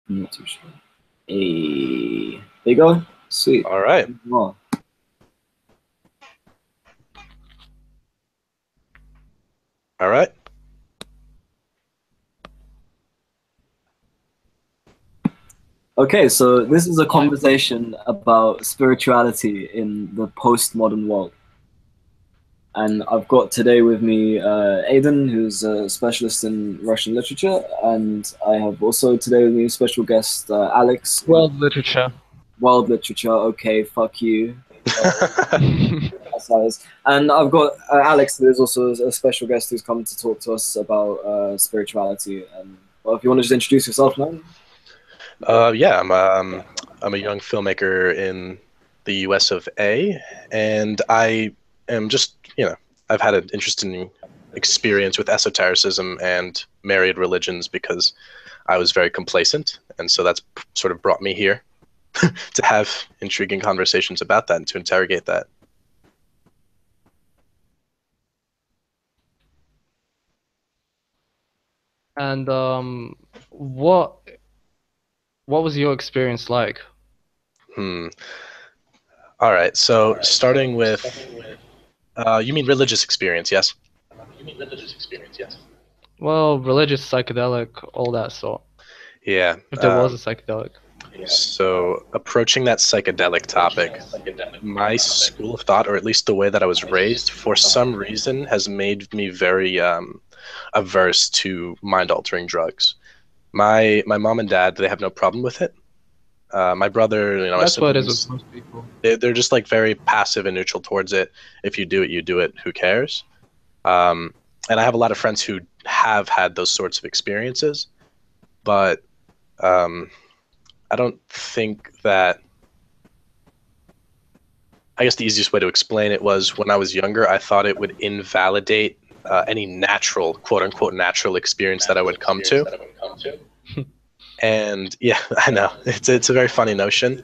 I'm not too sure. Hey, there you go. Sweet. All right. Well, All right. okay, so this is a conversation about spirituality in the postmodern world. And I've got today with me Aidan, who's a specialist in Russian literature, and I have also today with me a special guest, Alex, World literature. world literature. Okay, fuck you. That's how it is. And I've got Alex, who is also a special guest who's come to talk to us about spirituality. And well, if you want to just introduce yourself, man. Yeah, I'm a young filmmaker in the US of A, and I am just, I've had an interesting experience with esotericism and myriad religions because I was very complacent, and so that's sort of brought me here to have intriguing conversations about that and to interrogate that. And what was your experience like? Hmm. All right, so starting with, you mean religious experience, yes? Well, religious, psychedelic, all that sort. Yeah. If there was a psychedelic. So approaching that psychedelic topic, my school of thought, or at least the way that I was raised, for some reason has made me very averse to mind-altering drugs. My mom and dad, they have no problem with it. My brother, my That's what it is siblings, with most people. they're just like very passive and neutral towards it. If you do it, you do it. Who cares? And I have a lot of friends who have had those sorts of experiences, but I don't think that. I guess the easiest way to explain it was when I was younger, I thought it would invalidate any natural, quote unquote, natural experience that I would come to. And yeah, I know it's a very funny notion.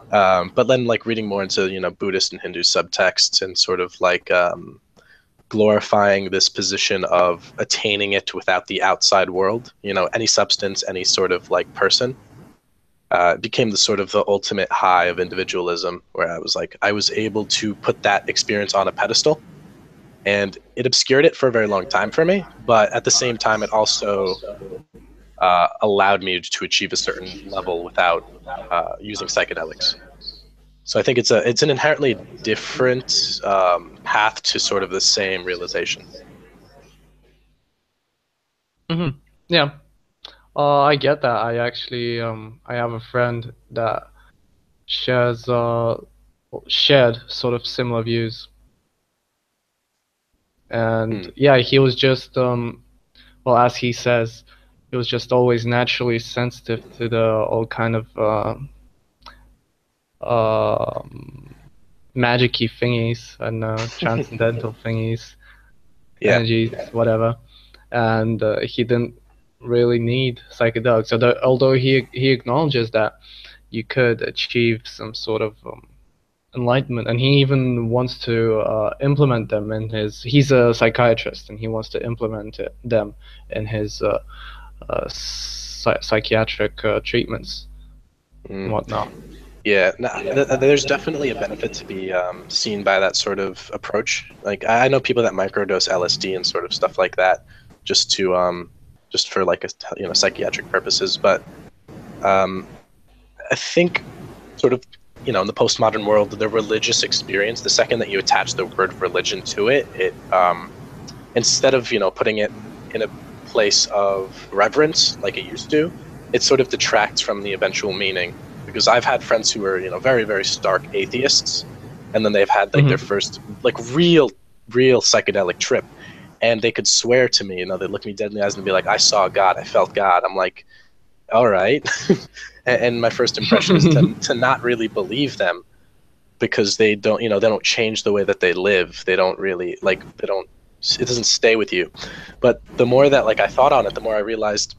But then like reading more into, Buddhist and Hindu subtexts and sort of like glorifying this position of attaining it without the outside world, any substance, any sort of like person. It became the ultimate high of individualism, where I was able to put that experience on a pedestal, and it obscured it for a very long time for me. But at the same time, it also allowed me to achieve a certain level without using psychedelics. So I think it's an inherently different path to sort of the same realization. Yeah. I get that. I actually I have a friend that shared sort of similar views. And yeah, he was just well, as he says, he was just always naturally sensitive to the all kind of magic-y thingies and transcendental thingies, Yeah. energies, whatever. And he didn't really need psychedelics. So although he acknowledges that you could achieve some sort of enlightenment, and he even wants to implement them in his. He's a psychiatrist, and he wants to implement them in his psychiatric treatments and whatnot. Yeah, there's definitely a benefit to be seen by that sort of approach. Like I know people that microdose LSD and sort of stuff like that, just to just for like psychiatric purposes. But I think sort of in the postmodern world, the religious experience, the second that you attach the word religion to it, instead of putting it in a place of reverence like it used to, it sort of detracts from the eventual meaning. Because I've had friends who are very, very stark atheists, and then they've had like their first like real psychedelic trip, and they could swear to me, they'd look me dead in the eyes and be like, "I saw God, I felt God." I'm like, all right. And my first impression is to not really believe them, because they don't they don't change the way that they live. They don't really it doesn't stay with you. But the more that I thought on it, the more I realized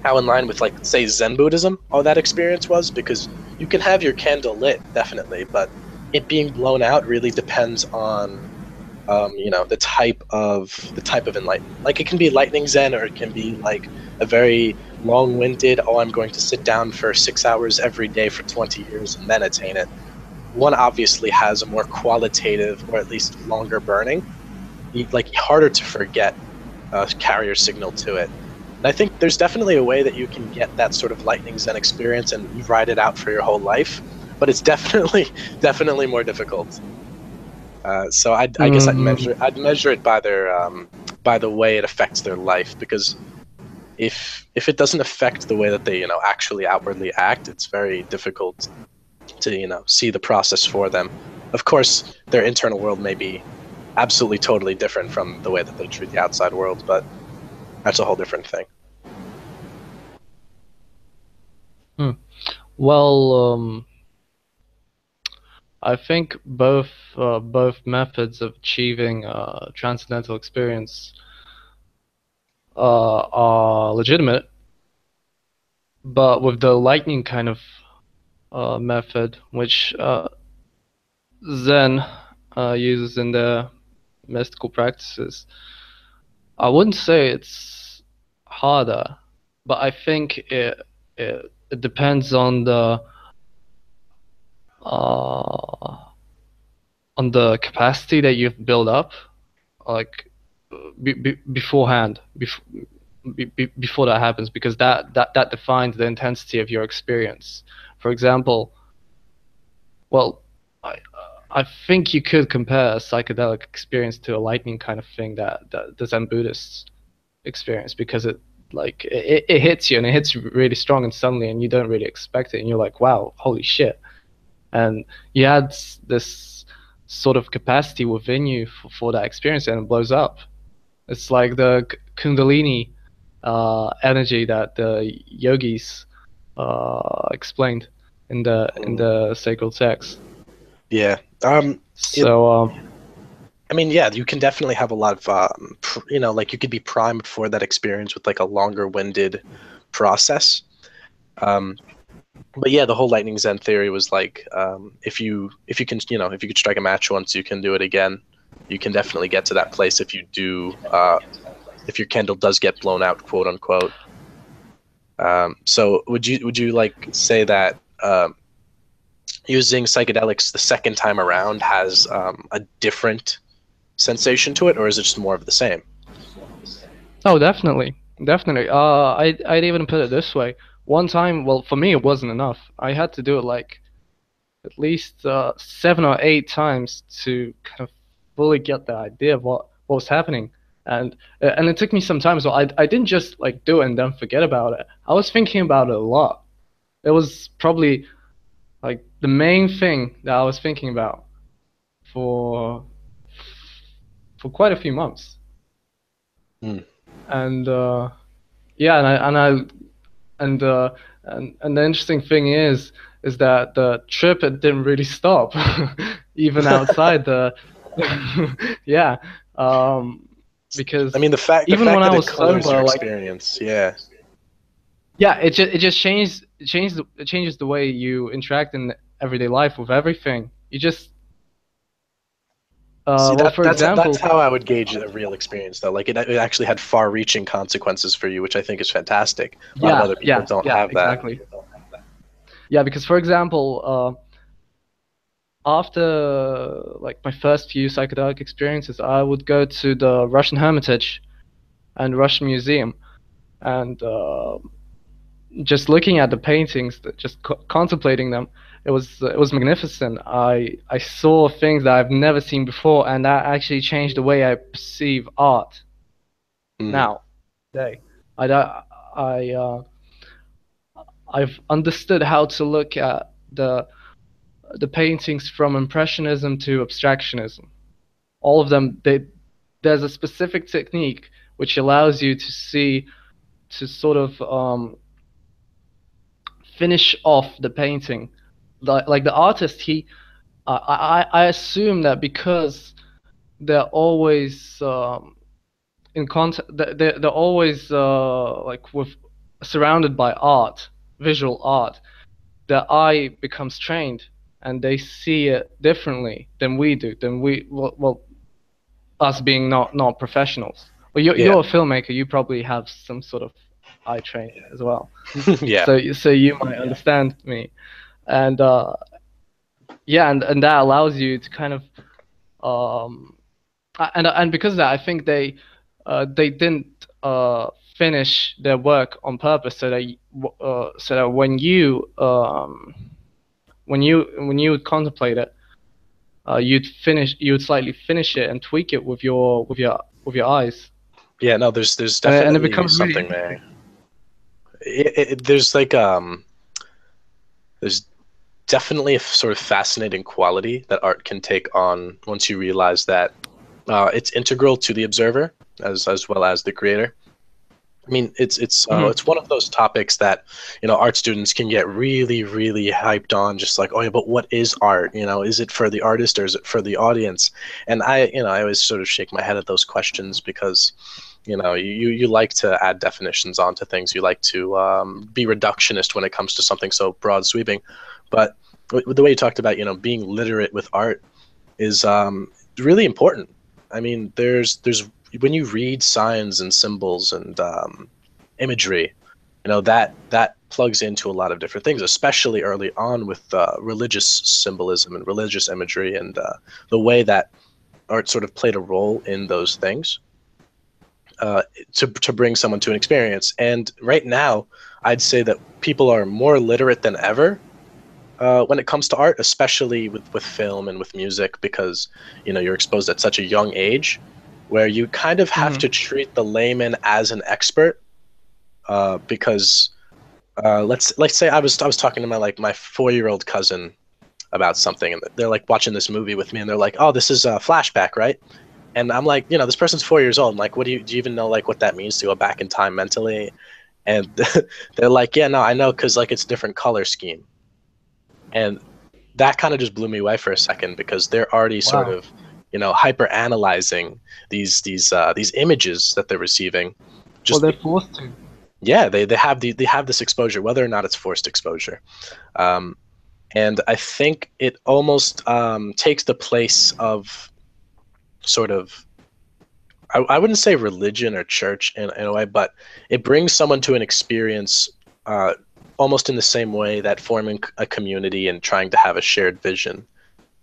how in line with say Zen Buddhism all that experience was, because you can have your candle lit, definitely, but it being blown out really depends on the type of enlightenment. Like it can be lightning Zen, or it can be like a very long-winded, oh, I'm going to sit down for 6 hours every day for 20 years and then attain it. One obviously has a more qualitative, or at least longer burning, like harder to forget carrier signal to it. And I think there's definitely a way that you can get that sort of lightning zen experience and ride it out for your whole life, but it's definitely more difficult. So I guess I'd measure it by their by the way it affects their life, because if it doesn't affect the way that they actually outwardly act, it's very difficult to see the process for them. Of course, their internal world may be absolutely totally different from the way that they treat the outside world, but that's a whole different thing. Well, I think both methods of achieving transcendental experience are legitimate, but with the lightning kind of method, which Zen uses in their mystical practices, I wouldn't say it's harder, but I think it depends on the capacity that you've built up, like beforehand, before that happens, because that defines the intensity of your experience. For example, well, I think you could compare a psychedelic experience to a lightning kind of thing that the Zen Buddhists experience, because it hits you, and it hits you really strong and suddenly, and you don't really expect it, and you're like, wow, holy shit. And you had this sort of capacity within you for that experience, and it blows up. It's like the Kundalini energy that the yogis explained in the sacred texts. Yeah. So I mean, yeah, you can definitely have a lot of like you could be primed for that experience with like a longer-winded process. But yeah, the whole lightning zen theory was like, if you can if you could strike a match once, you can do it again. You can definitely get to that place if you do, if your candle does get blown out, quote unquote. So would you like say that using psychedelics the second time around has a different sensation to it, or is it just more of the same? Oh, definitely. I'd even put it this way. One time, well, for me, it wasn't enough. I had to do it like at least 7 or 8 times to kind of fully get the idea of what was happening. And it took me some time. So I didn't just like do it and then forget about it. I was thinking about it a lot. It was probably like the main thing that I was thinking about for quite a few months. And yeah, and the interesting thing is that the trip, it didn't really stop, even outside the yeah, because I mean the fact when that I it was colors sober, your like, experience, yeah. Yeah, it just changes the way you interact in everyday life with everything. You just See, well, for example, that's how I would gauge a real experience, though. Like it actually had far-reaching consequences for you, which I think is fantastic. A lot of other people don't have exactly. Yeah, because for example, after like my first few psychedelic experiences, I would go to the Russian Hermitage and Russian Museum, and just looking at the paintings, just contemplating them, it was magnificent. I saw things that I've never seen before, and that actually changed the way I perceive art. Now, today, I've understood how to look at the paintings from Impressionism to Abstractionism. All of them, there's a specific technique which allows you to see, to sort of finish off the painting. Like the artist, I assume that because they're always in contact, they're always like surrounded by art, visual art, their eye becomes trained and they see it differently than we do. Well, us being not professionals. Well, you're a filmmaker. You probably have some sort of eye training as well. Yeah. So you might understand me, and yeah, and that allows you to kind of and because of that, I think they didn't finish their work on purpose, so that when you would contemplate it, you'd slightly finish it and tweak it with your eyes. Yeah, no, there's And it definitely becomes really something there. There's like there's definitely a sort of fascinating quality that art can take on once you realize that it's integral to the observer as well as the creator. I mean, it's one of those topics that, you know, art students can get really hyped on, just like, oh yeah, but what is art? You know, is it for the artist or is it for the audience? And I always sort of shake my head at those questions because, you know, you like to add definitions onto things. You like to be reductionist when it comes to something so broad sweeping. But the way you talked about, you know, being literate with art is really important. I mean, there's when you read signs and symbols and imagery, you know, that plugs into a lot of different things, especially early on with religious symbolism and religious imagery, and the way that art sort of played a role in those things to bring someone to an experience. And right now, I'd say that people are more literate than ever when it comes to art, especially with film and with music, because, you know, you're exposed at such a young age, where you kind of have to treat the layman as an expert, because let's say I was talking to my 4-year-old cousin about something, and they're like watching this movie with me, and they're like, oh, this is a flashback, right? And I'm like, you know, this person's 4 years old. I'm like, do you even know like what that means to go back in time mentally? And they're like, yeah, no, I know, because like it's a different color scheme. And that kind of just blew me away for a second, because they're already sort of, you know, hyper analyzing these images that they're receiving. Well, they're forced to. Yeah, they have this exposure, whether or not it's forced exposure, and I think it almost takes the place of sort of, I wouldn't say religion or church in a way, but it brings someone to an experience almost in the same way that forming a community and trying to have a shared vision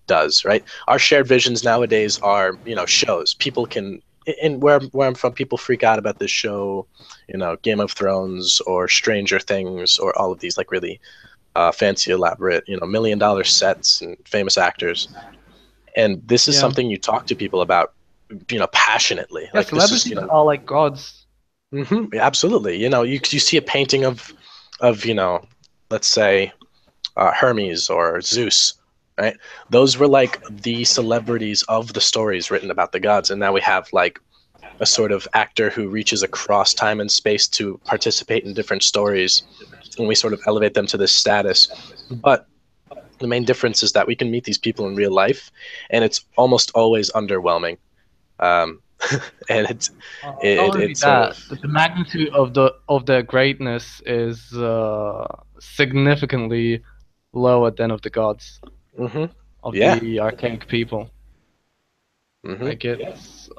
does, right? Our shared visions nowadays are, you know, shows. People can, and where I'm from, people freak out about this show, you know, Game of Thrones or Stranger Things or all of these like really fancy, elaborate, you know, $1 million sets and famous actors. And this is something you talk to people about, you know, passionately. Yeah, like celebrities this is, you know, are like gods. Yeah, absolutely. You know, you see a painting of you know, let's say Hermes or Zeus, right? Those were like the celebrities of the stories written about the gods, and now we have like a sort of actor who reaches across time and space to participate in different stories, and we sort of elevate them to this status. But the main difference is that we can meet these people in real life, and it's almost always underwhelming. And it's the magnitude of their greatness is significantly lower than of the gods of the archaic people. Like it's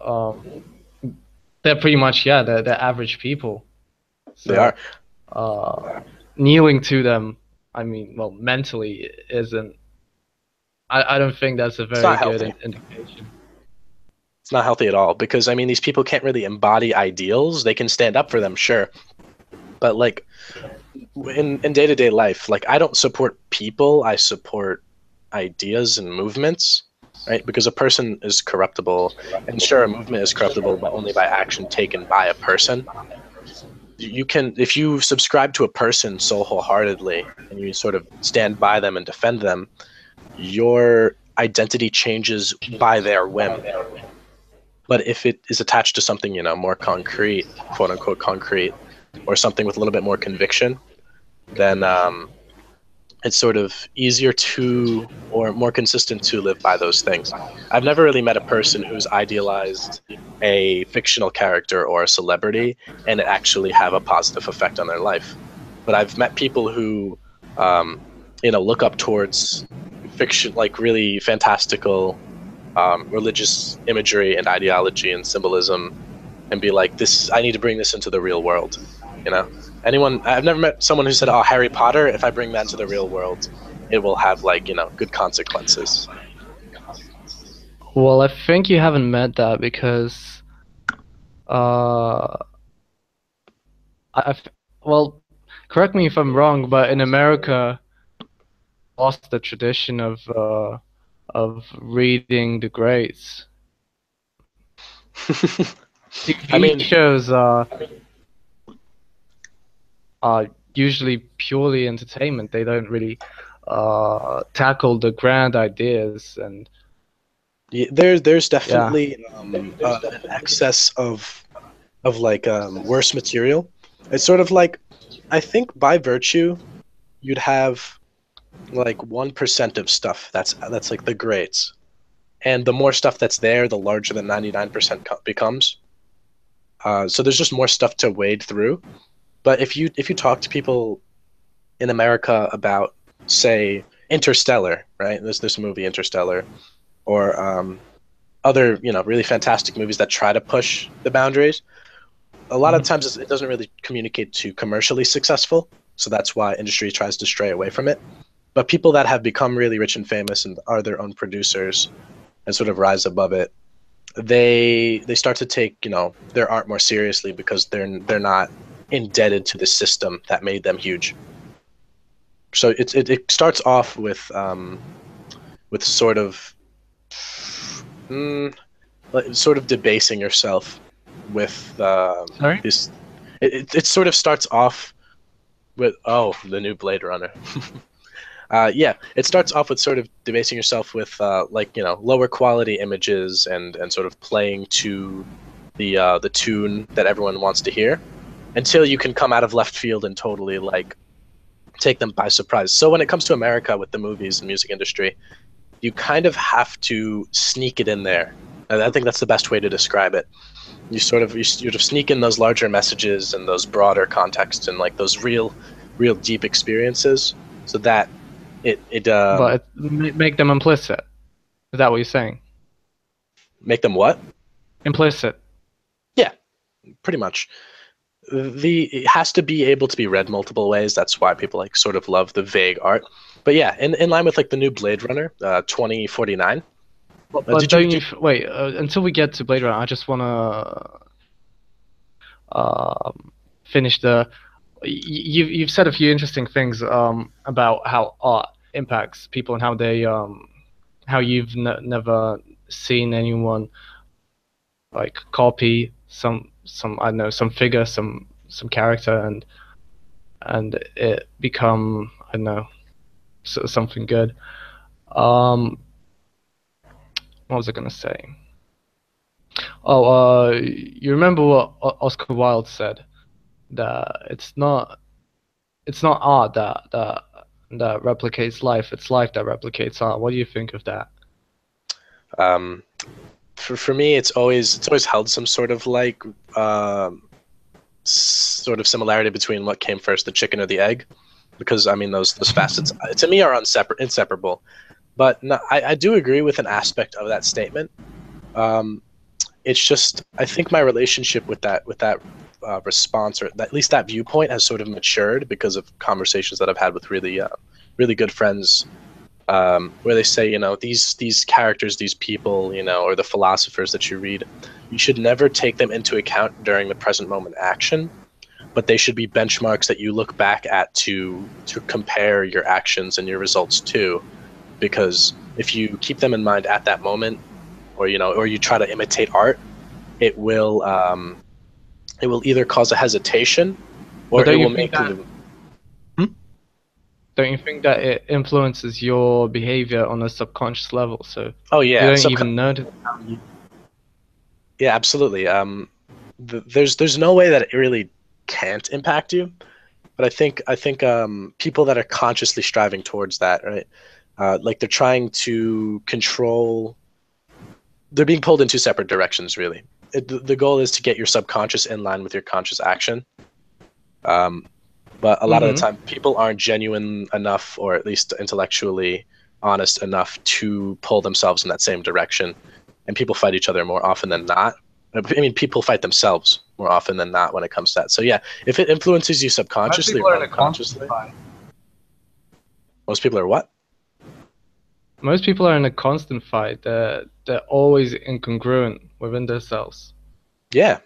they're pretty much they're average people. So, they are. Kneeling to them, I mean, well, mentally isn't. I don't think that's a very good indication. It's not healthy at all, because I mean, these people can't really embody ideals. They can stand up for them, sure, but like in day-to-day life, like I don't support people, I support ideas and movements, right? Because a person is corruptible, and sure, a movement is corruptible, but only by action taken by a person. You can, if you subscribe to a person so wholeheartedly and you sort of stand by them and defend them, your identity changes by their whim. But if it is attached to something, you know, more concrete, quote unquote concrete, or something with a little bit more conviction, then it's sort of easier to, or more consistent to live by those things. I've never really met a person who's idealized a fictional character or a celebrity and it actually have a positive effect on their life. But I've met people who, you know, look up towards fiction, like really fantastical religious imagery and ideology and symbolism, and be like, "This, I need to bring this into the real world," you know. I've never met someone who said, "Oh, Harry Potter, if I bring that into the real world, it will have like, good consequences." Well, I think you haven't met that because, well, correct me if I'm wrong, but in America, lost the tradition of reading the grades. I mean, TV shows are usually purely entertainment. They don't really tackle the grand ideas, and there's definitely an excess of like worse material. It's sort of like, I think by virtue, you'd have like 1% of stuff that's like the grades, and the more stuff that's there, the larger the 99% becomes. So there's just more stuff to wade through. But if you talk to people in America about, say, Interstellar, right? This movie Interstellar, or other really fantastic movies that try to push the boundaries, a lot of times it doesn't really communicate to commercially successful. So that's why industry tries to stray away from it. But people that have become really rich and famous and are their own producers and sort of rise above it, they start to take their art more seriously because they're not indebted to the system that made them huge. So it starts off with sort of sort of debasing yourself with this. It sort of starts off with the new Blade Runner. Yeah, it starts off with sort of debasing yourself with lower quality images and sort of playing to the tune that everyone wants to hear, until you can come out of left field and totally like take them by surprise. So when it comes to America with the movies and music industry, you kind of have to sneak it in there. And I think that's the best way to describe it. You sort of sneak in those larger messages and those broader contexts and like those real deep experiences, so that but make them implicit. Is that what you're saying? Make them what? Implicit. Yeah, pretty much. It has to be able to be read multiple ways. That's why people like sort of love the vague art. But yeah, in line with like the new Blade Runner, 2049. But wait until we get to Blade Runner. I just wanna finish the. You've said a few interesting things about how art impacts people and how they how you've never seen anyone like copy some I don't know, some figure, some character and it become, I don't know, something good. What was I gonna say? Oh, you remember what Oscar Wilde said? That it's not art that replicates life. It's life that replicates art. What do you think of that? For me, it's always held some sort of like sort of similarity between what came first, the chicken or the egg, because I mean those facets to me are inseparable. But no, I do agree with an aspect of that statement. It's just, I think my relationship with that response, or at least that viewpoint, has sort of matured because of conversations that I've had with really good friends, where they say, these characters, these people, or the philosophers that you read, you should never take them into account during the present moment action, but they should be benchmarks that you look back at to compare your actions and your results to. Because if you keep them in mind at that moment, or you try to imitate art, it will either cause a hesitation, or it will make Don't you think that it influences your behavior on a subconscious level? So you don't even notice. Yeah, absolutely. There's no way that it really can't impact you, but I think people that are consciously striving towards that, right? Like they're trying to control. They're being pulled in two separate directions, really. The goal is to get your subconscious in line with your conscious action. But a lot of the time, people aren't genuine enough, or at least intellectually honest enough, to pull themselves in that same direction. And people fight each other more often than not. I mean, people fight themselves more often than not when it comes to that. So yeah, if it influences you subconsciously or unconsciously, most people are what? Most people are in a constant fight. They're always incongruent within themselves. Yeah,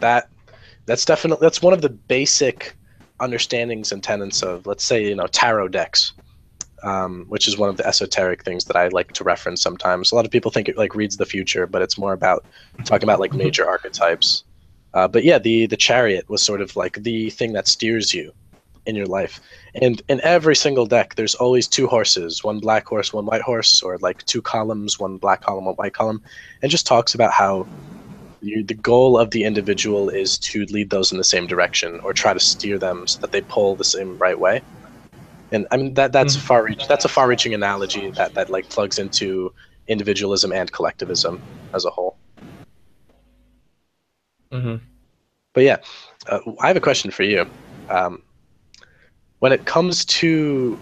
that's definitely one of the basic understandings and tenets of, let's say, tarot decks, which is one of the esoteric things that I like to reference sometimes. A lot of people think it like reads the future, but it's more about talking about like major archetypes. But yeah, the chariot was sort of like the thing that steers you in your life. And in every single deck, there's always two horses, one black horse, one white horse, or like two columns, one black column, one white column, and just talks about how the goal of the individual is to lead those in the same direction or try to steer them so that they pull the same right way. And I mean that's that's a far-reaching analogy that like plugs into individualism and collectivism as a whole. But yeah, I have a question for you. When it comes to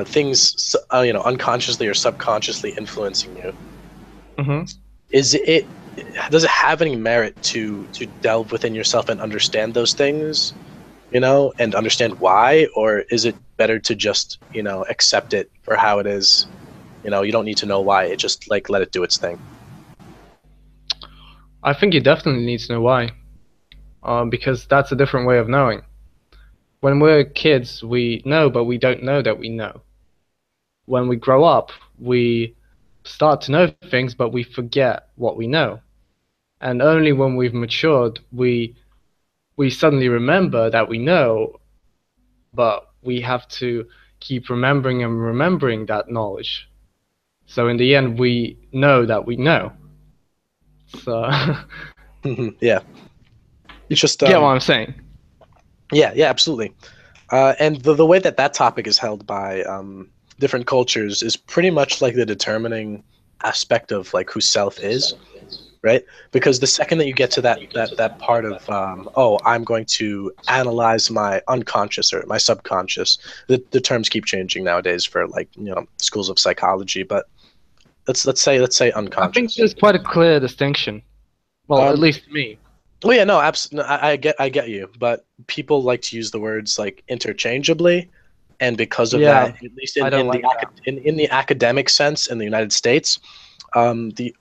things, unconsciously or subconsciously influencing you, does it have any merit to delve within yourself and understand those things, and understand why, or is it better to just, accept it for how it is? You don't need to know why. It just like let it do its thing. I think you definitely need to know why, because that's a different way of knowing. When we're kids, we know, but we don't know that we know. When we grow up, we start to know things, but we forget what we know. And only when we've matured, we suddenly remember that we know, but we have to keep remembering and remembering that knowledge. So in the end, we know that we know. So yeah, it's just get what I'm saying. Yeah, absolutely. And the way that topic is held by different cultures is pretty much like the determining aspect of like who self is, right? Because the second that you get to that part of I'm going to analyze my unconscious or my subconscious, the terms keep changing nowadays for like schools of psychology, but let's say unconscious. I think there's quite a clear distinction. Well, at least to me. Well, yeah, no, absolutely. I get you, but people like to use the words like interchangeably, and because of that, at least in the academic sense in the United States, the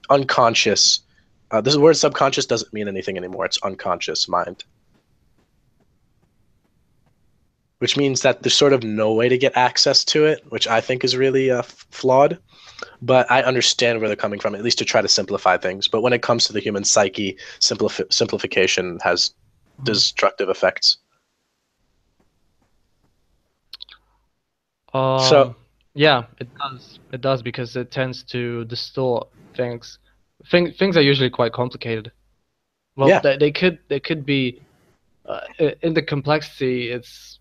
unconscious, this word subconscious doesn't mean anything anymore. It's unconscious mind, which means that there's sort of no way to get access to it, which I think is really flawed. But I understand where they're coming from, at least to try to simplify things. But when it comes to the human psyche, simplification has destructive effects. Yeah, it does. It does, because it tends to distort things. Things are usually quite complicated. Well, yeah. they could be in the complexity. It's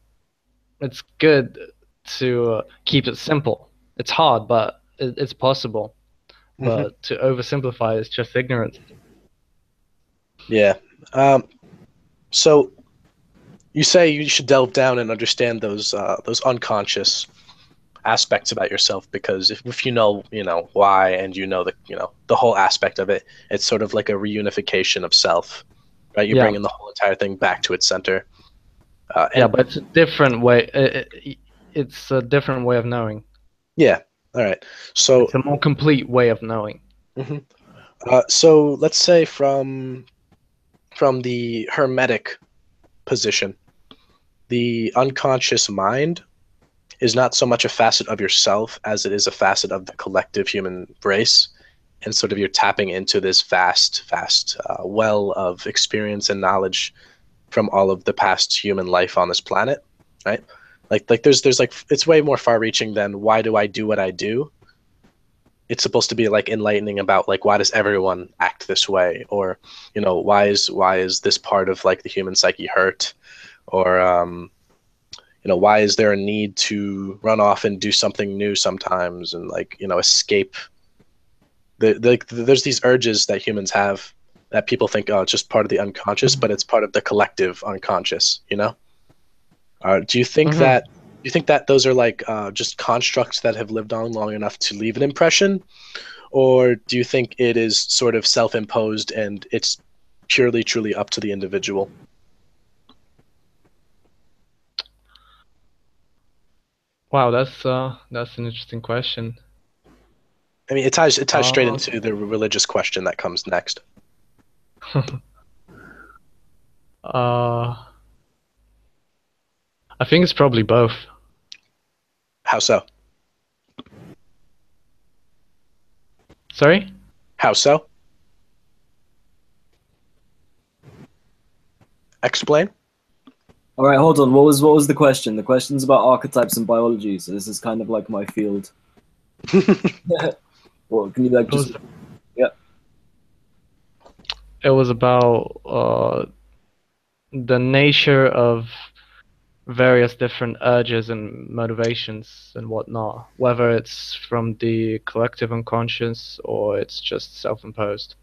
good to keep it simple. It's hard, but it's possible. But to oversimplify is just ignorance. Yeah. So you say you should delve down and understand those unconscious aspects about yourself, because if you know why, and the whole aspect of it, it's sort of like a reunification of self, right? You're bringing the whole entire thing back to its center. Yeah, but it's a different way. It's a different way of knowing. Yeah. All right. So it's a more complete way of knowing. So let's say from the Hermetic position, the unconscious mind is not so much a facet of yourself as it is a facet of the collective human race, and sort of you're tapping into this vast well of experience and knowledge from all of the past human life on this planet, right? Like there's like, it's way more far-reaching than why do I do what I do. It's supposed to be like enlightening about like why does everyone act this way, or why is this part of like the human psyche hurt, or why is there a need to run off and do something new sometimes and like escape. There's these urges that humans have that people think, oh, it's just part of the unconscious, but it's part of the collective unconscious. Do you think that those are like just constructs that have lived on long enough to leave an impression, or do you think it is sort of self-imposed and it's purely, truly up to the individual? Wow, that's an interesting question. I mean, it ties straight into the religious question that comes next. I think it's probably both. How so? Sorry? How so? Explain. All right, hold on. What was the question? The question's about archetypes and biology. So this is kind of like my field. Well, can you like just? Yeah. It was about the nature of various different urges and motivations and whatnot, whether it's from the collective unconscious or it's just self-imposed.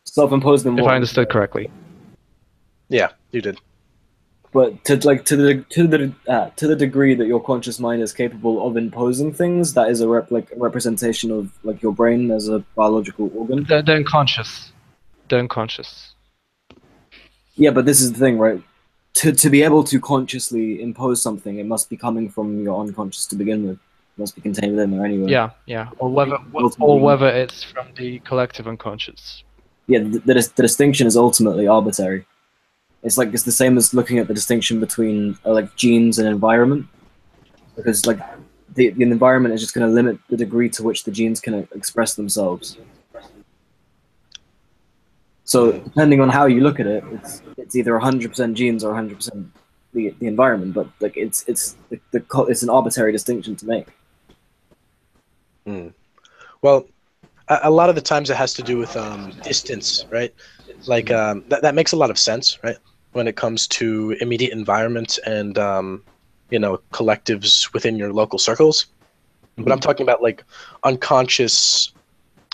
Self-imposed in If what? I understood correctly. Yeah, you did. But to the degree that your conscious mind is capable of imposing things, that is a representation of like your brain as a biological organ. The unconscious. The unconscious. Yeah, but this is the thing, right? To be able to consciously impose something, it must be coming from your unconscious to begin with. It must be contained within there anyway. Yeah. Or whether it's from the collective unconscious. Yeah, the distinction is ultimately arbitrary. It's the same as looking at the distinction between like genes and environment, because like the environment is just going to limit the degree to which the genes can express themselves. So depending on how you look at it, it's either 100% genes or 100% the environment. But like it's an arbitrary distinction to make. Well, a lot of the times it has to do with distance, right? Like that makes a lot of sense, right? When it comes to immediate environment and collectives within your local circles. But I'm talking about like unconscious,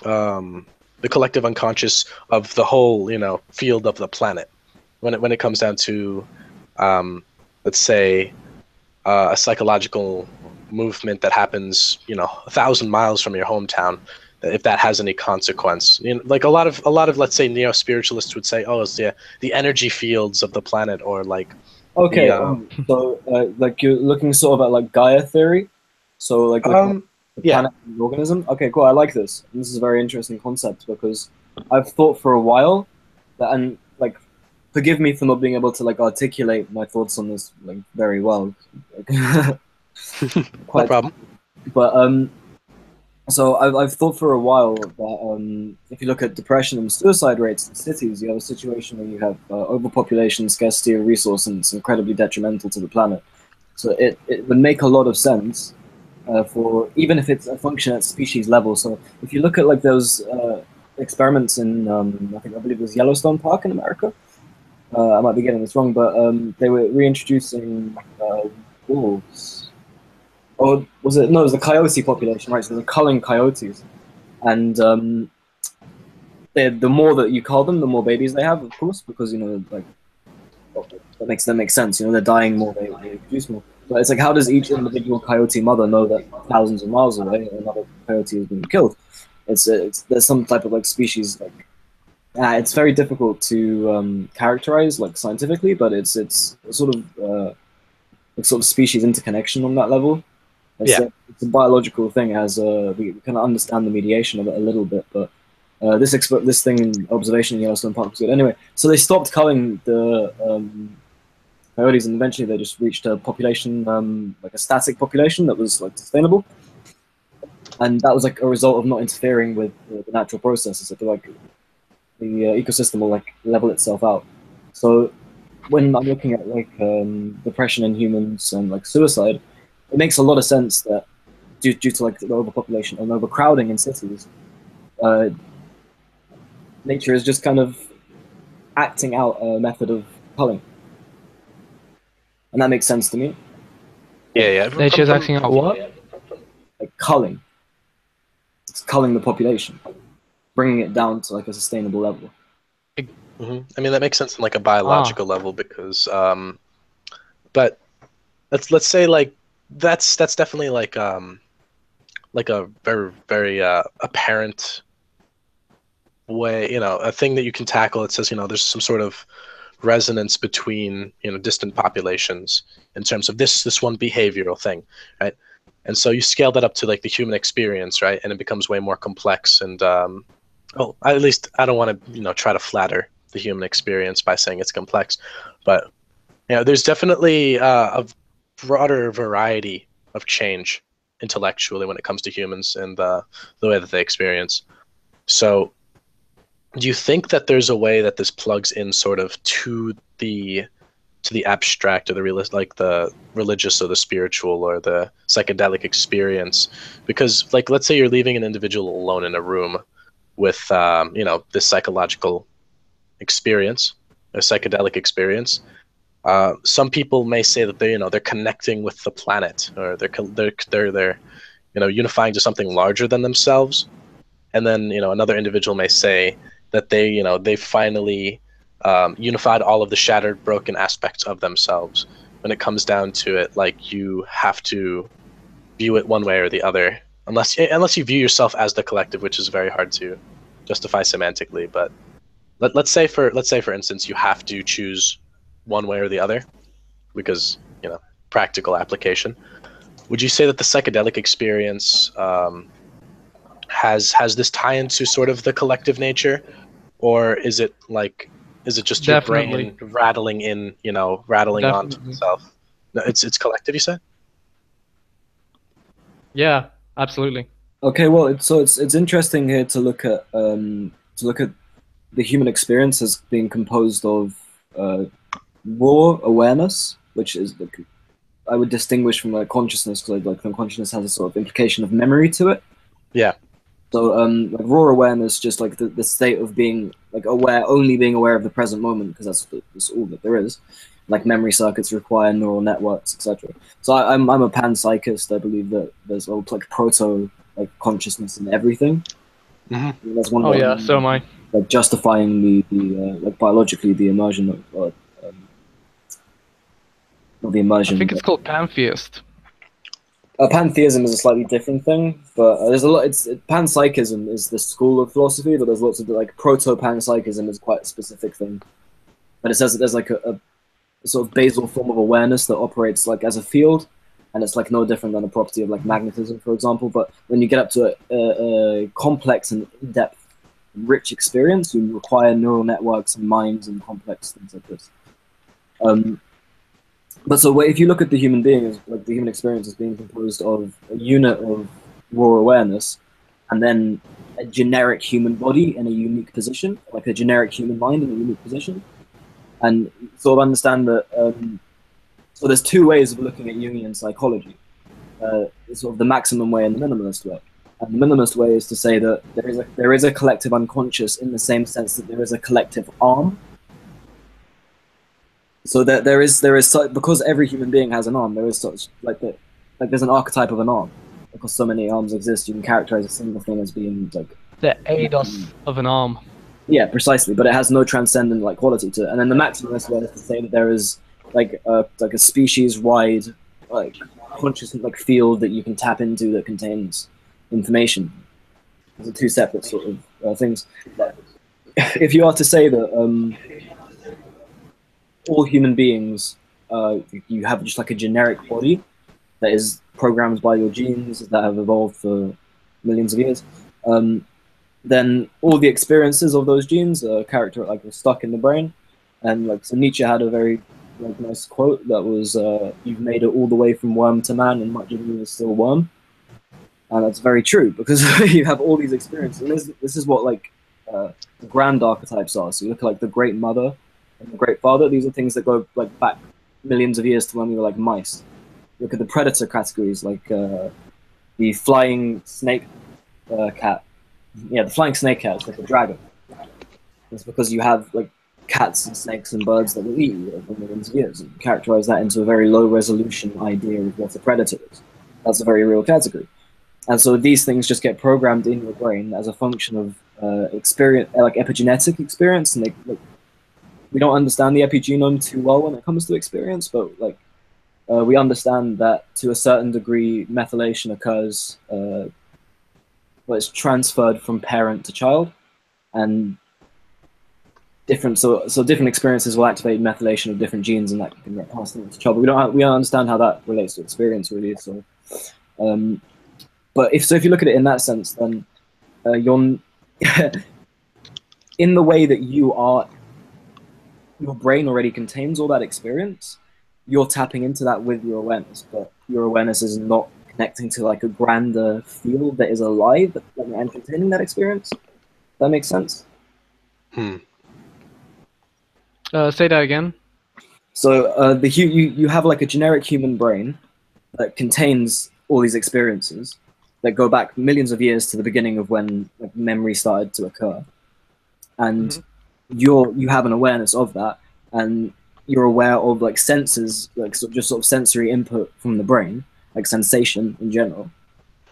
the collective unconscious of the whole, field of the planet. When it comes down to, let's say, a psychological movement that happens, 1,000 miles from your hometown, if that has any consequence, like a lot of let's say neo-spiritualists would say, oh, it's the energy fields of the planet, or like okay, so like you're looking sort of at like Gaia theory, so like the planet and the organism. Okay, cool. I like this. This is a very interesting concept because I've thought for a while that, and like, forgive me for not being able to like articulate my thoughts on this like very well. No problem. But so I've thought for a while that if you look at depression and suicide rates in cities, you have a situation where you have overpopulation, scarcity of resource, and it's incredibly detrimental to the planet. So it would make a lot of sense for, even if it's a function at species level. So if you look at like those experiments in, I believe it was Yellowstone Park in America. I might be getting this wrong, but they were reintroducing wolves. Or was it? No, it was the coyote population, right? So the culling coyotes, and the more that you cull them, the more babies they have, of course, because like that makes sense. They're dying more, they produce more. But it's like, how does each individual coyote mother know that thousands of miles away another coyote has been killed? There's some type of like species like. It's very difficult to characterize like scientifically, but it's sort of species interconnection on that level. It's a biological thing, as we can understand the mediation of it a little bit, but this thing in observation in Yellowstone Park was good. Anyway, so they stopped culling the coyotes, and eventually they just reached a population, like a static population that was like sustainable, and that was like a result of not interfering with the natural processes. I feel like the ecosystem will like level itself out. So when I'm looking at like depression in humans and like suicide, it makes a lot of sense that due to like the overpopulation and overcrowding in cities, nature is just kind of acting out a method of culling, and that makes sense to me. Yeah. Nature's acting out what? Like culling. It's culling the population, bringing it down to like a sustainable level. I mean, that makes sense on like a biological level because, but let's say like that's definitely like like a very apparent way, a thing that you can tackle. It says, there's some sort of resonance between, distant populations in terms of this one behavioral thing, right? And so you scale that up to like the human experience, right? And it becomes way more complex. And well, at least I don't want to, try to flatter the human experience by saying it's complex, but there's definitely a broader variety of change intellectually when it comes to humans and the way that they experience. So do you think that there's a way that this plugs in sort of to the abstract or the realist, like the religious or the spiritual or the psychedelic experience? Because like, let's say you're leaving an individual alone in a room with this psychological experience, a psychedelic experience. Some people may say that they're connecting with the planet, or they're unifying to something larger than themselves. And then another individual may say that they finally unified all of the shattered, broken aspects of themselves. When it comes down to it, like, you have to view it one way or the other, unless you view yourself as the collective, which is very hard to justify semantically. But let's say for instance, you have to choose one way or the other because practical application. Would you say that the psychedelic experience has this tie into sort of the collective nature, or is it just your Definitely. brain rattling onto itself? No, it's collective, you said? Yeah, absolutely. Okay, well, it's interesting here to look at the human experience as being composed of raw awareness, which is I would distinguish from like consciousness, because like consciousness has a sort of implication of memory to it. Yeah. So like raw awareness, just like the state of being like only being aware of the present moment, because that's all that there is. Like memory circuits require neural networks, etc. So I'm a panpsychist. I believe that there's like proto like consciousness in everything. Mm-hmm. That's one Oh yeah, so am I. Like justifying the like biologically the immersion of not the immersion. I think it's called pantheist. Pantheism is a slightly different thing, but there's a lot. Panpsychism is the school of philosophy, but there's lots of like proto-panpsychism is quite a specific thing. But it says that there's like a sort of basal form of awareness that operates like as a field, and it's like no different than a property of like magnetism, for example. But when you get up to a complex and in-depth, rich experience, you require neural networks and minds and complex things like this. But so if you look at the human being, like the human experience as being composed of a unit of raw awareness, and then a generic human body in a unique position, like a generic human mind in a unique position, and sort of understand that. So there's two ways of looking at Jungian psychology: sort of the maximum way and the minimalist way. And the minimalist way is to say that there is a collective unconscious in the same sense that there is a collective arm. So that there is because every human being has an arm, there is such like there's an archetype of an arm. Because so many arms exist, you can characterize a single thing as being like The eidos of an arm. Yeah, precisely. But it has no transcendent like quality to it. And then the maximalist way is to say that there is like a species-wide like conscious like field that you can tap into that contains information. Those are two separate sort of things. If you are to say that all human beings, you have just like a generic body that is programmed by your genes that have evolved for millions of years, then all the experiences of those genes are are stuck in the brain. And like so Nietzsche had a very like nice quote that was, "You've made it all the way from worm to man, and much of you is still worm." And that's very true, because you have all these experiences. And this is what like the grand archetypes are. So you look at like the Great Mother and the Great Father. These are things that go like back millions of years to when we were like mice. Look at the predator categories, like the flying snake cat. Yeah, the flying snake cat is like a dragon. It's because you have like cats and snakes and birds that will eat you over millions of years, and characterize that into a very low resolution idea of what a predator is. That's a very real category. And so these things just get programmed in your brain as a function of experience, like epigenetic experience. And we don't understand the epigenome too well when it comes to experience, but we understand that to a certain degree, methylation occurs well, it's transferred from parent to child, and different different experiences will activate methylation of different genes, and that can get passed on to child. But we don't understand how that relates to experience really. So, but if you look at it in that sense, then you're in the way that your brain already contains all that experience. You're tapping into that with your awareness, but your awareness is not connecting to like a grander field that is alive and containing that experience. That makes sense. Say that again. So you have like a generic human brain that contains all these experiences that go back millions of years to the beginning of when like, memory started to occur, and you have an awareness of that, and you're aware of like senses, like just sort of sensory input from the brain, like sensation in general.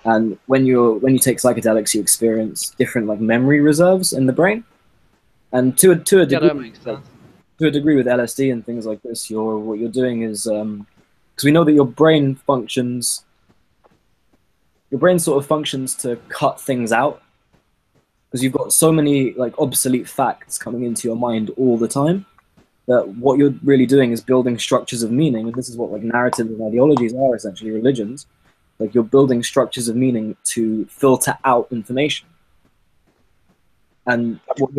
And when you take psychedelics, you experience different like memory reserves in the brain, and to a degree, that makes sense. To a degree with LSD and things like this, what you're doing is because we know that your brain sort of functions to cut things out, because you've got so many like obsolete facts coming into your mind all the time that what you're really doing is building structures of meaning, and this is what like narratives and ideologies are, essentially religions. Like you're building structures of meaning to filter out information, and you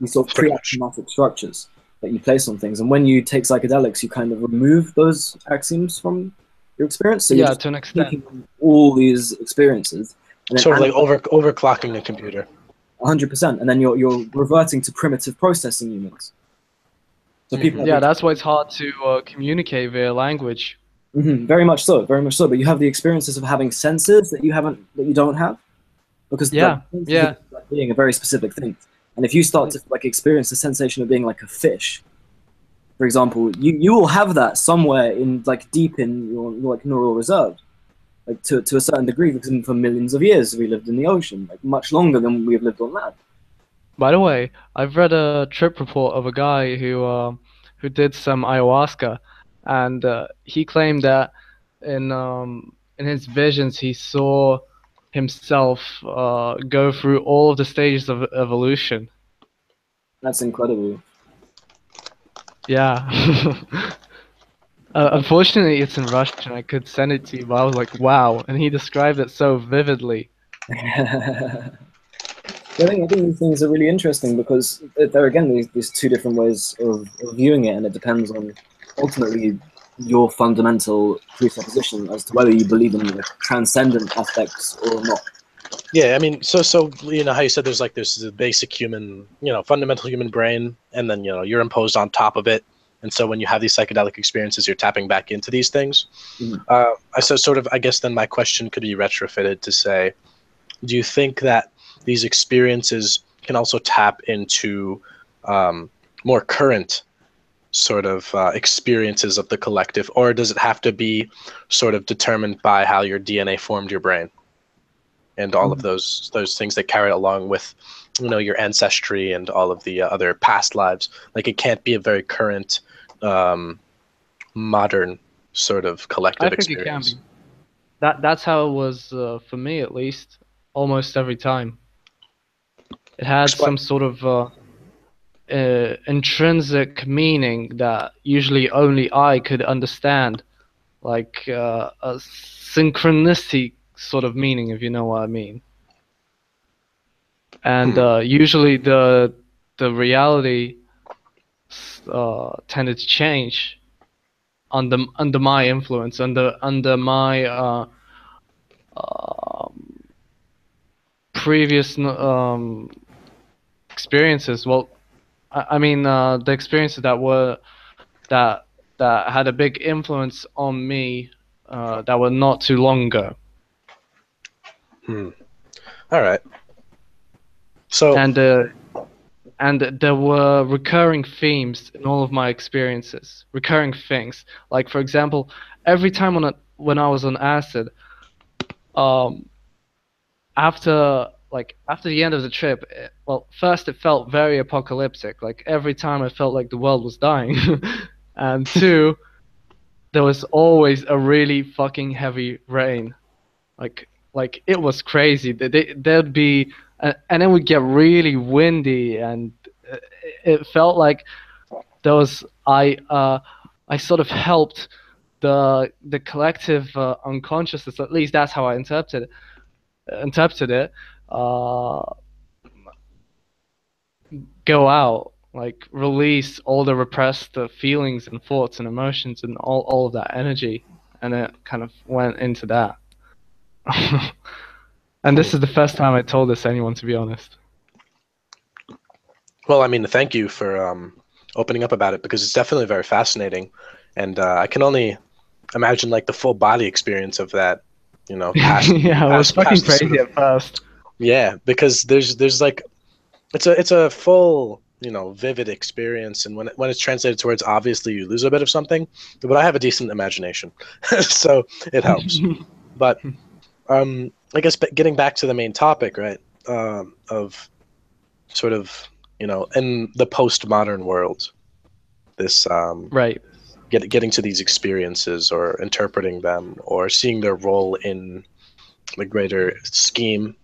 sort of pre-axiomatic structures that you place on things. And when you take psychedelics, you kind of remove those axioms from your experience. So to an extent, taking all these experiences, and sort of like overclocking a computer. 100%, and then you're reverting to primitive processing units. So people, that's why it's hard to communicate via language. Very much so, very much so. But you have the experiences of having senses that you don't have, because being a very specific thing. And if you start to like experience the sensation of being like a fish, for example, you will have that somewhere in like deep in your like neural reserve, like to a certain degree, because for millions of years we lived in the ocean, like much longer than we have lived on land. By the way, I've read a trip report of a guy who did some ayahuasca, and he claimed that in his visions he saw himself go through all of the stages of evolution. That's incredible. Yeah. Unfortunately, it's in Russian. I could send it to you, but I was like, wow. And he described it so vividly. I think these things are really interesting because there are, again, these two different ways of viewing it, and it depends on ultimately your fundamental presupposition as to whether you believe in the transcendent aspects or not. Yeah, I mean, so you know how you said there's the basic human, fundamental human brain, and then you're imposed on top of it, and so when you have these psychedelic experiences, you're tapping back into these things. I guess then my question could be retrofitted to say, do you think that these experiences can also tap into more current sort of experiences of the collective, or does it have to be sort of determined by how your DNA formed your brain and all of those things that carry along with your ancestry and all of the other past lives? Like, it can't be a very current modern sort of collective experience. It can be. That's how it was for me, at least, almost every time. It had some sort of intrinsic meaning that usually only I could understand, like a synchronicity sort of meaning, if you know what I mean. And usually the reality tended to change under my influence, under my previous experiences. Well, I mean the experiences that had a big influence on me that were not too long ago. All right. So and there were recurring themes in all of my experiences. Recurring things, like for example, every time when I was on acid, after the end of the trip, first it felt very apocalyptic. Like every time I felt like the world was dying, and two, there was always a really fucking heavy rain. Like like it was crazy. There'd be, and it would get really windy, and it felt like there was I sort of helped the collective unconsciousness. At least that's how I interpreted it. Go out, like release all the repressed feelings and thoughts and emotions and all of that energy, and it kind of went into that. And this is the first time I told this to anyone, to be honest. Well, I mean, thank you for opening up about it, because it's definitely very fascinating, and I can only imagine like the full body experience of that. You know, past, yeah, it was fucking past crazy at first. Yeah, because there's like it's a full, you know, vivid experience, and when it's translated to words, obviously you lose a bit of something. But I have a decent imagination, so it helps. But I guess getting back to the main topic, right? Of sort of, you know, in the postmodern world, this Right. getting to these experiences or interpreting them or seeing their role in the greater scheme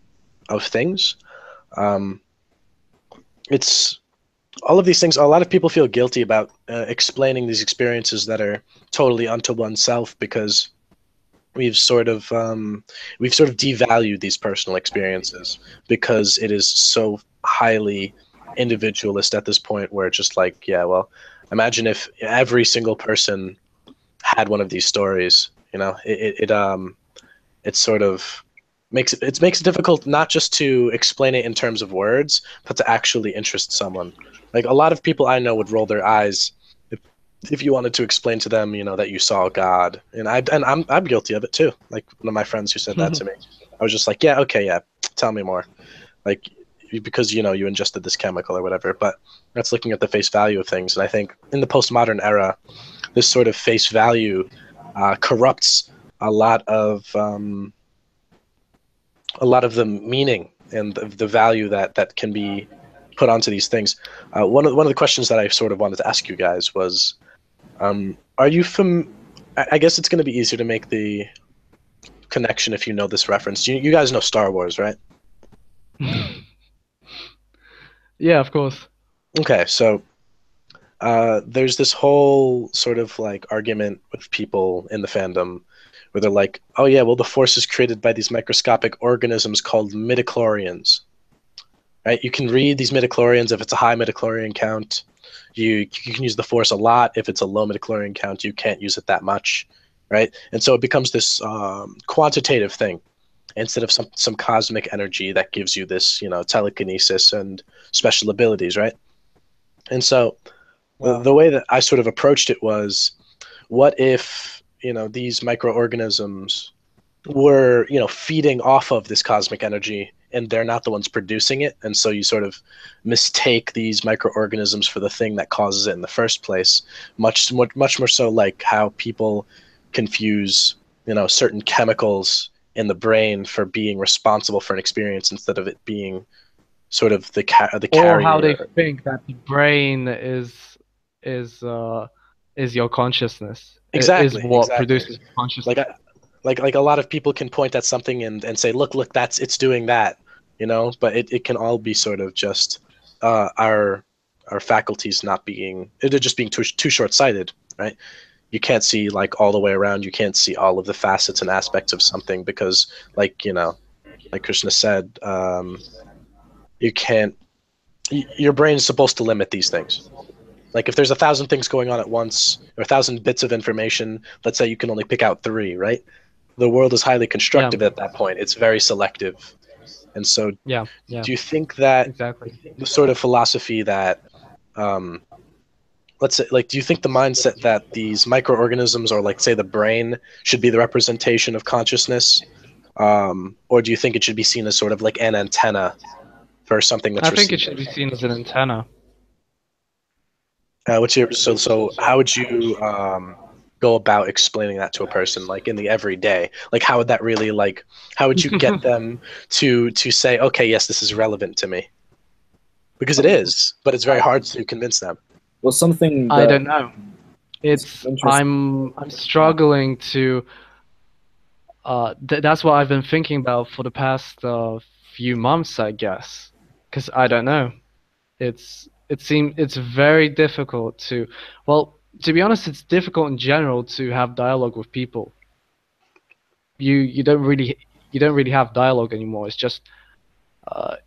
of things. It's all of these things. A lot of people feel guilty about explaining these experiences that are totally unto oneself, because we've sort of devalued these personal experiences because it is so highly individualist at this point, where it's just like, yeah, well, imagine if every single person had one of these stories. You know, it sort of makes it difficult not just to explain it in terms of words, but to actually interest someone. Like, a lot of people I know would roll their eyes if you wanted to explain to them, you know, that you saw God. And I'm guilty of it too. Like, one of my friends who said that to me, I was just like, yeah, okay, yeah, tell me more. Like, because, you know, you ingested this chemical or whatever. But that's looking at the face value of things. And I think in the postmodern era, this sort of face value corrupts a lot of the meaning and the value that can be put onto these things. One of the questions that I sort of wanted to ask you guys was, are you I guess it's going to be easier to make the connection if you know this reference. You guys know Star Wars, right? Yeah, of course. Okay, so there's this whole sort of like argument with people in the fandom where they're like, oh yeah, well, the Force is created by these microscopic organisms called midichlorians. Right? You can read these midichlorians if it's a high midichlorian count. You can use the Force a lot. If it's a low midichlorian count, you can't use it that much, right? And so it becomes this quantitative thing instead of some cosmic energy that gives you this, you know, telekinesis and special abilities, right? And so the way that I sort of approached it was, what if, you know, these microorganisms were, you know, feeding off of this cosmic energy, and they're not the ones producing it, and so you sort of mistake these microorganisms for the thing that causes it in the first place, much more so like how people confuse, you know, certain chemicals in the brain for being responsible for an experience instead of it being sort of the carrier. Or how they think that the brain is your consciousness. Exactly, Is what exactly. produces consciousness. Like a lot of people can point at something and say, look, it's doing that, you know, but it can all be sort of just our faculties not being, they're just being too short-sighted, right? You can't see like all the way around. You can't see all of the facets and aspects of something because, like, you know, like Krishna said, you can't, your brain is supposed to limit these things. Like, if there's 1,000 things going on at once, or 1,000 bits of information, let's say you can only pick out 3, right? The world is highly constructive at that point. It's very selective. And so yeah. do you think that Exactly. the sort of philosophy that, let's say, like, do you think the mindset that these microorganisms, or like, say, the brain should be the representation of consciousness? Or do you think it should be seen as sort of like an antenna for something that's I think receiving? it should be seen as an antenna. So how would you go about explaining that to a person, like in the everyday? Like, how would that really, like, how would you get them to say, okay, yes, this is relevant to me? Because it is, but it's very hard to convince them. Well, something that I don't know. It's I'm struggling to that's what I've been thinking about for the past few months, I guess. Because I don't know. It's very difficult to, well, to be honest, it's difficult in general to have dialogue with people. You don't really have dialogue anymore. It's just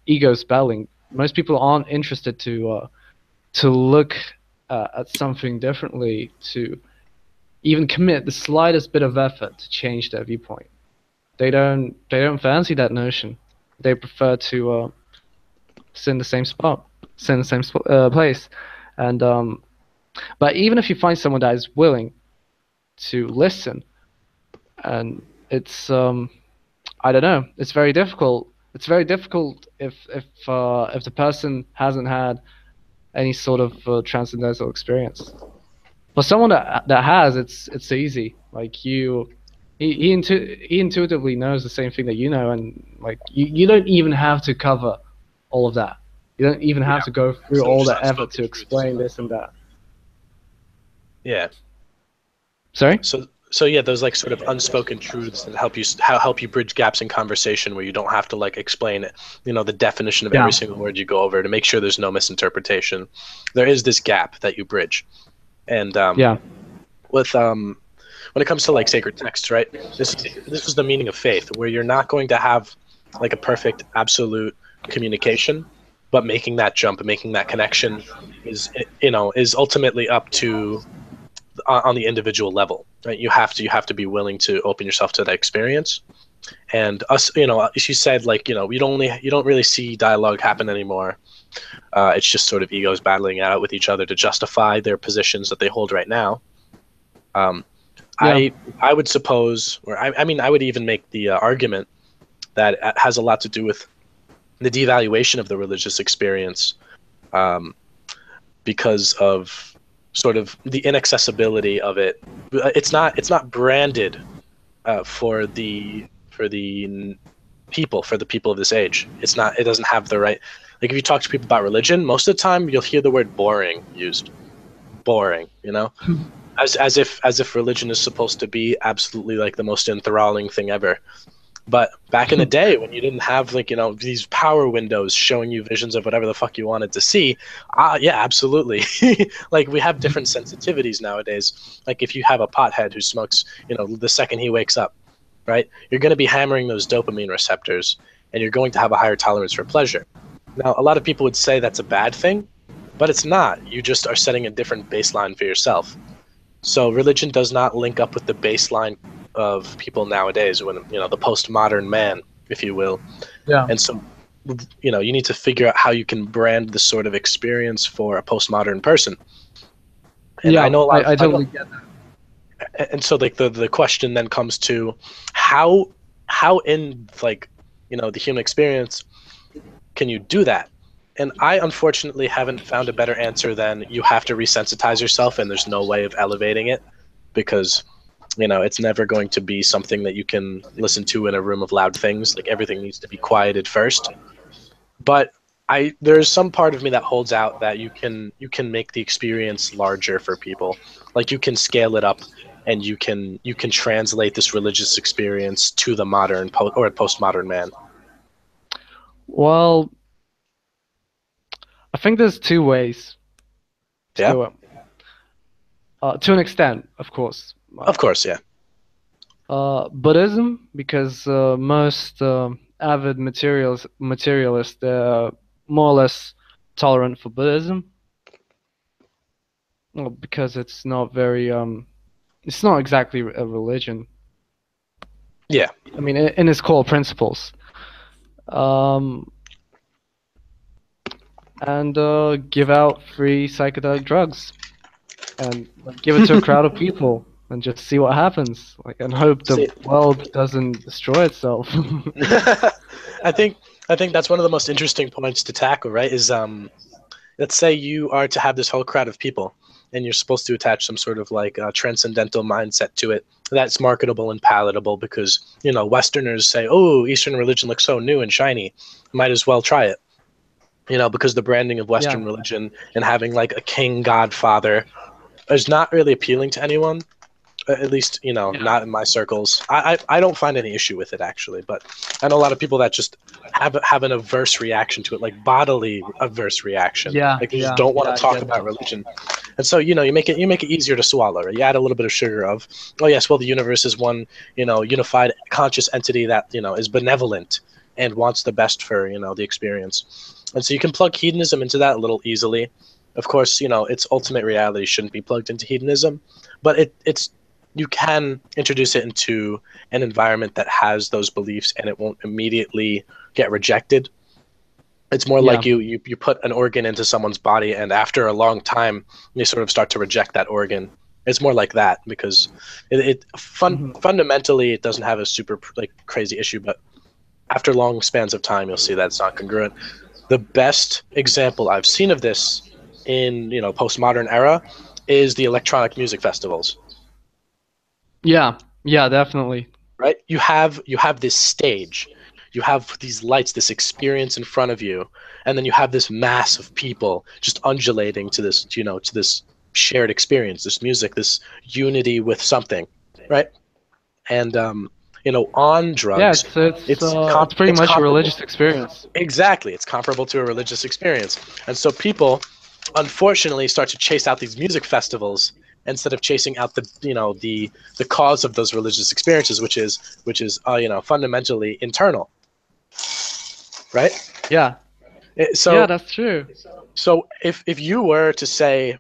ego spelling. Most people aren't interested to look at something differently, to even commit the slightest bit of effort to change their viewpoint. They don't fancy that notion. They prefer to sit in the same spot, sit in the same place, and but even if you find someone that is willing to listen, and it's I don't know, it's very difficult. It's very difficult if the person hasn't had any sort of transcendental experience. For someone that has, it's easy. Like he intuitively knows the same thing that you know, and like you don't even have to cover all of that. You don't even have to go through So all just the effort unspoken to truths. explain this and that. Yeah. Sorry? So yeah, those like sort of unspoken truths that help you bridge gaps in conversation where you don't have to like explain it, the definition of Yeah. every single word you go over to make sure there's no misinterpretation. There is this gap that you bridge, and Yeah. with when it comes to like sacred texts, right? This is the meaning of faith, where you're not going to have like a perfect absolute communication, but making that jump and making that connection is ultimately up to on the individual level, right? You have to be willing to open yourself to that experience. And us, as you said, like, you don't really see dialogue happen anymore. It's just sort of egos battling it out with each other to justify their positions that they hold right now. I would suppose, or I mean, I would even make the argument that it has a lot to do with the devaluation of the religious experience, because of sort of the inaccessibility of it. It's not branded for the people of this age. It doesn't have the right, like if you talk to people about religion, most of the time you'll hear the word boring used. Boring, as if religion is supposed to be absolutely like the most enthralling thing ever. But back in the day, when you didn't have like these power windows showing you visions of whatever the fuck you wanted to see, yeah, absolutely. Like we have different sensitivities nowadays. Like if you have a pothead who smokes, the second he wakes up, right, you're going to be hammering those dopamine receptors, and you're going to have a higher tolerance for pleasure. Now, a lot of people would say that's a bad thing, but it's not. You just are setting a different baseline for yourself. So religion does not link up with the baseline of people nowadays, when the postmodern man, if you will. Yeah. And so you need to figure out how you can brand this sort of experience for a postmodern person. And yeah, I know I totally get that. And so like the question then comes to how in like the human experience can you do that? And I unfortunately haven't found a better answer than you have to resensitize yourself, and there's no way of elevating it, because it's never going to be something that you can listen to in a room of loud things. Like everything needs to be quieted first. But there's some part of me that holds out that you can make the experience larger for people. Like you can scale it up, and you can translate this religious experience to the modern or postmodern man. Well, I think there's two ways to do it. To an extent, of course. Of course, yeah. Buddhism, because most avid materialists, they're more or less tolerant for Buddhism. Well, because it's not very it's not exactly a religion. Yeah. I mean, in its core principles. And give out free psychedelic drugs, and give it to a crowd of people, and just see what happens. Like, and hope the world doesn't destroy itself. I think that's one of the most interesting points to tackle, right? Is let's say you are to have this whole crowd of people, and you're supposed to attach some sort of like transcendental mindset to it that's marketable and palatable, because Westerners say, oh, Eastern religion looks so new and shiny, might as well try it. Because the branding of Western religion and having like a king godfather is not really appealing to anyone. At least, not in my circles. I don't find any issue with it, actually, but I know a lot of people that just have an averse reaction to it, like bodily averse reaction. Yeah, Like they just yeah, don't want yeah, to I talk get about that. religion. And so, you make it easier to swallow, right? You add a little bit of sugar of, oh yes, well, the universe is one, unified conscious entity that, is benevolent and wants the best for, the experience. And so you can plug hedonism into that a little easily. Of course, its ultimate reality shouldn't be plugged into hedonism, but it's you can introduce it into an environment that has those beliefs and it won't immediately get rejected. It's more like Yeah. you put an organ into someone's body and after a long time they sort of start to reject that organ. It's more like that because fundamentally it doesn't have a super like crazy issue, but after long spans of time you'll see that it's not congruent. The best example I've seen of this in postmodern era is the electronic music festivals. Yeah, yeah, definitely. Right? You have this stage, you have these lights, this experience in front of you, and then you have this mass of people just undulating to this, to this shared experience, this music, this unity with something, right? And on Yeah, drugs, it's pretty it's much a comparable. religious experience. Exactly, it's comparable to a religious experience, and so people, unfortunately, start to chase out these music festivals instead of chasing out the cause of those religious experiences, which is fundamentally internal, right? Yeah, So yeah, that's true. so if you were to say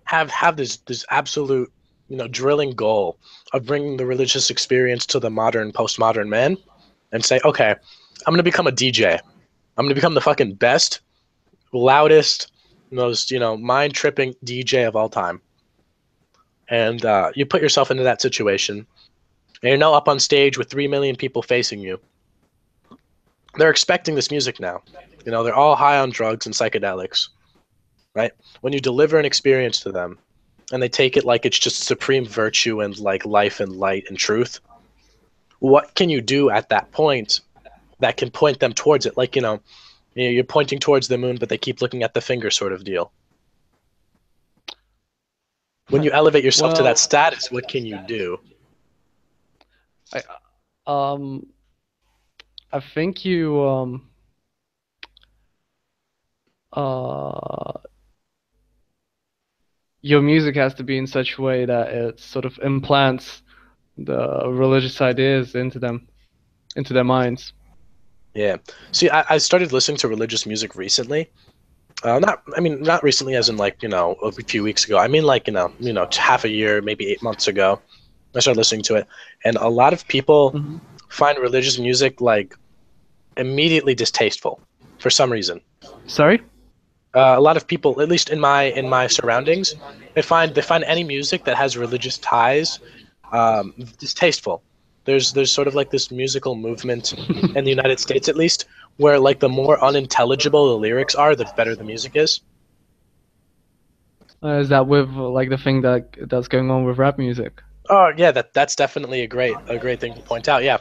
have this absolute drilling goal of bringing the religious experience to the modern postmodern man, and say, okay, I'm gonna become a DJ. I'm gonna become the fucking best, loudest, most mind tripping DJ of all time. And you put yourself into that situation, and you're now up on stage with 3 million people facing you. They're expecting this music now. They're all high on drugs and psychedelics, right? When you deliver an experience to them, and they take it like it's just supreme virtue and like life and light and truth, what can you do at that point that can point them towards it? Like, you're pointing towards the moon, but they keep looking at the finger sort of deal. When you elevate yourself to Well, that status, what can you do? I um I think you uh your music has to be in such a way that it sort of implants the religious ideas into their minds. Yeah. See, I started listening to religious music recently. Not recently, as in like a few weeks ago. I mean like half a year, maybe 8 months ago. I started listening to it, and a lot of people find religious music like immediately distasteful for some reason. Sorry? A lot of people, at least in my surroundings, they find any music that has religious ties distasteful. There's sort of like this musical movement in the United States, at least, where like the more unintelligible the lyrics are, the better the music is. Is that with like the thing that's going on with rap music? Oh yeah, that's definitely a great thing to point out. Yeah,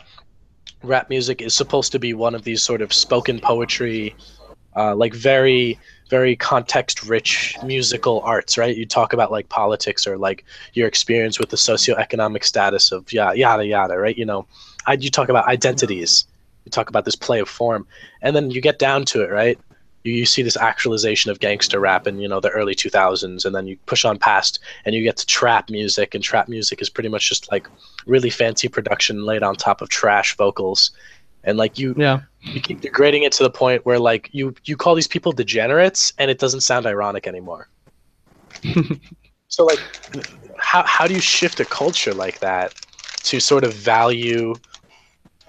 rap music is supposed to be one of these sort of spoken poetry, like very very context rich musical arts, right? You talk about like politics or like your experience with the socioeconomic status of yada yada, right? You talk about identities, you talk about this play of form, and then you get down to it, right? You see this actualization of gangster rap in the early 2000s, and then you push on past and you get to trap music, and trap music is pretty much just like really fancy production laid on top of trash vocals, and like you keep degrading it to the point where like you call these people degenerates and it doesn't sound ironic anymore. So like how do you shift a culture like that to sort of value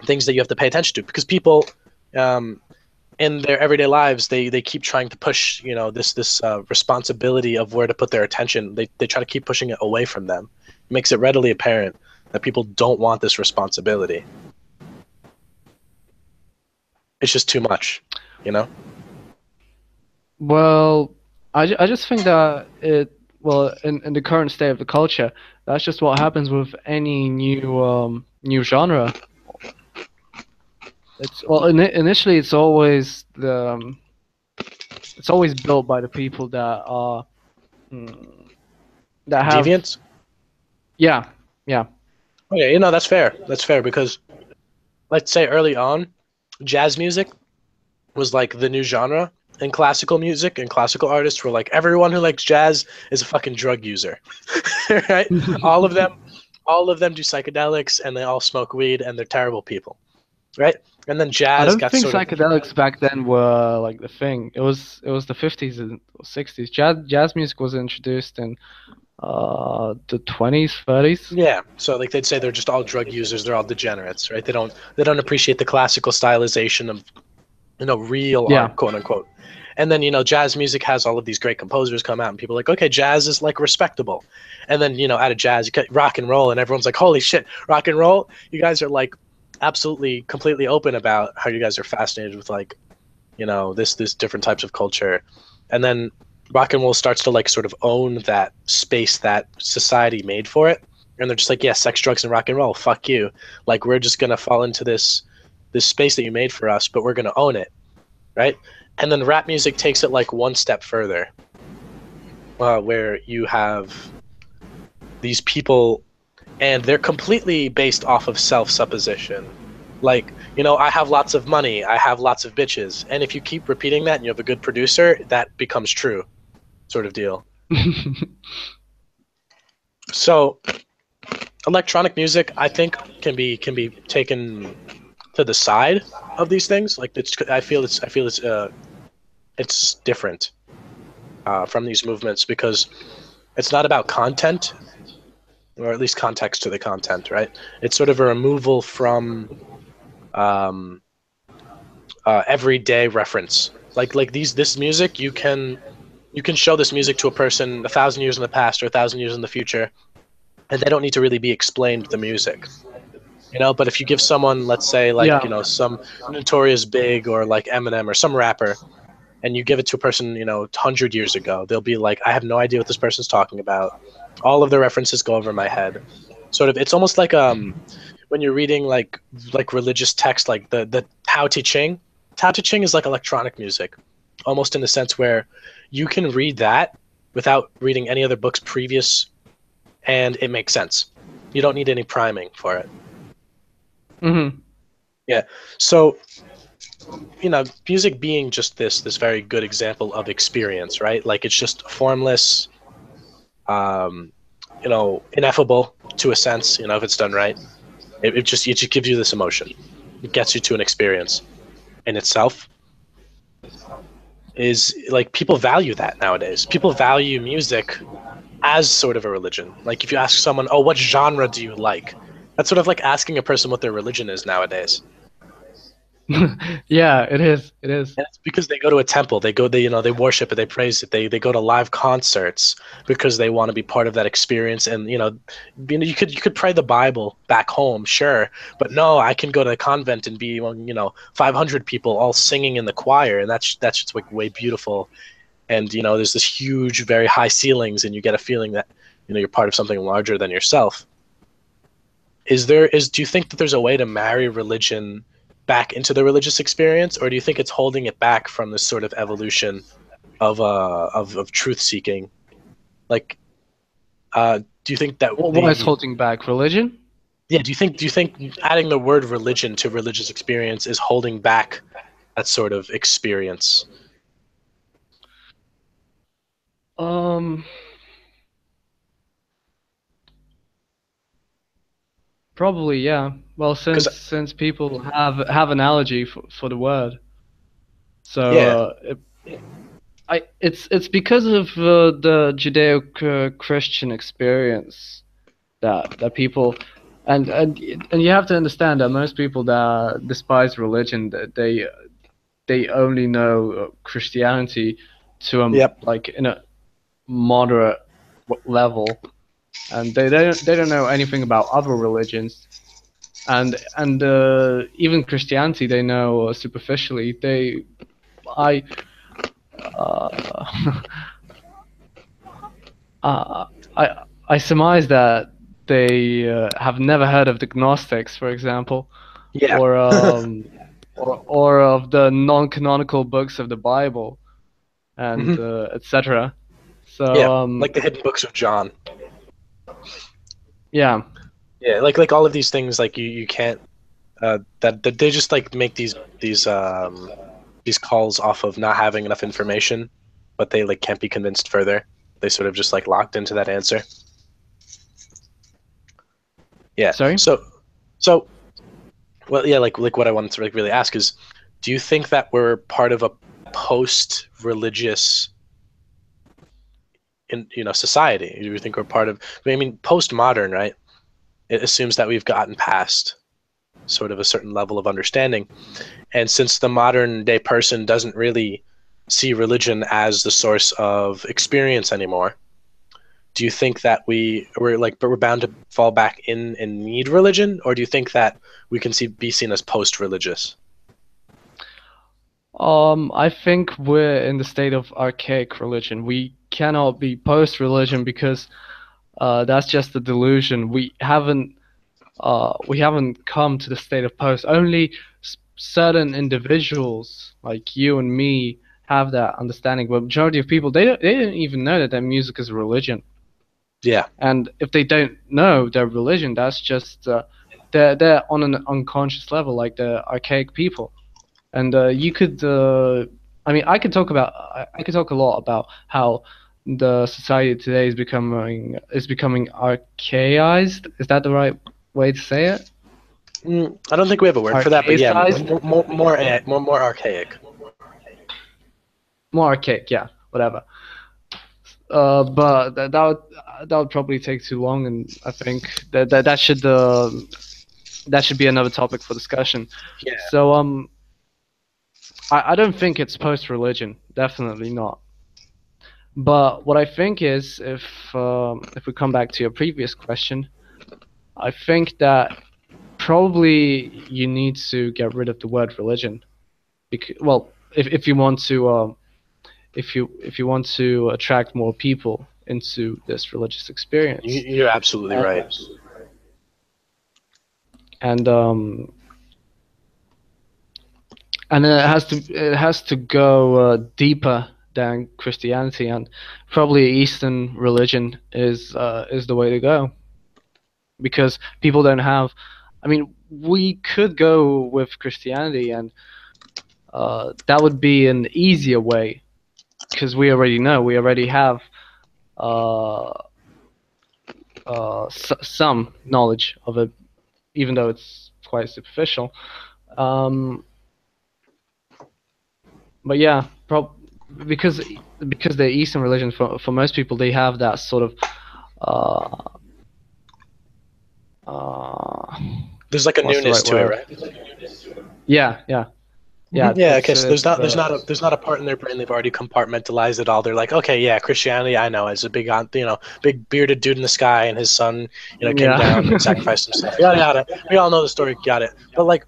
things that you have to pay attention to? Because people in their everyday lives, they keep trying to push this responsibility of where to put their attention. They try to keep pushing it away from them. It makes it readily apparent that people don't want this responsibility. It's just too much, Well, I just think that in the current state of the culture, that's just what happens with any new genre. Initially it's always it's always built by the people that are that have deviants. yeah Yeah. Okay, that's fair. That's fair because, let's say early on, jazz music was like the new genre in classical music, and classical artists were like, everyone who likes jazz is a fucking drug user, right? all of them do psychedelics, and they all smoke weed, and they're terrible people, right? And then I jazz don't got think sort of psychedelics back then were like the thing. It was the 50s and 60s. Jazz music was introduced in the 20s, 30s. yeah. So like they'd say they're just all drug users, they're all degenerates, right? They don't appreciate the classical stylization of real Yeah. art, quote unquote. And then jazz music has all of these great composers come out, and people are like, okay, jazz is like respectable. And then out of jazz you cut rock and roll, and everyone's like, holy shit, rock and roll. You guys are like absolutely completely open about how you guys are fascinated with like this different types of culture. And then rock and roll starts to like sort of own that space that society made for it, and they're just like, yeah, sex, drugs, and rock and roll, fuck you. Like, we're just gonna fall into this space that you made for us, but we're gonna own it, right? And then rap music takes it like one step further, where you have these people, and they're completely based off of self-supposition. Like, I have lots of money, I have lots of bitches, and if you keep repeating that and you have a good producer, that becomes true, sort of deal. So electronic music, I think, can be taken to the side of these things. Like, I feel it's different from these movements, because it's not about content, or at least context to the content, right? It's sort of a removal from everyday reference. Like this music, you can show this music to a person 1,000 years in the past or 1,000 years in the future, and they don't need to really be explained the music. But if you give someone, let's say, like, Yeah. some Notorious Big or like Eminem or some rapper, and you give it to a person, 100 years ago, they'll be like, I have no idea what this person's talking about. All of the references go over my head. Sort of, it's almost like when you're reading like religious text, like the Tao Te Ching. Tao Te Ching is like electronic music, almost in the sense where you can read that without reading any other books previous, and it makes sense. You don't need any priming for it. Mm-hmm. Yeah. So, music being just this very good example of experience, right? Like, it's just formless, ineffable to a sense, if it's done right. It just gives you this emotion. It gets you to an experience in itself. Is like, people value that nowadays. People value music as sort of a religion. Like, if you ask someone, oh, what genre do you like? That's sort of like asking a person what their religion is nowadays. Yeah, it is. It is. And it's because they go to a temple, they worship it, they praise it, they go to live concerts because they want to be part of that experience. And you could pray the Bible back home, sure, but no, I can go to a convent and be among 500 people all singing in the choir, and that's just like way beautiful. And there's this huge, very high ceilings, and you get a feeling that you're part of something larger than yourself. Do you think that there's a way to marry religion back into the religious experience, or do you think it's holding it back from this sort of evolution of truth seeking? Like, do you think that What is holding back religion? Yeah, do you think adding the word religion to religious experience is holding back that sort of experience? Probably, yeah. Well, since people have analogy for the word, so yeah. It's because of the Judeo-Christian experience that people, and you have to understand that most people that despise religion, that they only know Christianity to like in a moderate level, and they don't know anything about other religions, and even Christianity they know superficially. I surmise that they have never heard of the Gnostics, for example, Yeah. or of the non-canonical books of the Bible, and etc. So yeah, like the hidden books of John. Yeah. Yeah, like all of these things, like you can't that they just like make these calls off of not having enough information, but they like can't be convinced further. They sort of just like locked into that answer. Yeah. Sorry? So well, yeah, like what I wanted to like really ask is, do you think that we're part of a post-religious society? Do you think we're part of? I mean, postmodern, right? It assumes that we've gotten past sort of a certain level of understanding, and since the modern day person doesn't really see religion as the source of experience anymore, do you think that we're bound to fall back in and need religion, or do you think that we can be seen as post-religious? I think we're in the state of archaic religion. We cannot be post-religion because that's just a delusion. We haven't come to the state of post. Only certain individuals like you and me have that understanding. But majority of people, they don't even know that their music is a religion. Yeah. And if they don't know their religion, that's just they're on an unconscious level, like the archaic people. And you could, I mean, I could talk a lot about how the society today is becoming archaized. Is that the right way to say it? I don't think we have a word for that, but yeah, Archaicized? more archaic. More archaic, yeah, whatever. But that would probably take too long, and I think that should be another topic for discussion. Yeah. So I don't think it's post-religion, definitely not. But what I think is, if we come back to your previous question, I think that probably you need to get rid of the word religion, because, well, if you want to if you want to attract more people into this religious experience. You're absolutely right. And it has to go deeper than Christianity, and probably Eastern religion is the way to go, because people don't have. I mean, we could go with Christianity, and that would be an easier way, because we already have some knowledge of it, even though it's quite superficial. But yeah, because the Eastern religion, for most people, they have that sort of there's like a newness to it, right? Yeah. Yeah. Okay. So there's not a part in their brain they've already compartmentalized it all. They're like, okay, yeah, Christianity, I know, it's a big bearded dude in the sky, and his son, came down and sacrificed himself. Yada yada. We all know the story. Got it. But like,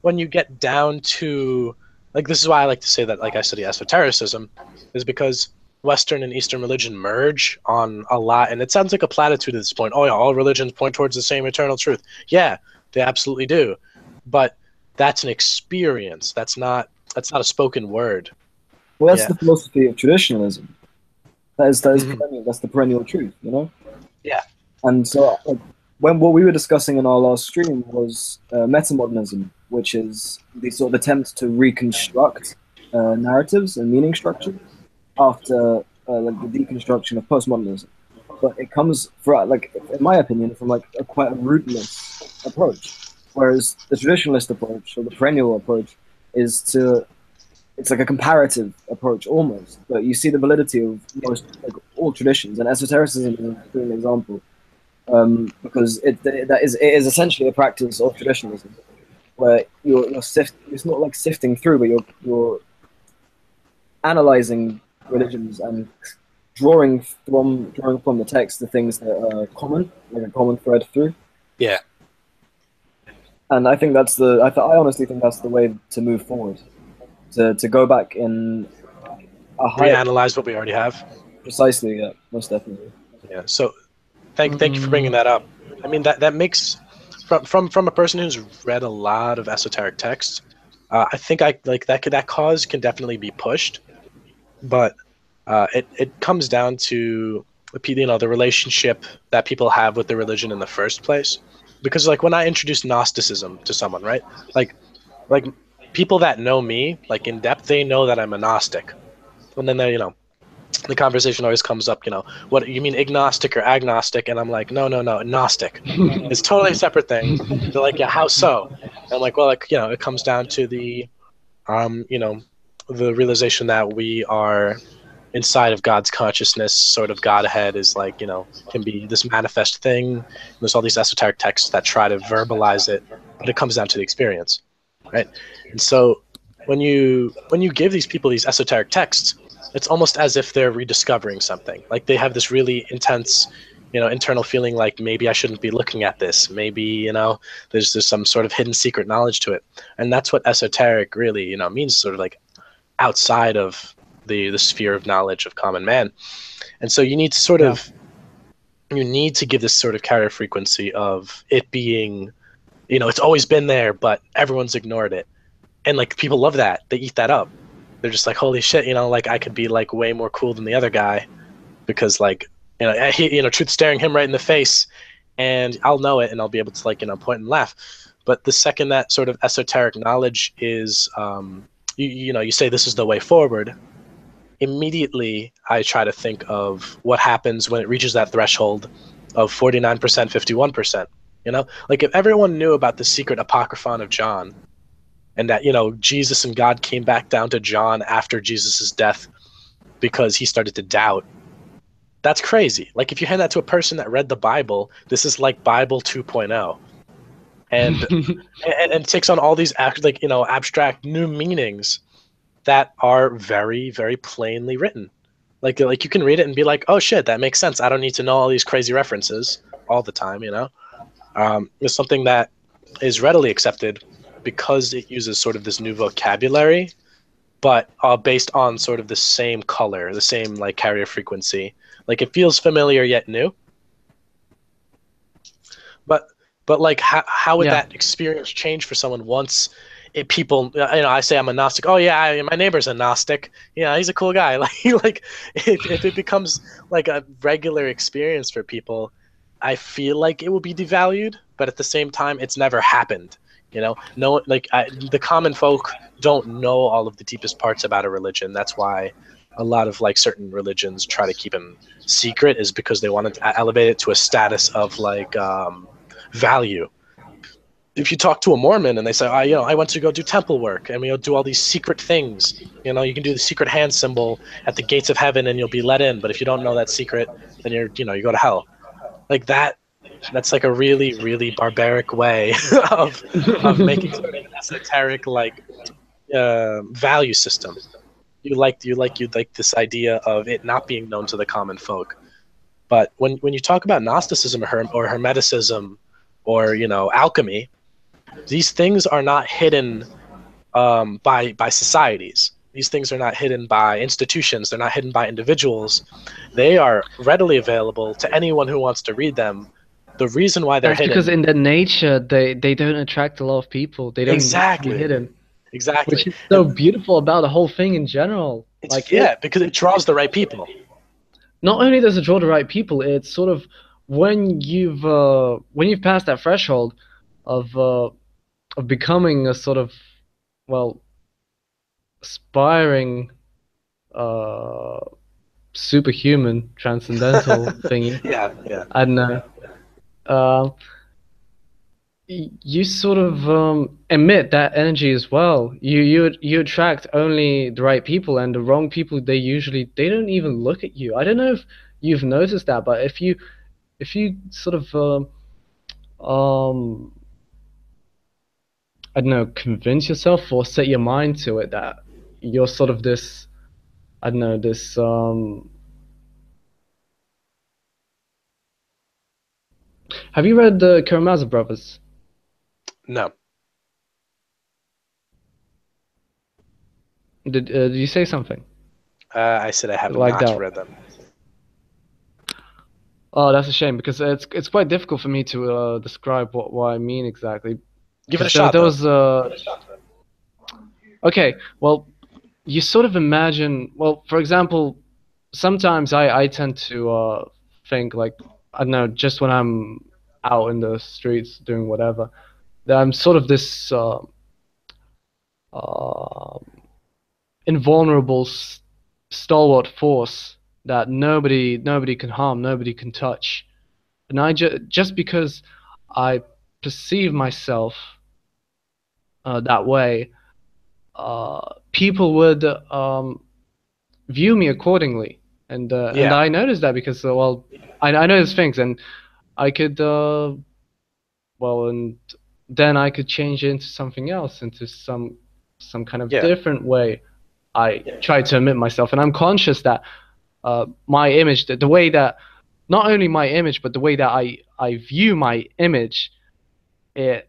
when you get down to like, this is why I like to say that, like, I study esotericism, is because Western and Eastern religion merge on a lot, and it sounds like a platitude at this point. Oh yeah, all religions point towards the same eternal truth. Yeah, they absolutely do, but that's an experience. That's not a spoken word. Well, that's the philosophy of traditionalism. That is perennial. That's the perennial truth, Yeah. And so, when what we were discussing in our last stream was metamodernism, which is the sort of attempt to reconstruct narratives and meaning structure after like the deconstruction of postmodernism. But it comes, in my opinion, from quite a rootless approach. Whereas the traditionalist approach, or the perennial approach, it's like a comparative approach almost. But you see the validity of all traditions, and esotericism is an example, because it is essentially a practice of traditionalism, where it's not like sifting through, but you're analyzing religions and drawing from the text the things that are common, like a common thread through. Yeah. And I think I honestly think that's the way to move forward, to go back in a higher... Reanalyze what we already have. Precisely, yeah, most definitely. Yeah. So, thank you for bringing that up. I mean, that makes from a person who's read a lot of esoteric texts, I think that cause can definitely be pushed, but it comes down to the relationship that people have with the religion in the first place. because like when I introduce Gnosticism to someone, right? Like people that know me like in depth, they know that I'm a Gnostic, and then they the conversation always comes up, what you mean agnostic or agnostic? And I'm like, no, Gnostic. It's totally a separate thing. They're like, yeah, how so? And I'm like, well, like, it comes down to the, the realization that we are inside of God's consciousness. Sort of Godhead is like, can be this manifest thing. There's all these esoteric texts that try to verbalize it, but it comes down to the experience, right? And so when you give these people these esoteric texts, it's almost as if they're rediscovering something. Like they have this really intense, internal feeling like maybe I shouldn't be looking at this. Maybe, there's some sort of hidden secret knowledge to it. And that's what esoteric really, means, sort of like outside of the sphere of knowledge of common man. And so you need to sort of, you need to give this sort of carrier frequency of it being, it's always been there, but everyone's ignored it. And like people love that. They eat that up. They're just like, holy shit, like I could be like way more cool than the other guy because like, truth staring him right in the face, and I'll know it and I'll be able to like, point and laugh. But the second that sort of esoteric knowledge is, you say this is the way forward, immediately I try to think of what happens when it reaches that threshold of 49%, 51%. Like if everyone knew about the secret apocryphon of John, and that, Jesus and God came back down to John after Jesus' death because he started to doubt. That's crazy. Like if you hand that to a person that read the Bible, this is like Bible 2.0. And and it takes on all these abstract new meanings that are very, very plainly written. Like you can read it and be like, oh shit, that makes sense. I don't need to know all these crazy references all the time, It's something that is readily accepted because it uses sort of this new vocabulary, but based on sort of the same color, the same like carrier frequency. Like it feels familiar yet new. But like how would that experience change for someone once people, I say I'm a Gnostic. Oh yeah, my neighbor's a Gnostic. Yeah, he's a cool guy. Like if it becomes like a regular experience for people, I feel like it will be devalued. But at the same time, it's never happened. The common folk don't know all of the deepest parts about a religion. That's why a lot of like certain religions try to keep them secret, is because they want to elevate it to a status of like value. If you talk to a Mormon and they say, I went to go do temple work and we'll do all these secret things, you can do the secret hand symbol at the gates of heaven and you'll be let in. But if you don't know that secret, then you go to hell. Like that. That's like a really, really barbaric way of making sort of an esoteric like value system. You'd like this idea of it not being known to the common folk. But when you talk about Gnosticism or Hermeticism or alchemy, these things are not hidden by societies. These things are not hidden by institutions. They're not hidden by individuals. They are readily available to anyone who wants to read them. The reason why they're hidden, because in their nature they don't attract a lot of people. They don't exactly be hidden. Exactly. Which is so beautiful about the whole thing in general. Because it draws the right people. Not only does it draw the right people, it's sort of when you've passed that threshold of becoming a sort of aspiring superhuman transcendental thingy. Yeah. I don't know. You sort of emit that energy as well. You attract only the right people, and the wrong people, they don't even look at you. I don't know if you've noticed that, but if you sort of I don't know, convince yourself or set your mind to it that you're sort of this, I don't know, this Have you read the Karamazov Brothers? No. Did you say something? I said I have Like not that. read them. Oh, that's a shame, because it's quite difficult for me to describe what I mean exactly. Give it a shot. Okay, well, you sort of imagine. Well, for example, sometimes I tend to think like, I don't know, just when I'm out in the streets doing whatever. That I'm sort of this invulnerable, stalwart force that nobody can harm, nobody can touch. And just because I perceive myself that way, people would view me accordingly. And I noticed that because I noticed things, and I could and then I could change it into something else, into some kind of different way. I try to admit myself, and I'm conscious that my image, the way that not only my image, but the way that I view my image, it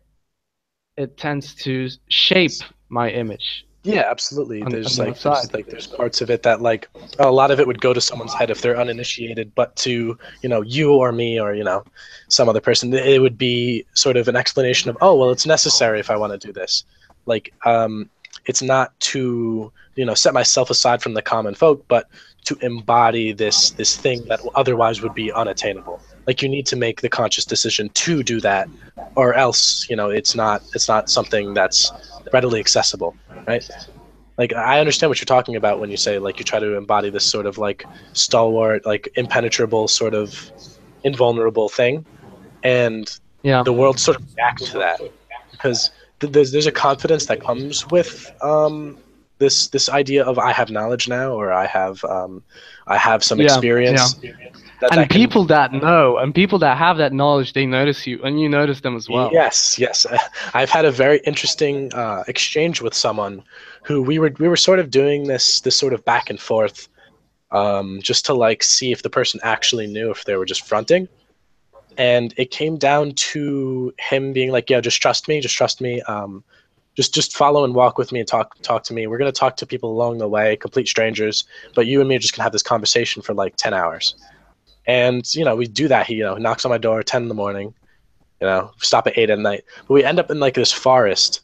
tends to shape my image. Yeah, absolutely. There's parts of it that like a lot of it would go to someone's head if they're uninitiated, but to you or me or some other person, it would be sort of an explanation of, oh well, it's necessary if I want to do this. Like it's not to set myself aside from the common folk, but to embody this thing that otherwise would be unattainable. Like you need to make the conscious decision to do that, or else it's not something that's readily accessible, right? Like I understand what you're talking about when you say like you try to embody this sort of like stalwart, like impenetrable, sort of invulnerable thing, and the world sort of reacts to that because there's a confidence that comes with this idea of I have knowledge now, or I have some experience. And people that know, and people that have that knowledge, they notice you, and you notice them as well. Yes. I've had a very interesting exchange with someone who we were sort of doing this sort of back and forth, just to like see if the person actually knew, if they were just fronting. And it came down to him being like, "Yeah, just trust me. Just follow and walk with me and talk to me. We're gonna talk to people along the way, complete strangers, but you and me are just gonna have this conversation for like 10 hours." And we do that. He knocks on my door at 10 in the morning. Stop at 8 at night. But we end up in like this forest,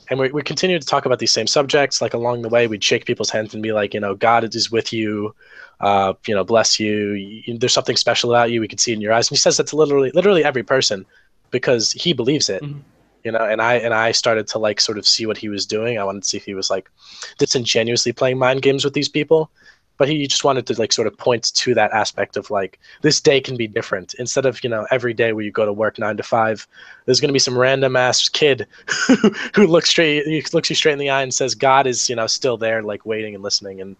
and we continue to talk about these same subjects. Like along the way, we'd shake people's hands and be like, God is with you. Bless you. There's something special about you. We can see it in your eyes. And he says that to literally every person because he believes it. Mm-hmm. And I started to like sort of see what he was doing. I wanted to see if he was like disingenuously playing mind games with these people. But he just wanted to like sort of point to that aspect of like this day can be different. Instead of every day where you go to work 9 to 5, there's going to be some random ass kid who looks you straight in the eye and says God is still there, like waiting and listening, and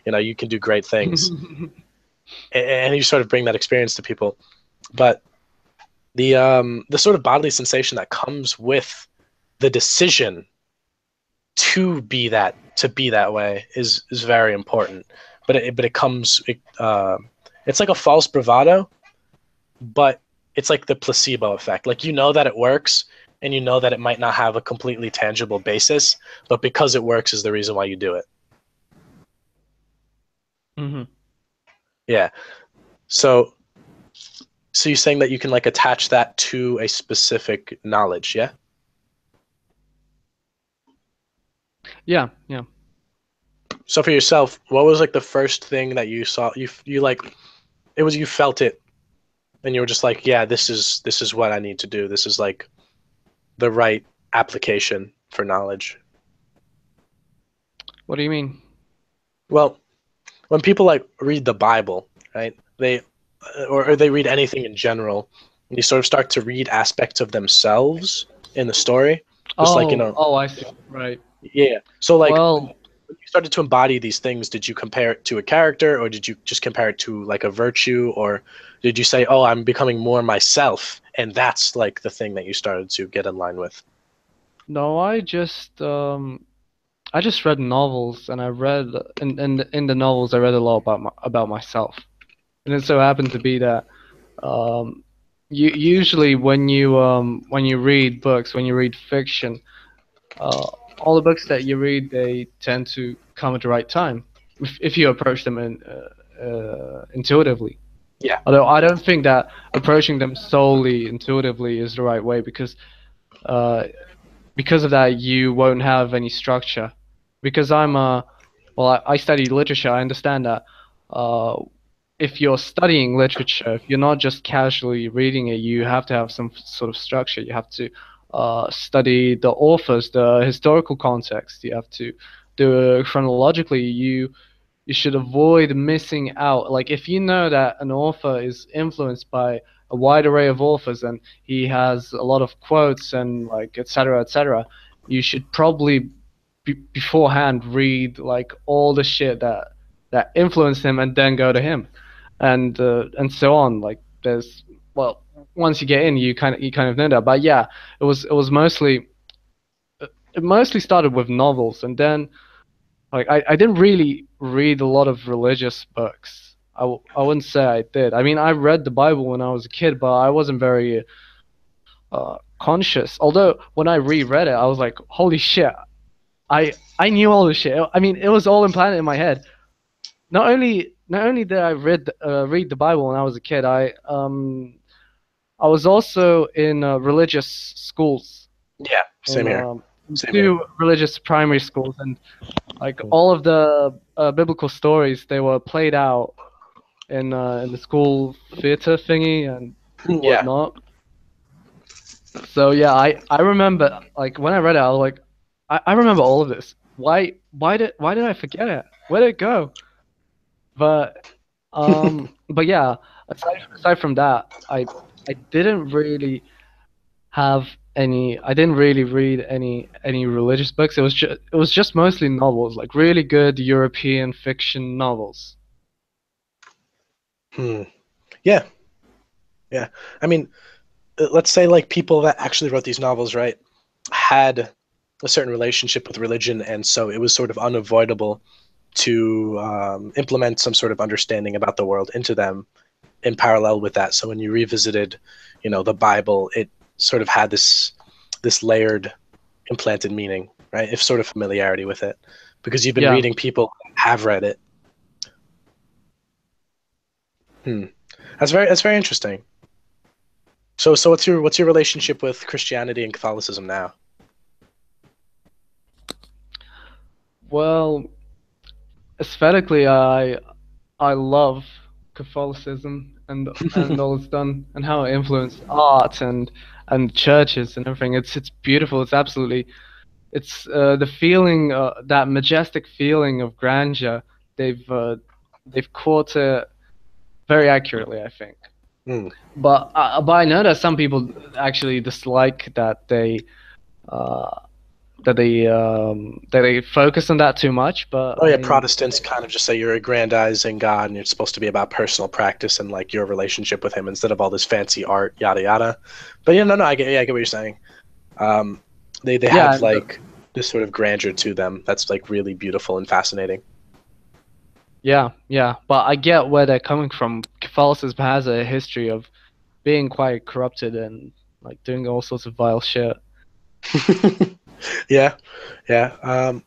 you can do great things. And you sort of bring that experience to people. But the sort of bodily sensation that comes with the decision to be that way is very important. But it comes, it's like a false bravado, but it's like the placebo effect. Like that it works, and that it might not have a completely tangible basis, but because it works is the reason why you do it. Mm-hmm. Yeah. So you're saying that you can like attach that to a specific knowledge, yeah? Yeah. So for yourself, what was like the first thing that you saw? You like, it was you felt it, and you were just like, yeah, this is what I need to do. This is like the right application for knowledge. What do you mean? Well, when people like read the Bible, right? Or they read anything in general, and you sort of start to read aspects of themselves in the story. Just Oh, I see. Right. Yeah. So like. Well, when you started to embody these things, did you compare it to a character, or did you just compare it to like a virtue, or did you say, oh, I'm becoming more myself, and that's like the thing that you started to get in line with? No, I just read novels, and I read in the novels I read a lot about myself, and it so happened to be that usually when you read books, when you read fiction, all the books that you read, they tend to come at the right time if you approach them intuitively. Yeah. Although I don't think that approaching them solely intuitively is the right way, because of that you won't have any structure. Because I study literature, I understand that if you're studying literature, if you're not just casually reading it, you have to have some sort of structure. You have to study the authors, the historical context. You have to do it chronologically. You should avoid missing out. Like if you know that an author is influenced by a wide array of authors and he has a lot of quotes and like etc. etc., you should probably beforehand read like all the shit that influenced him and then go to him, and so on. Like there's well, once you get in, you kind of know that. But yeah, it was mostly it mostly started with novels, and then like I didn't really read a lot of religious books. I wouldn't say I did. I mean, I read the Bible when I was a kid, but I wasn't very conscious. Although when I reread it, I was like, holy shit, I knew all this shit. I mean, it was all implanted in my head. Not only did I read the Bible when I was a kid, I was also in religious schools. Yeah, same here. Same Two here. religious primary schools, and like all of the biblical stories, they were played out in the school theater thingy and Yeah. whatnot. So yeah, I remember like when I read it, I was like, I remember all of this. Why did I forget it? Where did it go? But yeah, aside from that, I didn't really have any. I didn't really read any religious books. It was just mostly novels, like really good European fiction novels. Yeah. Yeah. I mean, let's say like people that actually wrote these novels, right, had a certain relationship with religion, and so it was sort of unavoidable to implement some sort of understanding about the world into them in parallel with that. So when you revisited, the Bible, it sort of had this layered implanted meaning, right? If sort of familiarity with it, because you've been reading people that have read it. That's very interesting. So what's your relationship with Christianity and Catholicism now? Well, aesthetically, I love Catholicism and all it's done and how it influenced art and churches and everything. It's beautiful. It's absolutely the feeling, that majestic feeling of grandeur. They've caught it very accurately, I think. But I know that some people actually dislike that they focus on that too much. But I mean, Protestants kind of just say you're aggrandizing God and you're supposed to be about personal practice and like your relationship with Him instead of all this fancy art, yada yada. But I get what you're saying. They have like this sort of grandeur to them that's like really beautiful and fascinating. Yeah, but I get where they're coming from. Catholicism has a history of being quite corrupted and like doing all sorts of vile shit. Yeah. I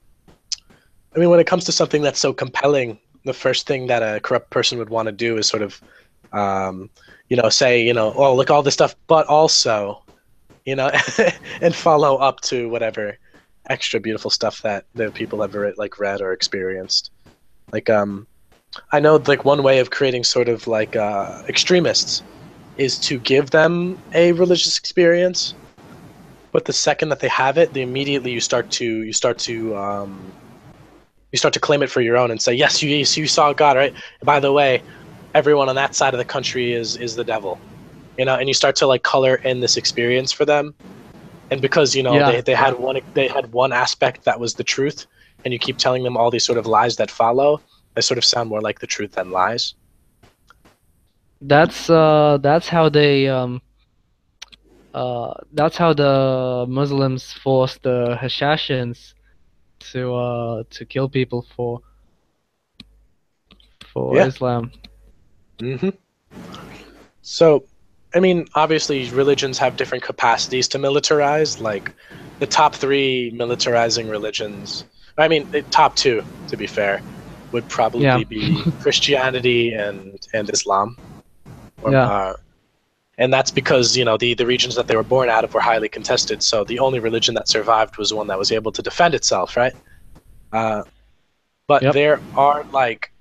mean, when it comes to something that's so compelling, the first thing that a corrupt person would want to do is sort of, say, oh, look, all this stuff, but also, and follow up to whatever extra beautiful stuff that the people have read or experienced. Like, I know like one way of creating sort of like extremists is to give them a religious experience. But the second that they have it, immediately you start to claim it for your own and say, yes, you saw God, right? By the way, everyone on that side of the country is the devil, and you start to like color in this experience for them, and because they had one aspect that was the truth, and you keep telling them all these sort of lies that follow, they sort of sound more like the truth than lies. That's how they that's how the Muslims forced the Hashashins to kill people for Islam. So, I mean, obviously religions have different capacities to militarize. Like the top 3 militarizing religions, I mean, the top 2, to be fair, would probably be Christianity and Islam. And that's because, the regions that they were born out of were highly contested. So the only religion that survived was the one that was able to defend itself, right? But there are like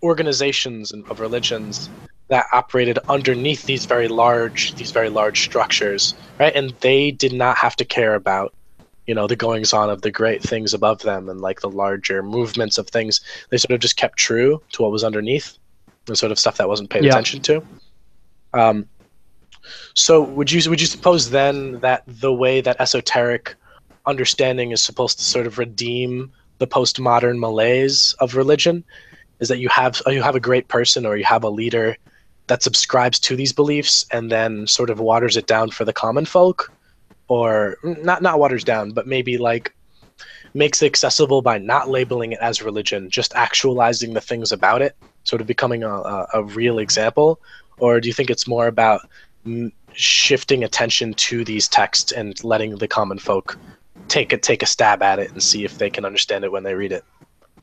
organizations of religions that operated underneath these very large structures, right? And they did not have to care about, you know, the goings on of the great things above them and like the larger movements of things. They sort of just kept true to what was underneath, the sort of stuff that wasn't paid attention to. So would you suppose then that the way that esoteric understanding is supposed to sort of redeem the postmodern malaise of religion is that you have a great person or you have a leader that subscribes to these beliefs and then sort of waters it down for the common folk, or not waters down, but maybe like makes it accessible by not labeling it as religion, just actualizing the things about it, sort of becoming a real example? Or do you think it's more about shifting attention to these texts and letting the common folk take a stab at it and see if they can understand it when they read it?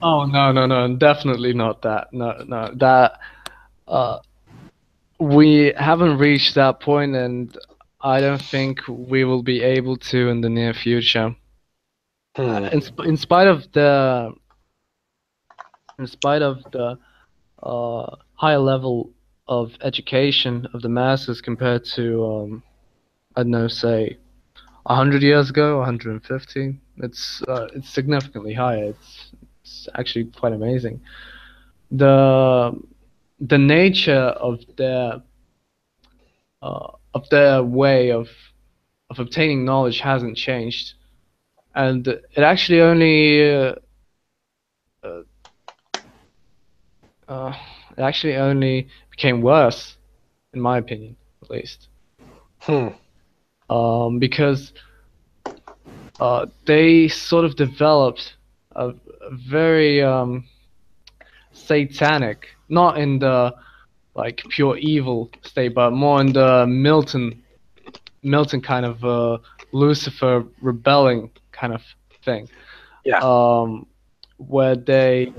Oh no, definitely not that. No, that we haven't reached that point, and I don't think we will be able to in the near future. In spite of the higher level of education of the masses compared to I don't know, say 100 years ago, 150, it's significantly higher. It's actually quite amazing. The nature of their way of obtaining knowledge hasn't changed, and it actually only became worse, in my opinion, at least. Because they sort of developed a very satanic, not in the like pure evil state, but more in the Milton kind of Lucifer rebelling kind of thing. Yeah. Where they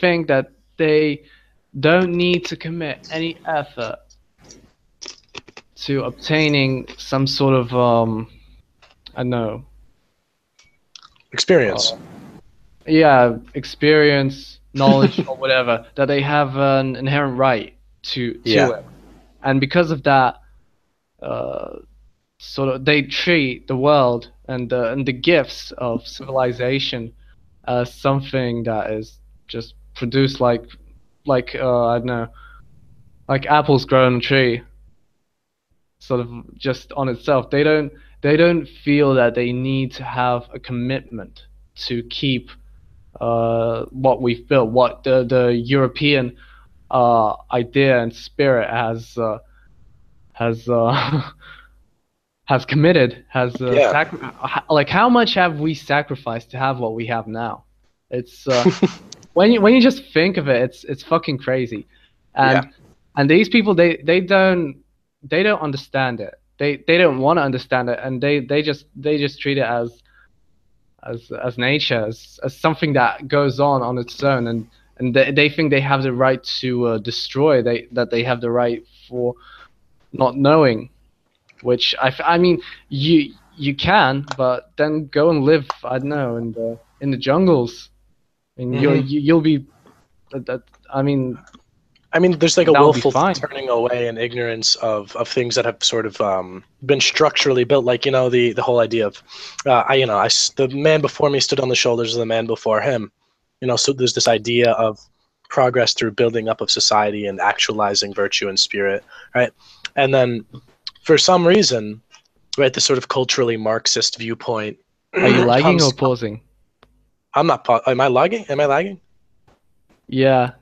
think that they don't need to commit any effort to obtaining some sort of I don't know, experience. Experience, knowledge, or whatever, that they have an inherent right to it, and because of that, sort of they treat the world and the gifts of civilization as something that is just produced like I don't know, like apples grow on a tree, sort of just on itself. They don't feel that they need to have a commitment to keep what we've built, what the European idea and spirit has committed, like how much have we sacrificed to have what we have now? It's when you just think of it, it's fucking crazy, and these people they don't understand it. They don't want to understand it, and they just treat it as nature, as something that goes on its own, and they think they have the right to destroy. That they have the right for not knowing, which I mean you can, but then go and live, I don't know, in the jungles. I mean, you'll be I mean, there's like a willful turning away and ignorance of things that have sort of been structurally built. Like, you know, the whole idea of, the man before me stood on the shoulders of the man before him. You know, so there's this idea of progress through building up of society and actualizing virtue and spirit, right? And then, for some reason, right, this sort of culturally Marxist viewpoint. Are you lagging or pausing? I'm not. Am I lagging? Am I lagging? Yeah.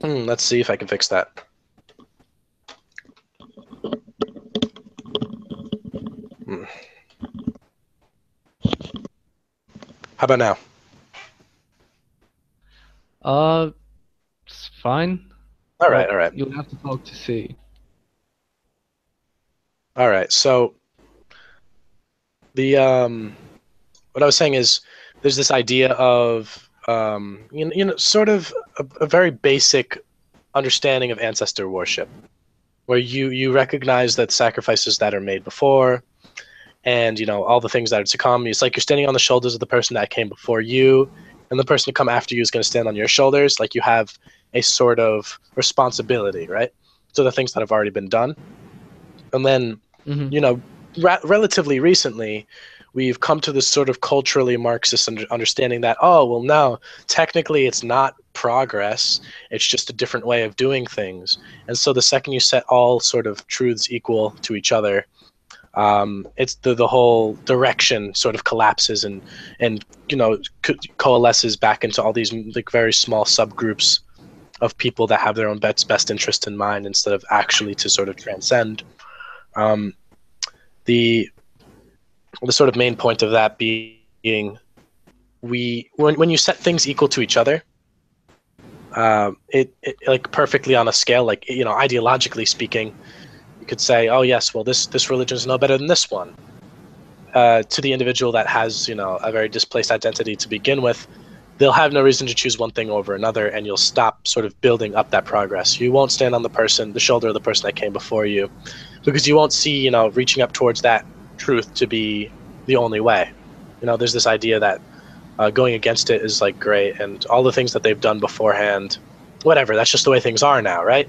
Let's see if I can fix that. How about now? It's fine. All right. You'll have to talk to see. All right. So the what I was saying is there's this idea of sort of a very basic understanding of ancestor worship, where you recognize that sacrifices that are made before, and all the things that are to come. It's like you're standing on the shoulders of the person that came before you, and the person to come after you is going to stand on your shoulders, like you have a sort of responsibility, right? So the things that have already been done. And then, you know, relatively recently, we've come to this sort of culturally Marxist understanding that, oh, well, no, technically it's not progress. It's just a different way of doing things. And so the second you set all sort of truths equal to each other, it's the whole direction sort of collapses and you know, coalesces back into all these like very small subgroups of people that have their own best interest in mind instead of actually to sort of transcend. The sort of main point of that being, when you set things equal to each other, it like perfectly on a scale, like, you know, ideologically speaking, you could say, oh yes, well this religion is no better than this one. To the individual that has, you know, a very displaced identity to begin with, they'll have no reason to choose one thing over another, and you'll stop sort of building up that progress. You won't stand on the shoulder of the person that came before you, because you won't see, you know, reaching up towards that truth to be the only way. You know, there's this idea that going against it is like great, and all the things that they've done beforehand, whatever, that's just the way things are now, right?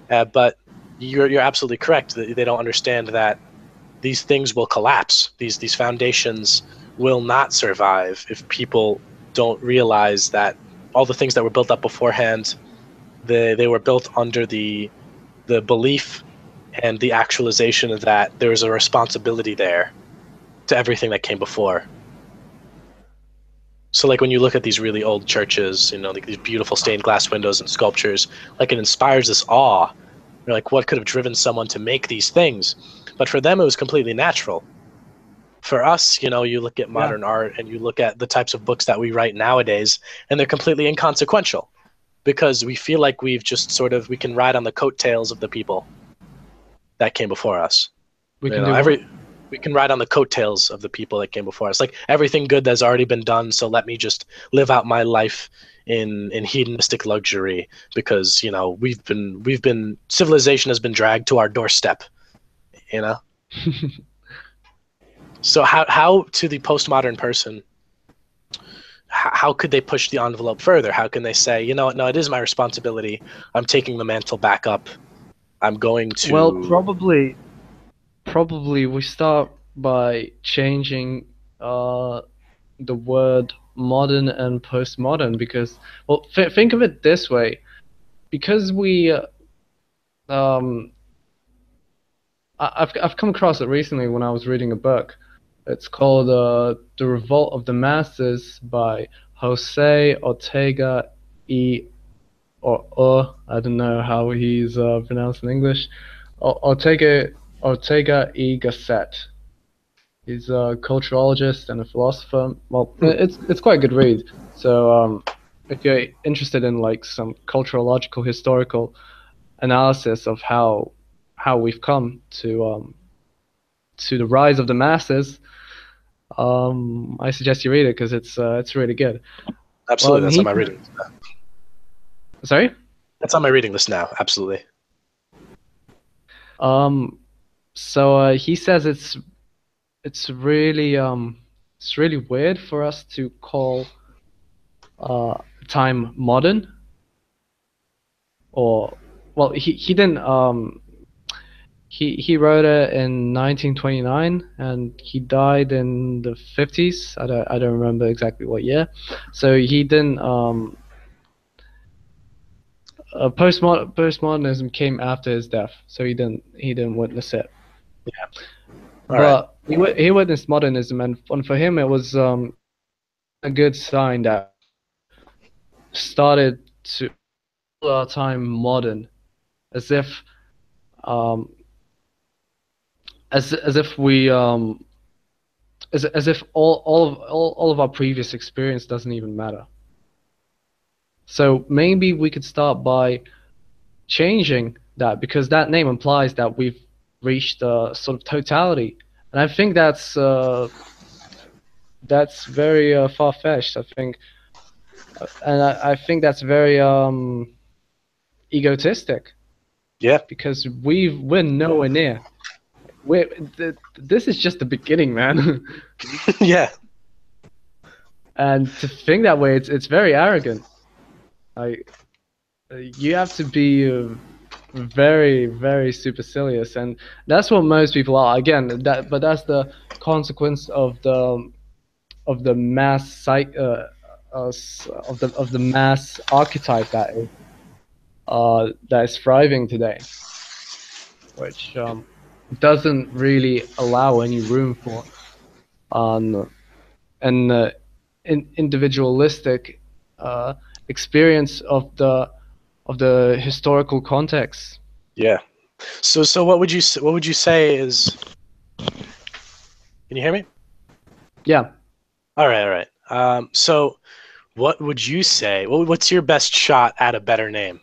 But you're absolutely correct. They don't understand that these things will collapse. These foundations will not survive if people don't realize that all the things that were built up beforehand, they were built under the belief and the actualization of that there is a responsibility there to everything that came before. So like when you look at these really old churches, you know, like these beautiful stained glass windows and sculptures, like it inspires this awe. You're like, what could have driven someone to make these things? But for them, it was completely natural. For us, you know, you look at modern art and you look at the types of books that we write nowadays, and they're completely inconsequential because we feel like we can ride on the coattails of the people that came before us. We can ride on the coattails of the people that came before us. Like everything good that's already been done, so let me just live out my life in hedonistic luxury because, you know, civilization has been dragged to our doorstep, you know? So how to the postmodern person, how could they push the envelope further? How can they say, you know what, no, it is my responsibility. I'm taking the mantle back up. I'm going to... Well, probably we start by changing the word modern and postmodern because, well, think of it this way. Because I've come across it recently when I was reading a book. It's called The Revolt of the Masses by Jose Ortega I don't know how he's pronounced in English. Ortega y Gasset. He's a culturologist and a philosopher. Well, it's quite a good read. So if you're interested in like some culturological historical analysis of how we've come to the rise of the masses, I suggest you read it because it's really good. Absolutely, that's on my reading list now. Sorry? That's on my reading list now. Absolutely. So he says it's really weird for us to call time modern, or well, he didn't he wrote it in 1929 and he died in the 50s. I don't remember exactly what year. So he didn't postmodernism came after his death, so he didn't witness it. Yeah. But he witnessed modernism, and for him it was a good sign that started to call our time modern, as if we as if all of our previous experience doesn't even matter. So maybe we could start by changing that, because that name implies that we've reached a sort of totality, and I think that's very far-fetched. I think, and I think that's very egotistic. Yeah. Because we're nowhere near. This is just the beginning, man. Yeah. And to think that way, it's very arrogant. Like you have to be very, very supercilious, and that's what most people are. Again, but that's the consequence of the mass of the mass archetype that is thriving today, which doesn't really allow any room for an individualistic experience of the historical context. Yeah. So what would you say is? Can you hear me? Yeah. All right. So what would you say? What's your best shot at a better name?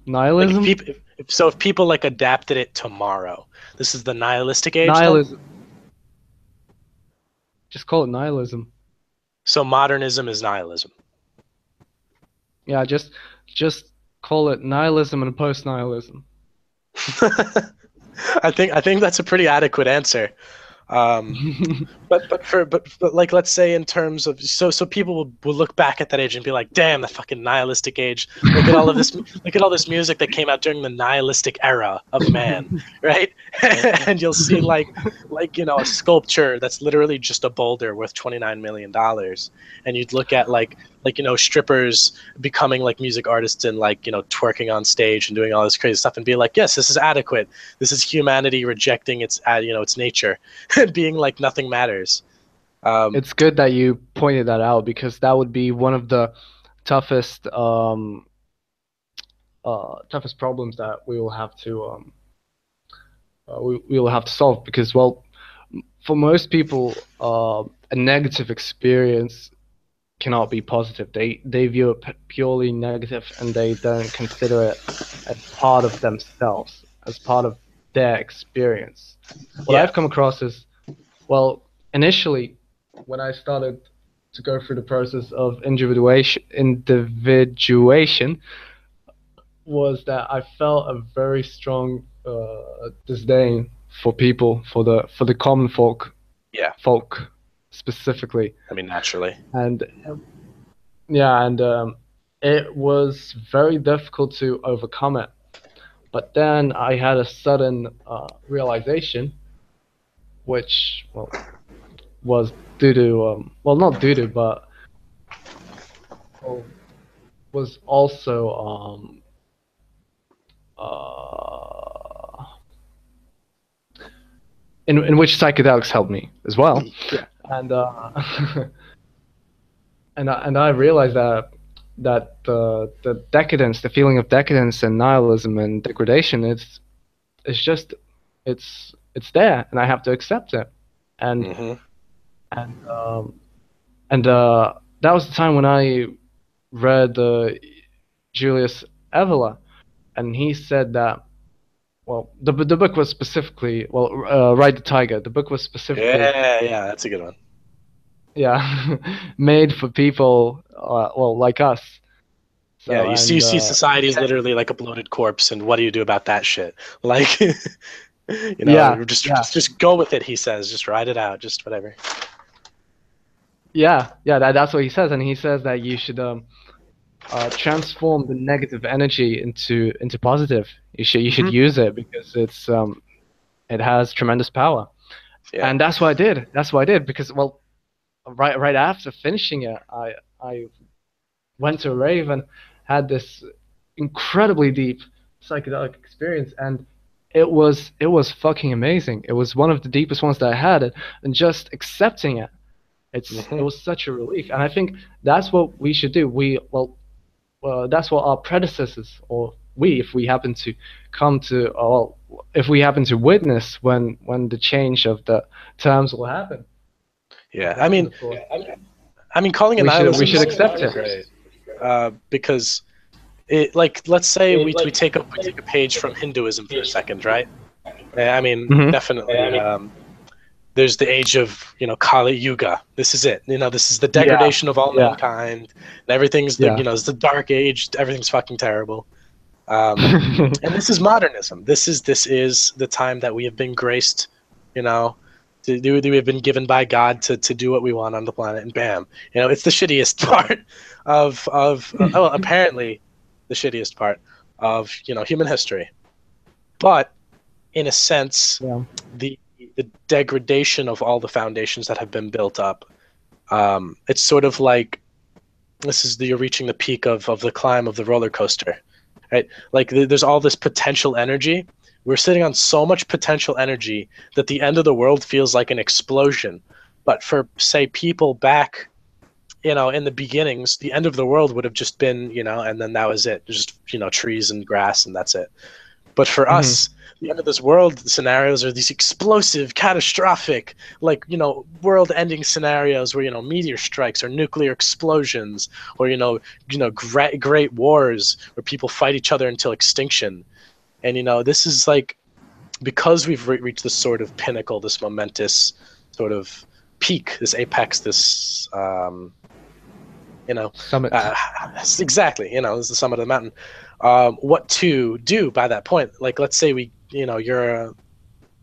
Nihilism. Like if people like adapted it tomorrow, this is the nihilistic age. Nihilism. Then? Just call it nihilism. So modernism is nihilism. Yeah, just call it nihilism and post-nihilism. I think that's a pretty adequate answer. But like, let's say in terms of so people will look back at that age and be like, damn, the fucking nihilistic age. Look at all of this. Look at all this music that came out during the nihilistic era of man, right? And you'll see like a sculpture that's literally just a boulder worth $29 million, and you'd look at like strippers becoming like music artists and twerking on stage and doing all this crazy stuff and be like, yes, this is adequate. This is humanity rejecting its nature and being like nothing matters. It's good that you pointed that out, because that would be one of the toughest problems that we will have to we will have to solve, because, well, for most people, a negative experience cannot be positive. They view it purely negative, and they don't consider it as part of themselves, as part of their experience. What I've come across is, well, initially, when I started to go through the process of individuation, was that I felt a very strong disdain for people, for the common folk. Yeah. Folk specifically. I mean, naturally. And it was very difficult to overcome it. But then I had a sudden realization, which, well, was due to not due to, but was also in which psychedelics helped me as well. Yeah. And I realized that the decadence, the feeling of decadence and nihilism and degradation, it's there, and I have to accept it. And that was the time when I read Julius Evola, and he said that, well, the book was specifically, Ride the Tiger. The book was specifically, yeah, that's a good one. Yeah, made for people like us. So, yeah, you see society is literally like a bloated corpse, and what do you do about that shit? Like, just go with it. He says, just ride it out, just whatever. Yeah, that's what he says, and he says that you should transform the negative energy into positive. You should use it, because it has tremendous power. Yeah. And that's what I did. Because, well, right after finishing it, I went to a rave and had this incredibly deep psychedelic experience, and it was fucking amazing. It was one of the deepest ones that I had, and just accepting it, it was such a relief. And I think that's what we should do. That's what our predecessors, or if we happen to if we happen to witness when the change of the terms will happen. Yeah, I mean, calling it nihilism, we should accept it, because it, like, let's say we take a page from Hinduism for a second, right? I mean, definitely. There's the age of Kali Yuga. This is it. This is the degradation of all mankind, and everything's it's the dark age. Everything's fucking terrible. And this is modernism. This is the time that we have been graced, We've been given by God to do what we want on the planet, and bam, it's the shittiest part of well, apparently the shittiest part of human history. But in a sense, Yeah. the degradation of all the foundations that have been built up, it's sort of like you're reaching the peak of the climb of the roller coaster, right? Like there's all this potential energy. We're sitting on so much potential energy that the end of the world feels like an explosion. But for, say, people back, in the beginnings, the end of the world would have just been, and then that was it. Just, trees and grass, and that's it. But for us, the end of this world scenarios are these explosive, catastrophic, like, world-ending scenarios where, meteor strikes or nuclear explosions or, great wars where people fight each other until extinction. And, this is like, because we've reached this sort of pinnacle, this momentous sort of peak, this apex, this, Summit. Exactly, this is the summit of the mountain. What to do by that point? Like, let's say you're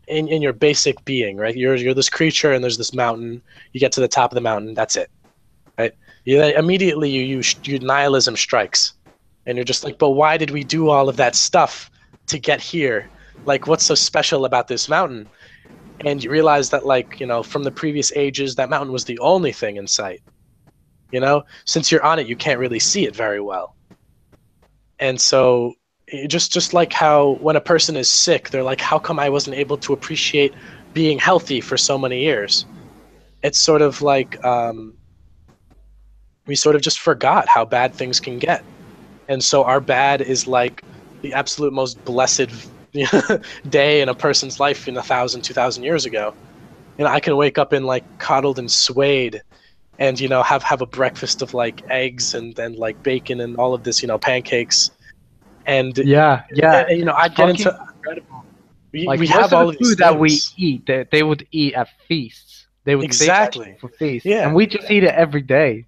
in your basic being, right? You're this creature, and there's this mountain. You get to the top of the mountain. That's it, right? Immediately you nihilism strikes, and you're just like, but why did we do all of that stuff to get here? Like, what's so special about this mountain? And you realize that, like, from the previous ages, that mountain was the only thing in sight. Since you're on it, you can't really see it very well. And so just like how when a person is sick, they're like, how come I wasn't able to appreciate being healthy for so many years? It's sort of like we sort of just forgot how bad things can get. And so our bad is like the absolute most blessed day in a person's life in 1,000, 2,000 years ago. I can wake up in like coddled and swayed and, have a breakfast of like eggs and then like bacon and all of this, pancakes. And yeah. I get into incredible. We have all of the food that we eat. They would eat at feasts. They would exactly for feasts. Yeah, and we just eat it every day.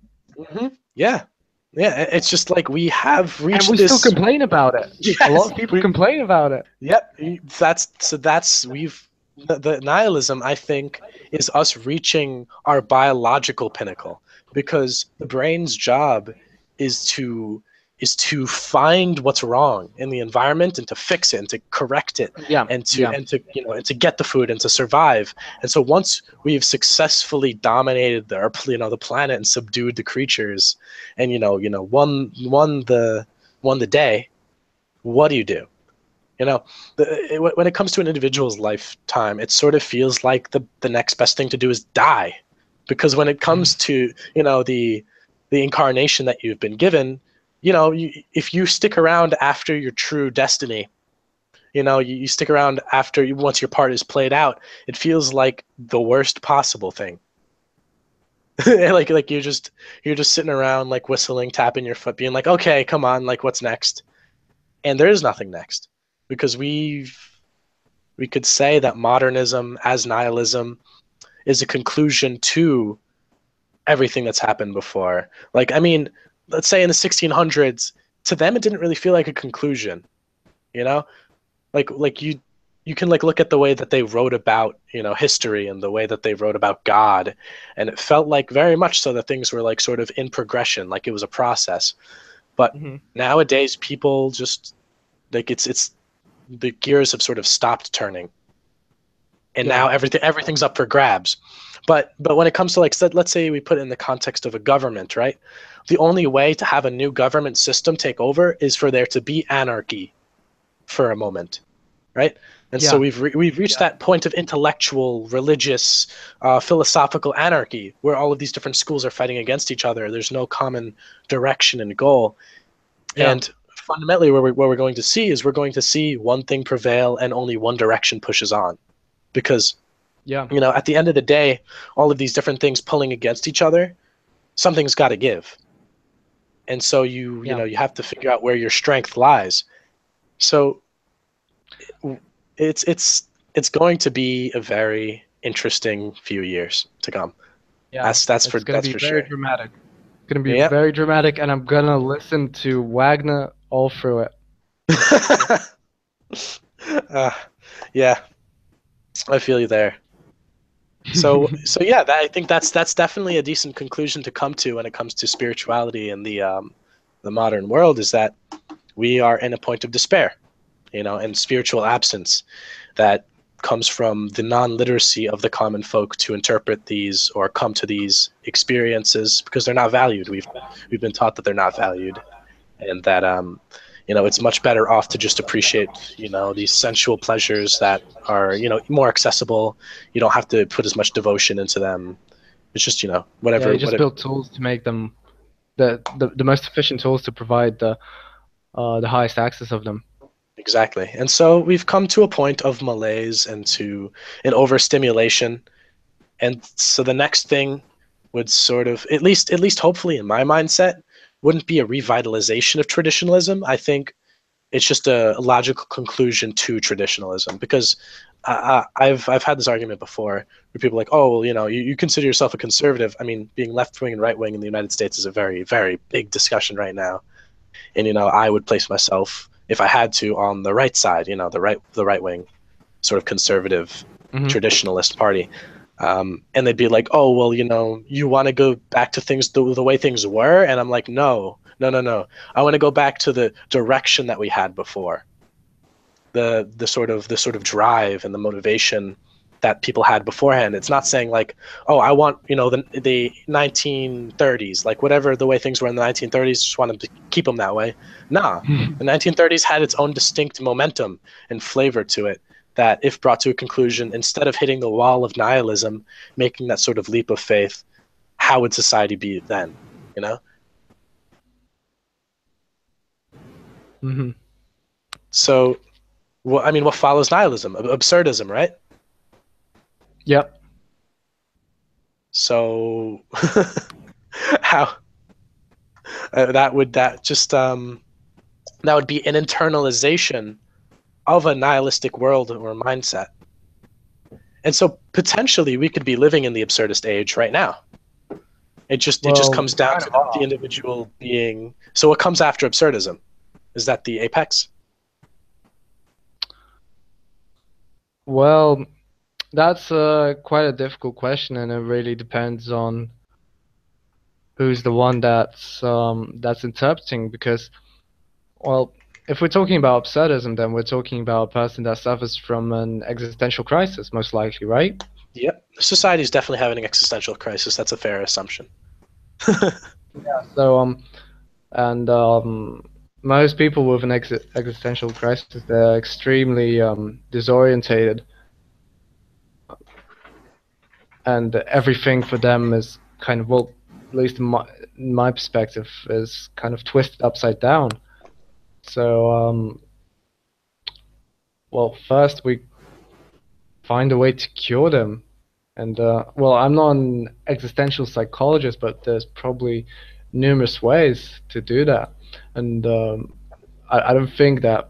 Yeah. It's just like we have reached and we this. still complain about it. Yes, a lot of people complain about it. Yep. The nihilism, I think, is us reaching our biological pinnacle, because the brain's job is to find what's wrong in the environment and to fix it and to correct it, and to get the food and to survive. And so once we've successfully dominated the planet and subdued the creatures, and won the day, what do you do? When it comes to an individual's lifetime, it sort of feels like the next best thing to do is die, because when it comes to the incarnation that you've been given, if you stick around after your true destiny, you stick around once your part is played out, it feels like the worst possible thing. like you're just sitting around like whistling, tapping your foot, being like, okay, come on, like what's next? And there is nothing next, because we could say that modernism as nihilism is a conclusion to everything that's happened before. Like, I mean, let's say in the 1600s, to them it didn't really feel like a conclusion, like you can like look at the way that they wrote about history and the way that they wrote about God, and it felt like very much so that things were like sort of in progression, like it was a process. But nowadays people just like it's the gears have sort of stopped turning, and now everything's up for grabs. But when it comes to, like, let's say we put it in the context of a government, right? The only way to have a new government system take over is for there to be anarchy for a moment, right? And so we've reached that point of intellectual, religious, philosophical anarchy, where all of these different schools are fighting against each other. There's no common direction and goal. And fundamentally, what we're going to see is we're going to see one thing prevail and only one direction pushes on, because at the end of the day, all of these different things pulling against each other, something's got to give. And so you have to figure out where your strength lies. So it's going to be a very interesting few years to come. That's for sure. Dramatic. It's going to be very dramatic, and I'm going to listen to Wagner all through it. Yeah, I feel you there. So yeah, I think that's definitely a decent conclusion to come to when it comes to spirituality in the modern world, is that we are in a point of despair, and spiritual absence that comes from the non-literacy of the common folk to interpret these or come to these experiences because they're not valued. We've been taught that they're not valued, and that it's much better off to just appreciate these sensual pleasures that are more accessible. You don't have to put as much devotion into them. It's just Yeah, whatever you just build tools to make them the most efficient tools to provide the highest access of them. Exactly. And so we've come to a point of malaise and to an overstimulation. And so the next thing would sort of, at least hopefully in my mindset, wouldn't be a revitalization of traditionalism. I think it's just a logical conclusion to traditionalism, because I've had this argument before where people are like, oh, well, you consider yourself a conservative. I mean, being left wing and right wing in the United States is a very, very big discussion right now. And I would place myself, if I had to, on the right side, the right wing, sort of conservative, traditionalist party. And they'd be like, oh, well, you want to go back to things the way things were, and I'm like, no. I want to go back to the direction that we had before. The sort of drive and the motivation that people had beforehand. It's not saying like, oh, I want the 1930s, like whatever the way things were in the 1930s, just want to keep them that way. Nah, the 1930s had its own distinct momentum and flavor to it that, if brought to a conclusion, instead of hitting the wall of nihilism, making that sort of leap of faith, how would society be then? So, what follows nihilism? Absurdism, right? Yep. So how that would be an internalization of a nihilistic world or mindset. And so potentially we could be living in the absurdist age right now. It just comes down to the individual being. So what comes after absurdism? Is that the apex? Well, that's quite a difficult question, and it really depends on who's the one that's interpreting. Because, well, if we're talking about absurdism, then we're talking about a person that suffers from an existential crisis, most likely, right? Yep. Society is definitely having an existential crisis. That's a fair assumption. Yeah. So most people with an existential crisis, they're extremely disorientated, and everything for them is kind of, well, at least in my perspective, is kind of twisted upside down. So well, first we find a way to cure them, and well, I'm not an existential psychologist, but there's probably numerous ways to do that, and I don't think that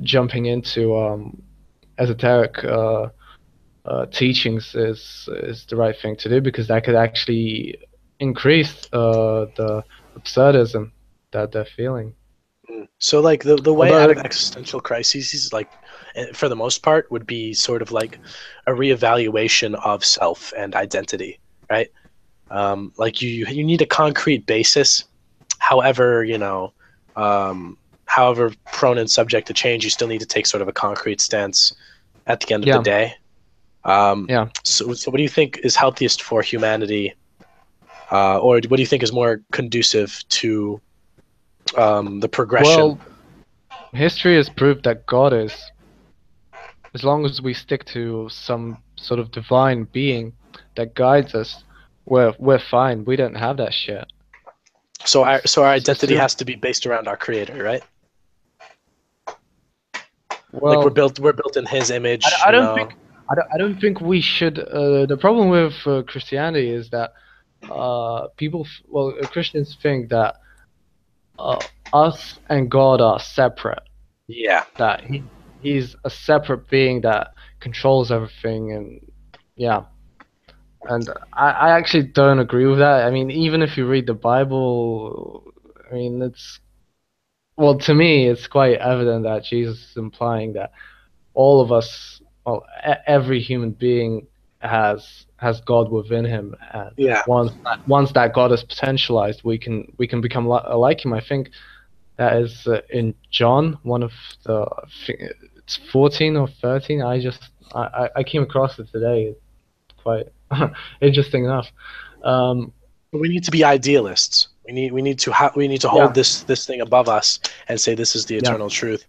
jumping into esoteric teachings is the right thing to do, because that could actually increase the absurdism that they're feeling. So like the way out of existential crises is, like, for the most part, would be sort of like a reevaluation of self and identity, right? Like you need a concrete basis. However, however prone and subject to change, you still need to take sort of a concrete stance at the end of the day. So what do you think is healthiest for humanity, or what do you think is more conducive to the progression? Well, history has proved that God is, as long as we stick to some sort of divine being that guides us, we're fine. We don't have that shit. So our identity has to be based around our Creator, right? Well, like we're built in His image. I don't think we should. The problem with Christianity is that Christians think that us and God are separate. Yeah. That he's a separate being that controls everything, and yeah. And I actually don't agree with that. I mean, even if you read the Bible, I mean, to me, it's quite evident that Jesus is implying that all of us, well, every human being has God within him, and Yeah. once that God is potentialized, we can become like him. I think that is in John, one of the, it's 14 or 13. I came across it today. It's quite interesting enough. We need to be idealists. We need to hold this thing above us and say this is the eternal truth.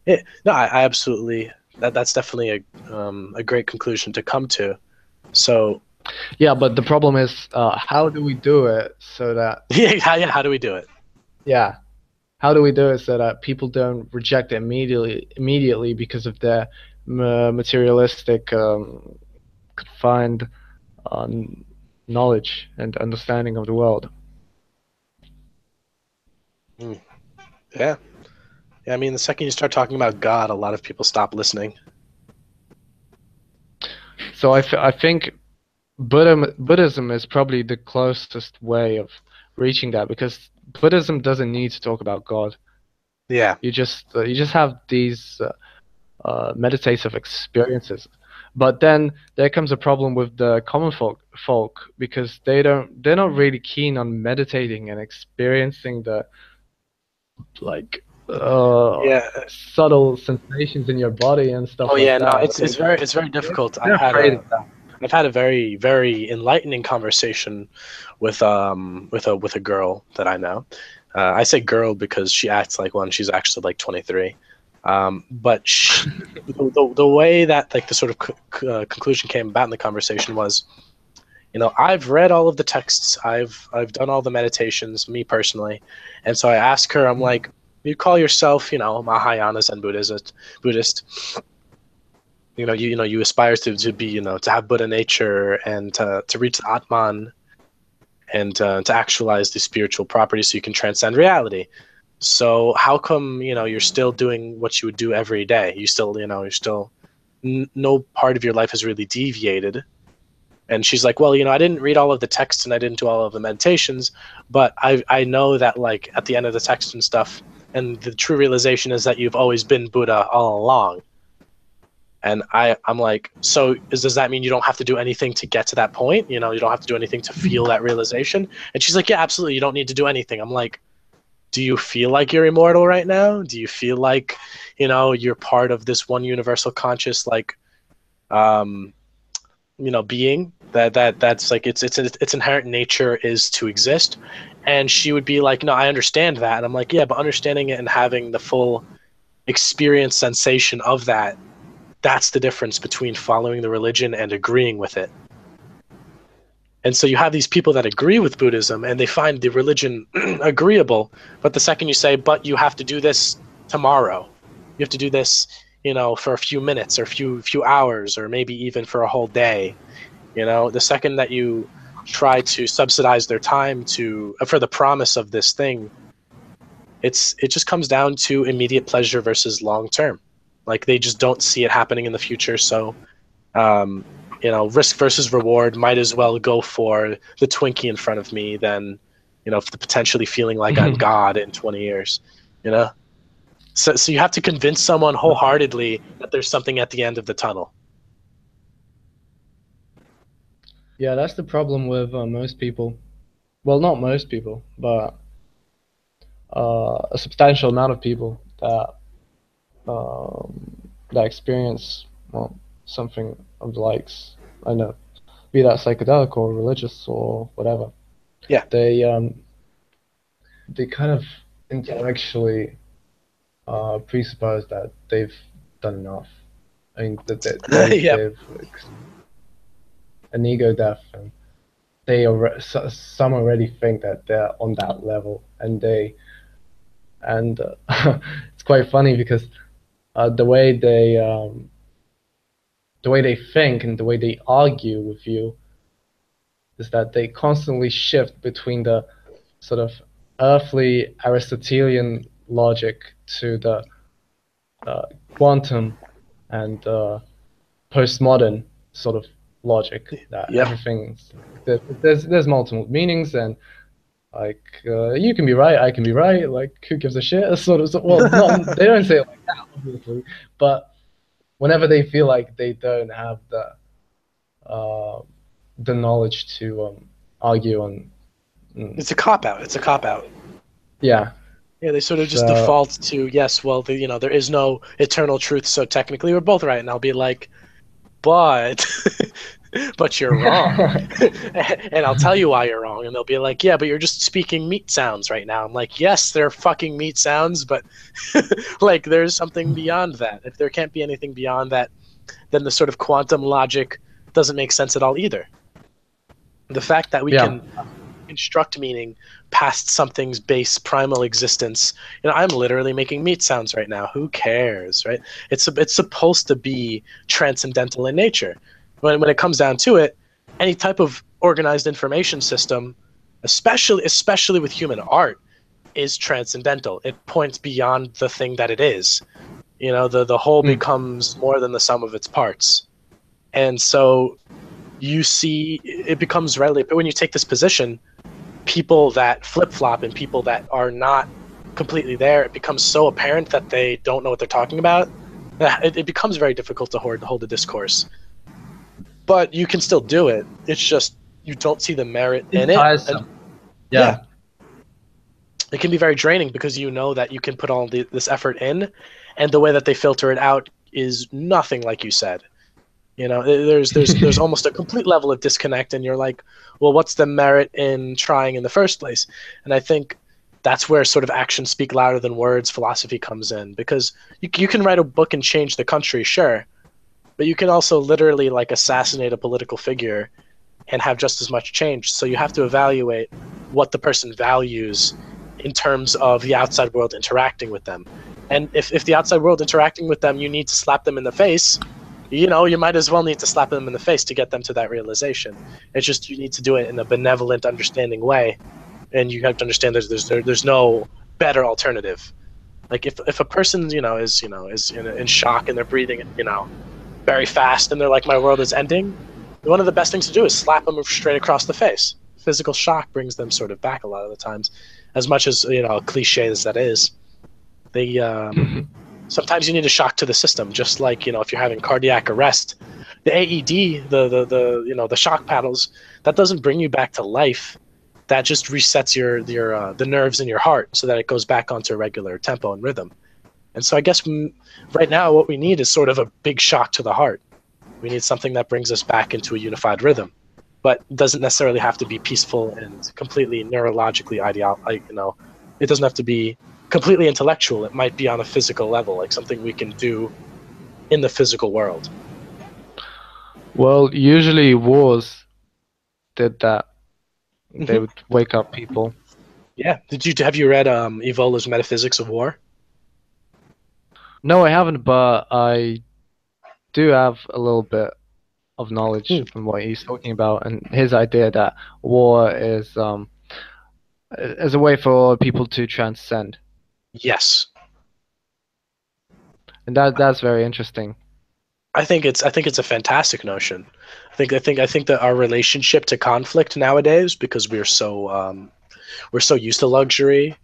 No, I absolutely, that's definitely a great conclusion to come to. So yeah, but the problem is, how do we do it so that how do we do it? Yeah, how do we do it so that people don't reject it immediately because of their materialistic, confined knowledge and understanding of the world? Yeah. I mean, the second you start talking about God, a lot of people stop listening. So I think Buddhism is probably the closest way of reaching that, because Buddhism doesn't need to talk about God. Yeah. You just have these meditative experiences, but then there comes a problem with the common folk because they're not really keen on meditating and experiencing the subtle sensations in your body and stuff like that. No, it's very difficult. I've had a very, very enlightening conversation with a girl that I know. I say girl because she acts like one. She's actually like 23. But the way that like the sort of conclusion came about in the conversation was, I've read all of the texts, I've done all the meditations, me personally, and so I ask her, I'm like, you call yourself, Mahayana Zen Buddhist. You aspire to be, to have Buddha nature and to reach the Atman and to actualize the spiritual properties so you can transcend reality. So how come, you're still doing what you would do every day? You still, no part of your life has really deviated. And she's like, well, I didn't read all of the texts and I didn't do all of the meditations, but I know that like at the end of the text and stuff, and the true realization is that you've always been Buddha all along. And I'm like, so does that mean you don't have to do anything to get to that point? You don't have to do anything to feel that realization? And she's like, yeah, absolutely. You don't need to do anything. I'm like, do you feel like you're immortal right now? Do you feel like, you're part of this one universal conscious, like, being that's like its inherent nature is to exist? And she would be like, no, I understand that. And I'm like, yeah, but understanding it and having the full experience sensation of that's the difference between following the religion and agreeing with it. And so you have these people that agree with Buddhism and they find the religion agreeable, but the second you say, but you have to do this tomorrow, you have to do this, for a few minutes or few hours or maybe even for a whole day, the second that you try to subsidize their time for the promise of this thing, it just comes down to immediate pleasure versus long term. Like they just don't see it happening in the future. So, risk versus reward, might as well go for the Twinkie in front of me than, potentially feeling like I'm God in 20 years, So you have to convince someone wholeheartedly that there's something at the end of the tunnel. Yeah, that's the problem with most people. Well, not most people, but a substantial amount of people that experience something of the likes. I know, be that psychedelic or religious or whatever. Yeah. They kind of intellectually presuppose that they've done enough. I mean, that they've an ego death, and some already think that they're on that level, and it's quite funny because the way they think and the way they argue with you is that they constantly shift between the sort of earthly Aristotelian logic to the quantum and postmodern sort of logic, that everything's there's multiple meanings, and like you can be right, I can be right, like who gives a shit, sort of. Well, they don't say it like that, obviously, but whenever they feel like they don't have the the knowledge to argue on. It's a cop out. It's a cop out. Yeah. Yeah, they sort of just default to, yes, well, there is no eternal truth, so technically we're both right. And I'll be like, but you're wrong. And I'll tell you why you're wrong. And they'll be like, yeah, but you're just speaking meat sounds right now. I'm like, yes, they're fucking meat sounds, but like there's something beyond that. If there can't be anything beyond that, then the sort of quantum logic doesn't make sense at all either. The fact that we can construct meaning past something's base primal existence. I'm literally making meat sounds right now. Who cares, right? It's supposed to be transcendental in nature. When it comes down to it, any type of organized information system, especially with human art, is transcendental. It points beyond the thing that it is. The whole becomes more than the sum of its parts. And so you see it becomes readily, but when you take this position, people that flip-flop and people that are not completely there, it becomes so apparent that they don't know what they're talking about. It becomes very difficult to hold a discourse. But you can still do it. It's just you don't see the merit in it. Yeah. It can be very draining because you know that you can put all this effort in, and the way that they filter it out is nothing like you said. There's almost a complete level of disconnect, and you're like, well, what's the merit in trying in the first place? And I think that's where sort of actions speak louder than words philosophy comes in, because you can write a book and change the country, sure, but you can also literally like assassinate a political figure and have just as much change. So you have to evaluate what the person values in terms of the outside world interacting with them. And if the outside world interacting with them, you need to slap them in the face, you might as well need to slap them in the face to get them to that realization. It's just you need to do it in a benevolent, understanding way, and you have to understand there's no better alternative. Like if a person is in shock and they're breathing very fast and they're like, my world is ending, one of the best things to do is slap them straight across the face. Physical shock brings them sort of back a lot of the times, as much as cliche as that is. They sometimes you need a shock to the system, just like if you're having cardiac arrest, the AED, the shock paddles, that doesn't bring you back to life. That just resets the nerves in your heart so that it goes back onto a regular tempo and rhythm. And so I guess right now what we need is sort of a big shock to the heart. We need something that brings us back into a unified rhythm, but doesn't necessarily have to be peaceful and completely neurologically it doesn't have to be completely intellectual. It might be on a physical level, like something we can do in the physical world. Well, usually wars did that. They would wake up people. Yeah. Have you read Evola's Metaphysics of War? No, I haven't, but I do have a little bit of knowledge from what he's talking about, and his idea that war is a way for people to transcend. Yes. And that's very interesting. I think it's a fantastic notion. I think that our relationship to conflict nowadays, because we're so used to luxury,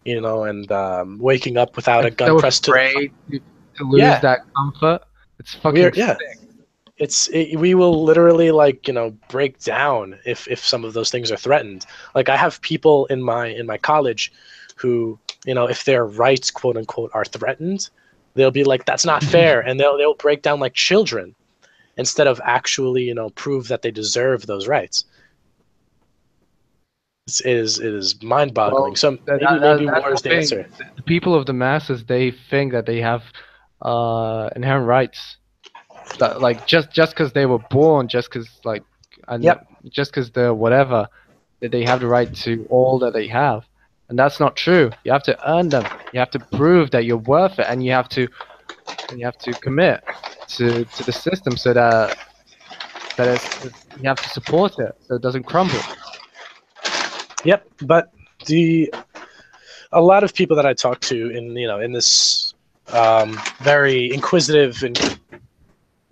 and waking up without a gun pressed to lose that comfort. It's fucking sick. We will literally break down if some of those things are threatened. Like I have people in my college who, if their rights, quote unquote, are threatened, they'll be like, that's not fair, and they'll break down like children instead of actually prove that they deserve those rights. It is mind-boggling. Well, So maybe war is the answer. The people of the masses, they think that they have inherent rights. That, like just because they were born, just because they're whatever, that they have the right to all that they have, and that's not true. You have to earn them. You have to prove that you're worth it, and you have to commit to the system so that you have to support it so it doesn't crumble. Yep, but a lot of people that I talk to in this very inquisitive and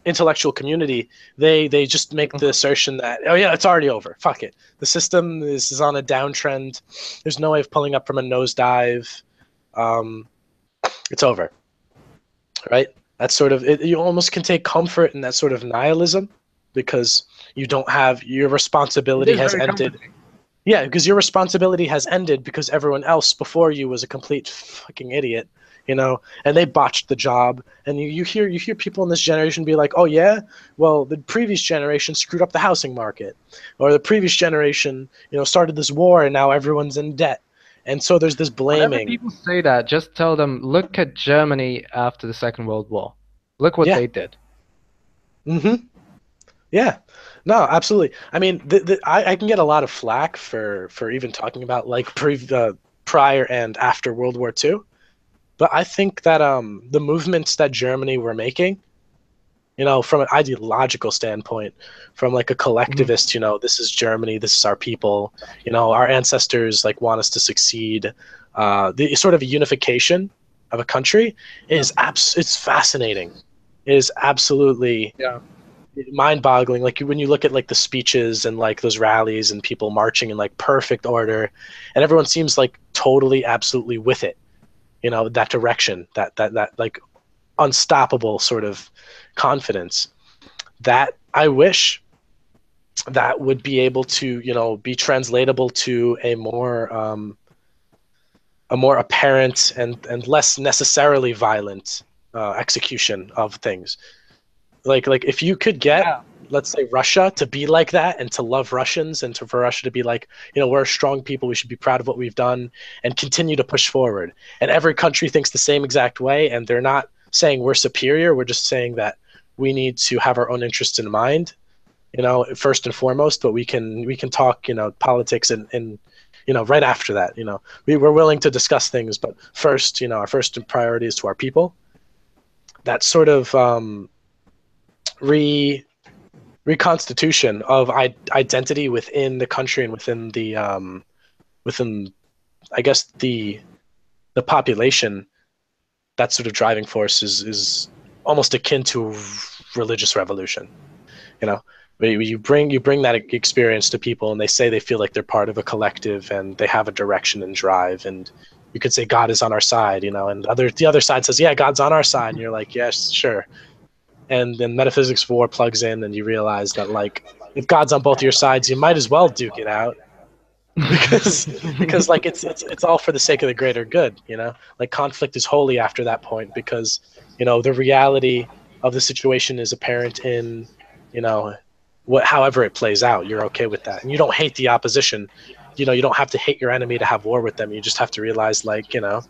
intellectual community, they just make the assertion that, oh yeah, it's already over. Fuck it. The system is on a downtrend. There's no way of pulling up from a nosedive. It's over. Right? That's sort of it. You almost can take comfort in that sort of nihilism, because you don't have your It responsibility is has very ended. comforting. Yeah, because your responsibility has ended because everyone else before you was a complete fucking idiot, you know, and they botched the job. And you hear people in this generation be like, oh yeah, well the previous generation screwed up the housing market, or the previous generation, you know, started this war and now everyone's in debt. And so there's this Whenever blaming. people say that, just tell them, look at Germany after the Second World War. Look what Yeah. they did. Mm-hmm. Yeah, no, absolutely. I mean, I can get a lot of flack for even talking about like prior and after World War II, but I think that the movements that Germany were making, you know, from an ideological standpoint, from like a collectivist, you know, this is Germany, this is our people, you know, our ancestors like want us to succeed. The sort of unification of a country is it's fascinating. It is absolutely Yeah. mind-boggling. Like when you look at like the speeches and like those rallies and people marching in like perfect order, and everyone seems like totally absolutely with it, you know, that direction, that like unstoppable sort of confidence that I wish that would be able to, you know, be translatable to a more apparent and less necessarily violent execution of things. Like if you could get, Yeah. let's say, Russia to be like that and to love Russians and for Russia to be like, you know, we're a strong people, we should be proud of what we've done and continue to push forward. And every country thinks the same exact way, and they're not saying we're superior, we're just saying that we need to have our own interests in mind, you know, first and foremost, but we can talk, you know, politics and you know, right after that, you know, we're willing to discuss things, but first, you know, our first priority is to our people. That sort of reconstitution of identity within the country and within the within, I guess, the population. That sort of driving force is almost akin to a religious revolution. You know, you bring that experience to people, and they say they feel like they're part of a collective, and they have a direction and drive. And you could say God is on our side, you know, and the other side says, yeah, God's on our side, and you're like, yes, sure. And then metaphysics of war plugs in, and you realize that like if God's on both your sides, you might as well duke it out because like it's all for the sake of the greater good, you know. Like conflict is holy after that point because, you know, the reality of the situation is apparent in, you know, what however it plays out. You're okay with that, and you don't hate the opposition. You know, you don't have to hate your enemy to have war with them. You just have to realize, like, you know,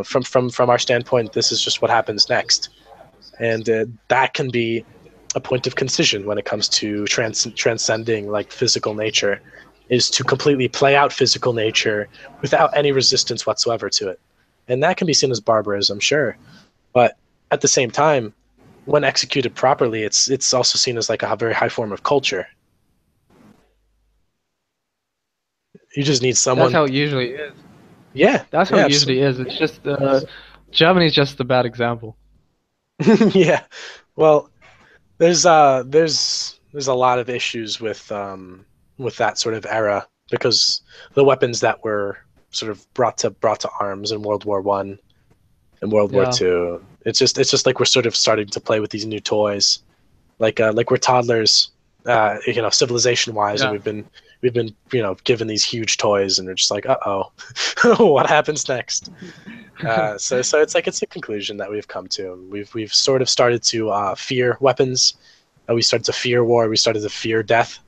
from our standpoint, this is just what happens next. And that can be a point of concision when it comes to transcending like physical nature, is to completely play out physical nature without any resistance whatsoever to it. And that can be seen as barbarism, sure, but at the same time, when executed properly, it's also seen as like a very high form of culture. You just need That's someone. how it usually is. Yeah, That's how yeah, it usually is. It's just Germany's just a bad example. yeah. Well, there's a lot of issues with that sort of era because the weapons that were sort of brought to arms in World War I and World War II. It's just like we're sort of starting to play with these new toys, like we're toddlers, you know, civilization wise, and we've been you know given these huge toys, and we're just like, uh-oh, what happens next? So it's like it's a conclusion that we've come to. We've sort of started to fear weapons. We started to fear war. We started to fear death,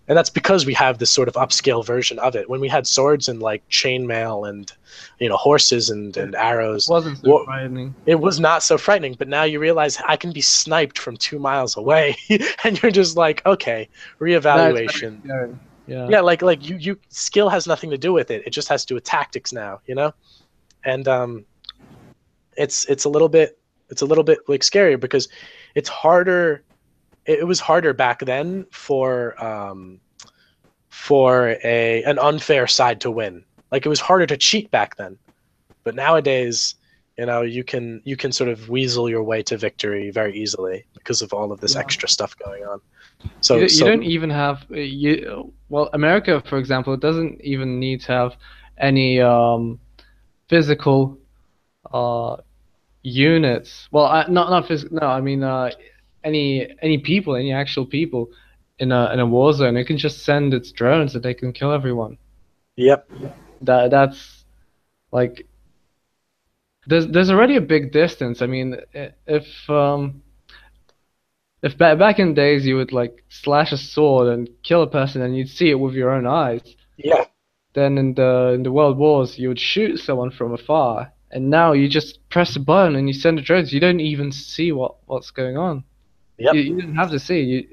and that's because we have this sort of upscale version of it. When we had swords and like chainmail and, you know, horses and arrows, It wasn't so frightening. it was not so frightening. But now you realize I can be sniped from 2 miles away, and you're just like, okay, reevaluation. Yeah, like you skill has nothing to do with it. It just has to do with tactics now, you know. And it's a little bit like scary because it's harder. It was harder back then for an unfair side to win. Like it was harder to cheat back then, but nowadays, you know, you can sort of weasel your way to victory very easily because of all of this extra stuff going on. So you don't even have well, America, for example, it doesn't even need to have any physical units. Well, not physical. No, I mean any people, any actual people in a war zone. It can just send its drones and they can kill everyone. Yep. That's like there's already a big distance. I mean, if back in days you would like slash a sword and kill a person and you'd see it with your own eyes, Yeah. then in the World Wars you would shoot someone from afar, and now you just press a button and you send a drone. You don't even see what's going on. Yep. You don't have to see.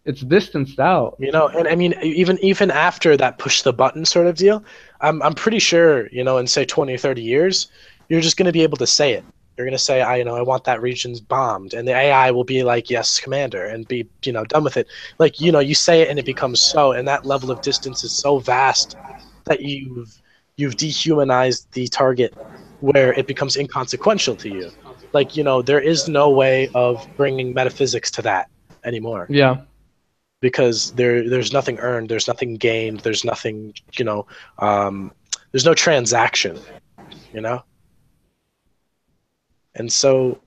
It's distanced out. You know, and I mean, even after that push the button sort of deal, I'm pretty sure, you know, in say 20 or 30 years, you're just going to be able to say it. You're going to say, I want that region's bombed, and the AI will be like, yes, commander, and be, you know, done with it. Like, you know, you say it and it becomes so, and that level of distance is so vast that you've dehumanized the target where it becomes inconsequential to you. Like, you know, there is no way of bringing metaphysics to that anymore. Yeah. Because there's nothing earned, there's nothing gained, there's nothing, you know, there's no transaction, you know? And so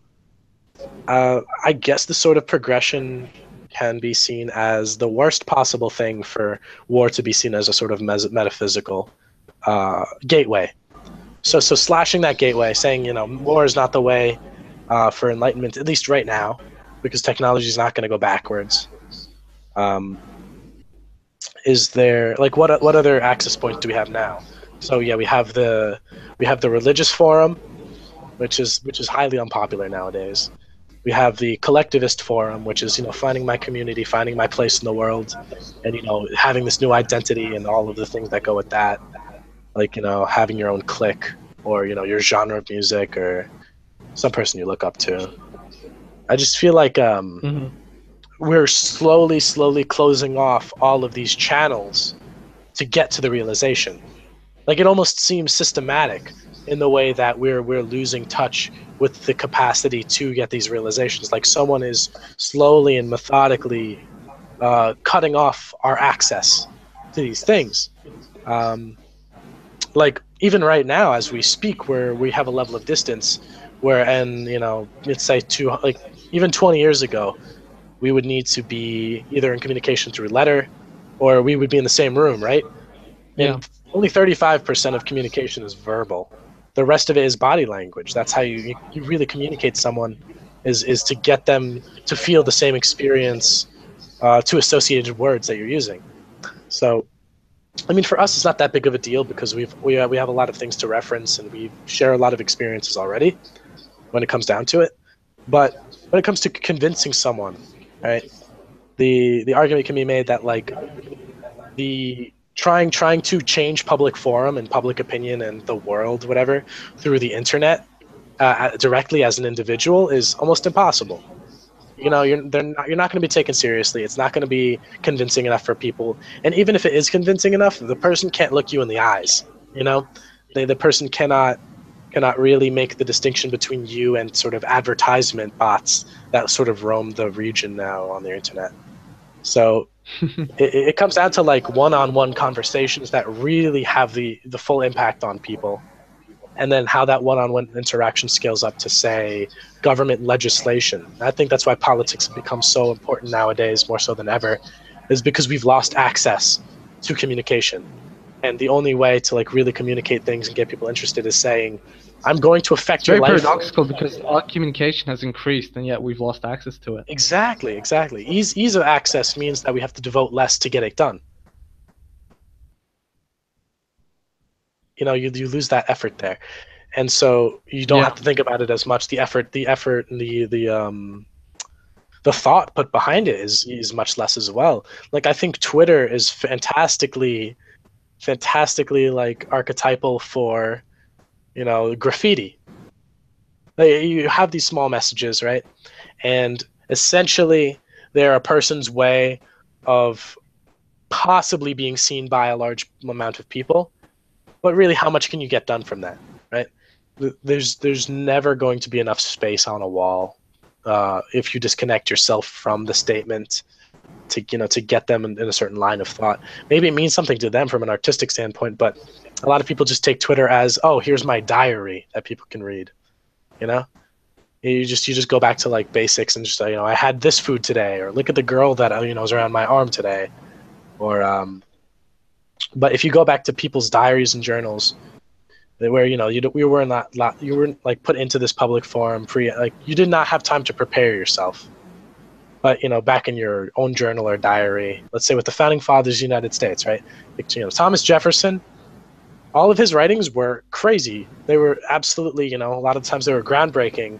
I guess the sort of progression can be seen as the worst possible thing for war to be seen as a sort of metaphysical gateway. So slashing that gateway, saying, you know, war is not the way for enlightenment, at least right now, because technology is not going to go backwards. Is there, like, what other access points do we have now? So yeah, we have the religious forum, which is highly unpopular nowadays. We have the collectivist forum, which is, you know, finding my community, finding my place in the world, and, you know, having this new identity and all of the things that go with that, like, you know, having your own clique, or, you know, your genre of music, or some person you look up to. I just feel like we're slowly closing off all of these channels to get to the realization. Like, it almost seems systematic in the way that we're losing touch with the capacity to get these realizations. Like, someone is slowly and methodically cutting off our access to these things. Like, even right now as we speak, where we have a level of distance where, and, you know, let's say even 20 years ago, we would need to be either in communication through letter, or we would be in the same room, right? Yeah. And only 35% of communication is verbal. The rest of it is body language. That's how you really communicate to someone, is to get them to feel the same experience to associated words that you're using. So, I mean, for us, it's not that big of a deal because we have a lot of things to reference, and we share a lot of experiences already when it comes down to it. But when it comes to convincing someone, right, the argument can be made that, like, the trying to change public forum and public opinion and the world, whatever, through the internet directly as an individual is almost impossible. You know, you're not going to be taken seriously. It's not going to be convincing enough for people. And even if it is convincing enough, the person can't look you in the eyes. You know, the person cannot really make the distinction between you and sort of advertisement bots that sort of roam the region now on the internet. So it comes down to, like, one-on-one conversations that really have the full impact on people, and then how that one-on-one interaction scales up to, say, government legislation. I think that's why politics have become so important nowadays, more so than ever, is because we've lost access to communication. And the only way to, like, really communicate things and get people interested is saying, I'm going to affect your life. Very paradoxical, because our communication has increased and yet we've lost access to it. Exactly. Ease of access means that we have to devote less to get it done. You know, you lose that effort there. And so you don't have to think about it as much. The effort and the thought put behind it is much less as well. Like, I think Twitter is fantastically like archetypal for, you know, graffiti. Like, you have these small messages, right? And essentially they're a person's way of possibly being seen by a large amount of people. But really, how much can you get done from that, right? There's never going to be enough space on a wall if you disconnect yourself from the statement to get them in a certain line of thought. Maybe it means something to them from an artistic standpoint, but a lot of people just take Twitter as, oh, here's my diary that people can read. You You just go back to like basics and just I had this food today, or look at the girl that was around my arm today, or but if you go back to people's diaries and journals, where you weren't like put into this public forum like you did not have time to prepare yourself, but back in your own journal or diary, let's say with the founding fathers of the United States, right? Like, Thomas Jefferson, all of his writings were crazy. They were absolutely, a lot of times they were groundbreaking.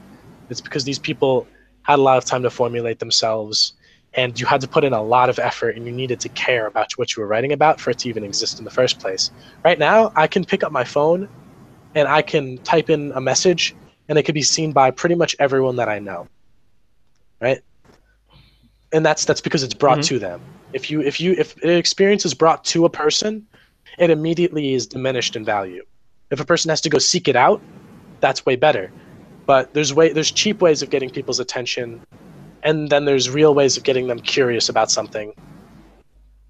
It's because these people had a lot of time to formulate themselves, and you had to put in a lot of effort, and you needed to care about what you were writing about for it to even exist in the first place. Right now, I can pick up my phone and I can type in a message, and it could be seen by pretty much everyone that I know, right? And that's because it's brought to them. If an experience is brought to a person, it immediately is diminished in value. If a person has to go seek it out, that's way better. But there's cheap ways of getting people's attention, and then there's real ways of getting them curious about something.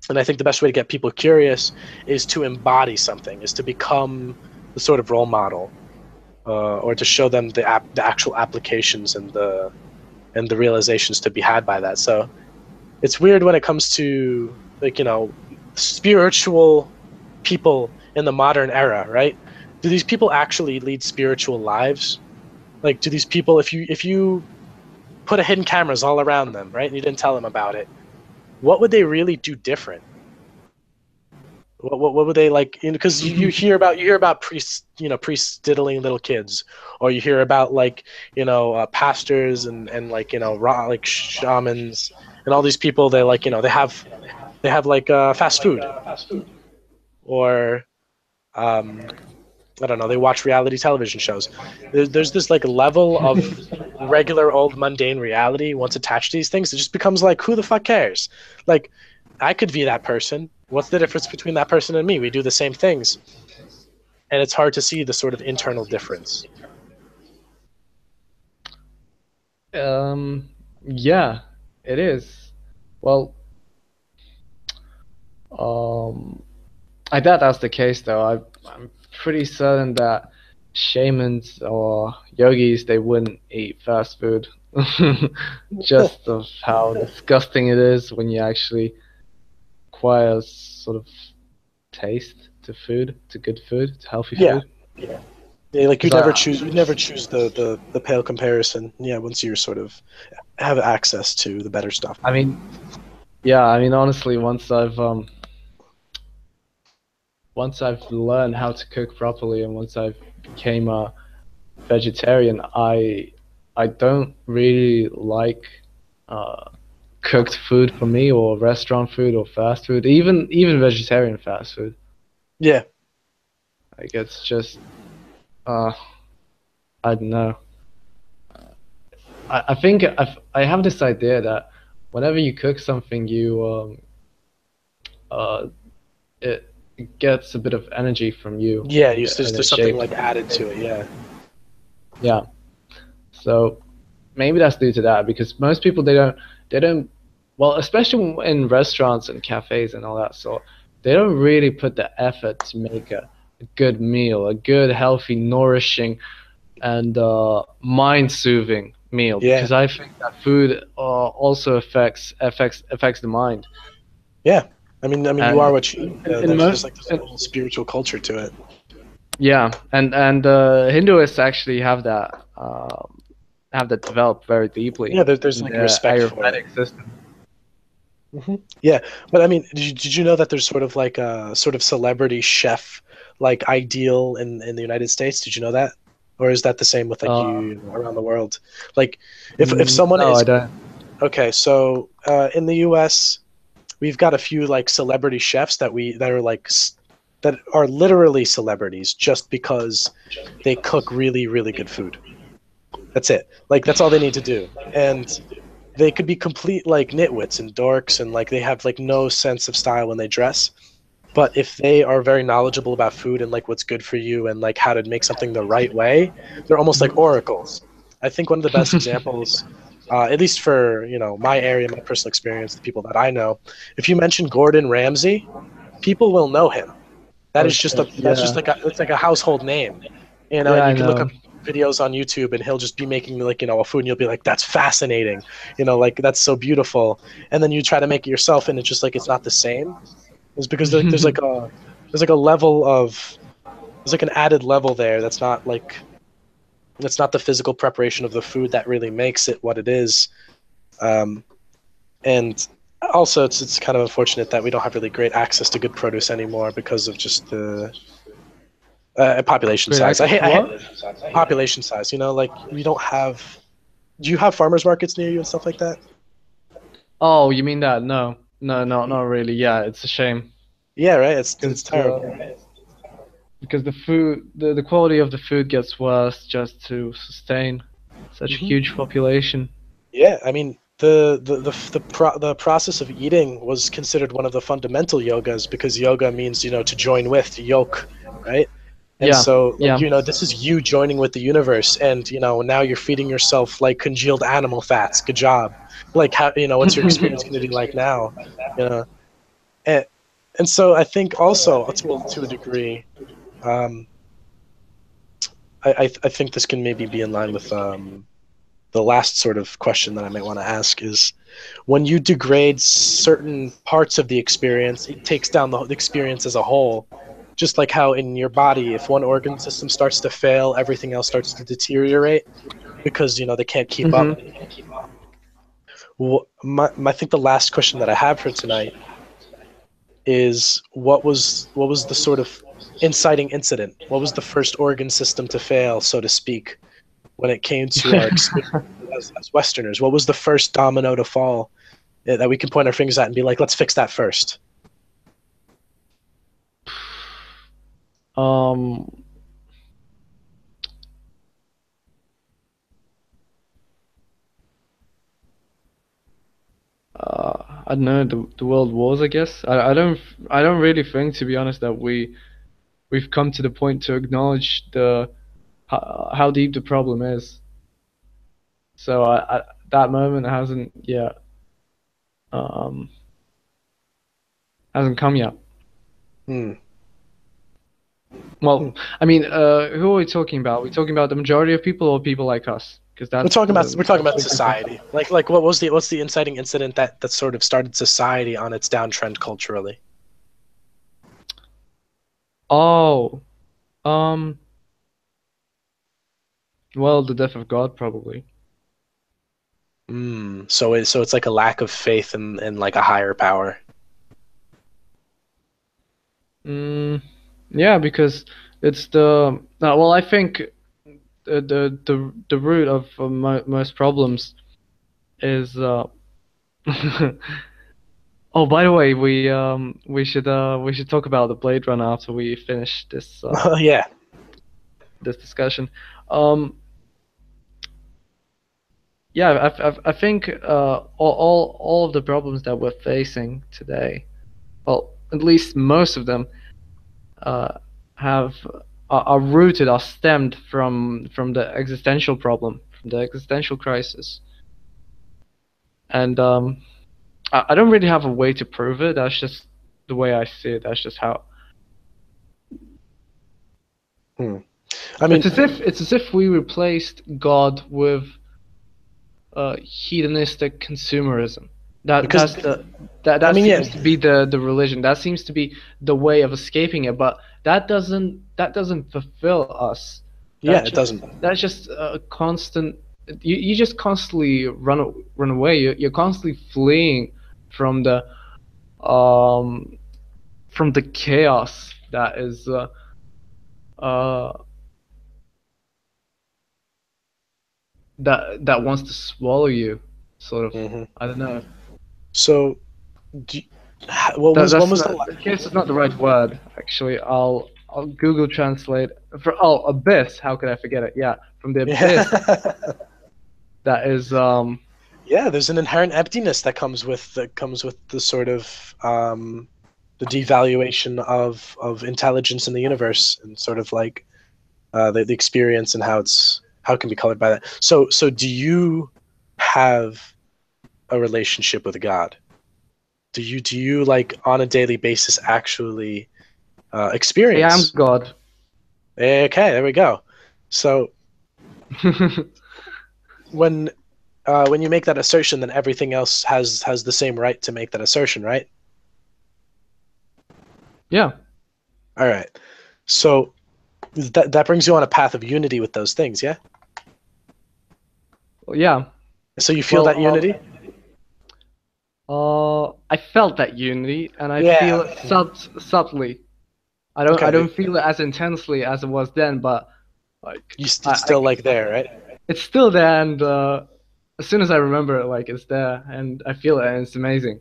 And I think the best way to get people curious is to embody something, is to become the sort of role model, or to show them the actual applications and the realizations to be had by that. So it's weird when it comes to spiritual people in the modern era, right? Do these people actually lead spiritual lives? Like, do these people, if you put a hidden cameras all around them, right, and you didn't tell them about it, what would they really do different? What would they like? Because you hear about priests, diddling little kids, or you hear about pastors and like shamans and all these people. They they have fast food, or I don't know, they watch reality television shows. There's this level of regular old mundane reality once attached to these things. It just becomes like, who the fuck cares? Like, I could be that person. What's the difference between that person and me? We do the same things. And it's hard to see the sort of internal difference. Yeah, it is. Well, I doubt that's the case, though. I'm pretty certain that shamans or yogis, they wouldn't eat fast food. Just of how disgusting it is when you actually acquire sort of taste to food, to good food, to healthy food. Yeah, like you'd never choose the pale comparison. Yeah, once you sort of have access to the better stuff. I mean, yeah, honestly, once I've learned how to cook properly, and once I became a vegetarian, I don't really like cooked food for me, or restaurant food, or fast food, even vegetarian fast food. Yeah. Like, it's just I don't know. I think I have this idea that whenever you cook something, it gets a bit of energy from you. Yeah, there's something like added to it. Yeah. Yeah. So maybe that's due to that, because most people they don't well, especially in restaurants and cafes and all that sort, they don't really put the effort to make a good meal, a good, healthy, nourishing, and mind-soothing meal. Yeah. Because I think that food also affects the mind. Yeah. I mean, you are what you eat. There's like this whole spiritual culture to it. Yeah, and Hinduists actually have that developed very deeply. Yeah, there's like respect for it. System. Yeah, but I mean, did you know that there's sort of like a sort of celebrity chef like ideal in the United States? Did you know that, or is that the same with you around the world? Like, if someone is, I don't. Okay, so in the U.S. we've got a few like celebrity chefs that are literally celebrities just because they cook really, really good food. That's it. Like, that's all they need to do. And they could be complete like nitwits and dorks, and like they have like no sense of style when they dress. But if they are very knowledgeable about food and like what's good for you and like how to make something the right way, they're almost like oracles. I think one of the best examples, at least for my area, my personal experience, the people that I know, if you mention Gordon Ramsay, people will know him. That is just it's like a household name. You can look up videos on YouTube, and he'll just be making like, you know, a food, and you'll be like, that's fascinating, you know, like that's so beautiful, and then you try to make it yourself, and it's just like it's not the same. It's because there's like a level of there's like an added level there that's not like that's not the physical preparation of the food that really makes it what it is. And also, it's kind of unfortunate that we don't have really great access to good produce anymore because of just the population Great size. access to I hate what? population size. You know, like we don't have. Do you have farmers markets near you and stuff like that? Oh, you mean that? No, not really. Yeah, it's a shame. Yeah, right. It's Because terrible. because the food, the quality of the food gets worse just to sustain such a huge population. Yeah, I mean the process of eating was considered one of the fundamental yogas because yoga means, you know, to join with, to yoke, right? And Yeah, so, like, yeah. you know, this is you joining with the universe, and you know now you're feeding yourself like congealed animal fats. Good job. Like, how, you know, what's your experience going to be like now? You know, and so I think also to a degree, I think this can maybe be in line with the last sort of question that I might want to ask is, when you degrade certain parts of the experience, it takes down the experience as a whole. Just like how in your body, if one organ system starts to fail, everything else starts to deteriorate because, you know, they can't keep up. Well, I think the last question that I have for tonight is, what was the sort of inciting incident? What was the first organ system to fail, so to speak, when it came to our experience as Westerners? What was the first domino to fall that we can point our fingers at and be like, let's fix that first? I don't know, the world wars, I guess. I don't really think, to be honest, that we've come to the point to acknowledge how deep the problem is. So that moment hasn't come yet. Well, I mean, who are we talking about? Are we talking about the majority of people or people like us? Because we're talking about society. Like what's the inciting incident that sort of started society on its downtrend culturally? Oh, well, the death of God, probably. So it's like a lack of faith in like a higher power. Yeah, because it's the well, I think the root of most problems is Oh, by the way, we should talk about the Blade Runner after we finish this yeah, this discussion. Yeah, I think all of the problems that we're facing today, well, at least most of them, are rooted, are stemmed from the existential problem, from the existential crisis. And I don't really have a way to prove it. That's just the way I see it. That's just how. I mean, it's as if we replaced God with hedonistic consumerism. That seems to be the religion. That seems to be the way of escaping it. But that doesn't fulfill us. It doesn't. That's just a constant. You just constantly run away. You're constantly fleeing from the chaos that is that wants to swallow you, sort of. I don't know. So, when was the chaos is not the right word, actually. I'll Google Translate for abyss. How could I forget it? Yeah, from the abyss. That is there's an inherent emptiness that comes with the sort of the devaluation of intelligence in the universe, and sort of like the experience and how it can be colored by that. So do you have a relationship with God? Do you like on a daily basis actually experience? I am God. Okay, there we go. So when you make that assertion, then everything else has the same right to make that assertion, right? Yeah. All right. So that brings you on a path of unity with those things, yeah? Yeah. So you feel that unity? I felt that unity, and I Yeah. feel it subtly. I don't Okay. feel it as intensely as it was then, but like It's still like there, right? it's still there, and as soon as I remember it, like it's there, and I feel it, and it's amazing.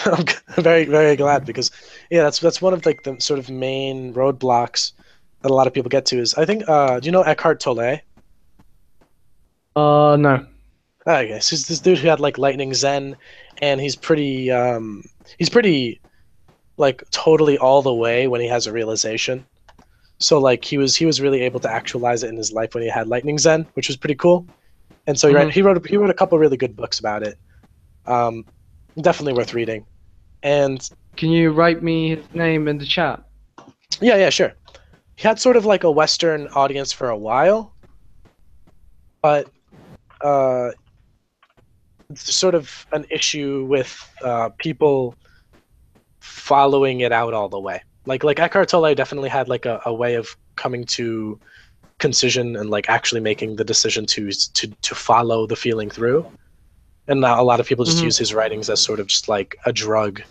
I'm very, very glad, because yeah, that's one of like the sort of main roadblocks that a lot of people get to is, I think, do you know Eckhart Tolle? No. Okay, so he's this dude who had like lightning zen, and he's pretty like totally all the way when he has a realization. So like he was really able to actualize it in his life when he had lightning zen, which was pretty cool. And so he wrote a couple really good books about it. Um, definitely worth reading. And Can you write me his name in the chat? yeah, sure. He had sort of like a Western audience for a while, but sort of an issue with people following it out all the way. Like Eckhart Tolle definitely had like a way of coming to concision and like actually making the decision to follow the feeling through. And now a lot of people just use his writings as sort of just like a drug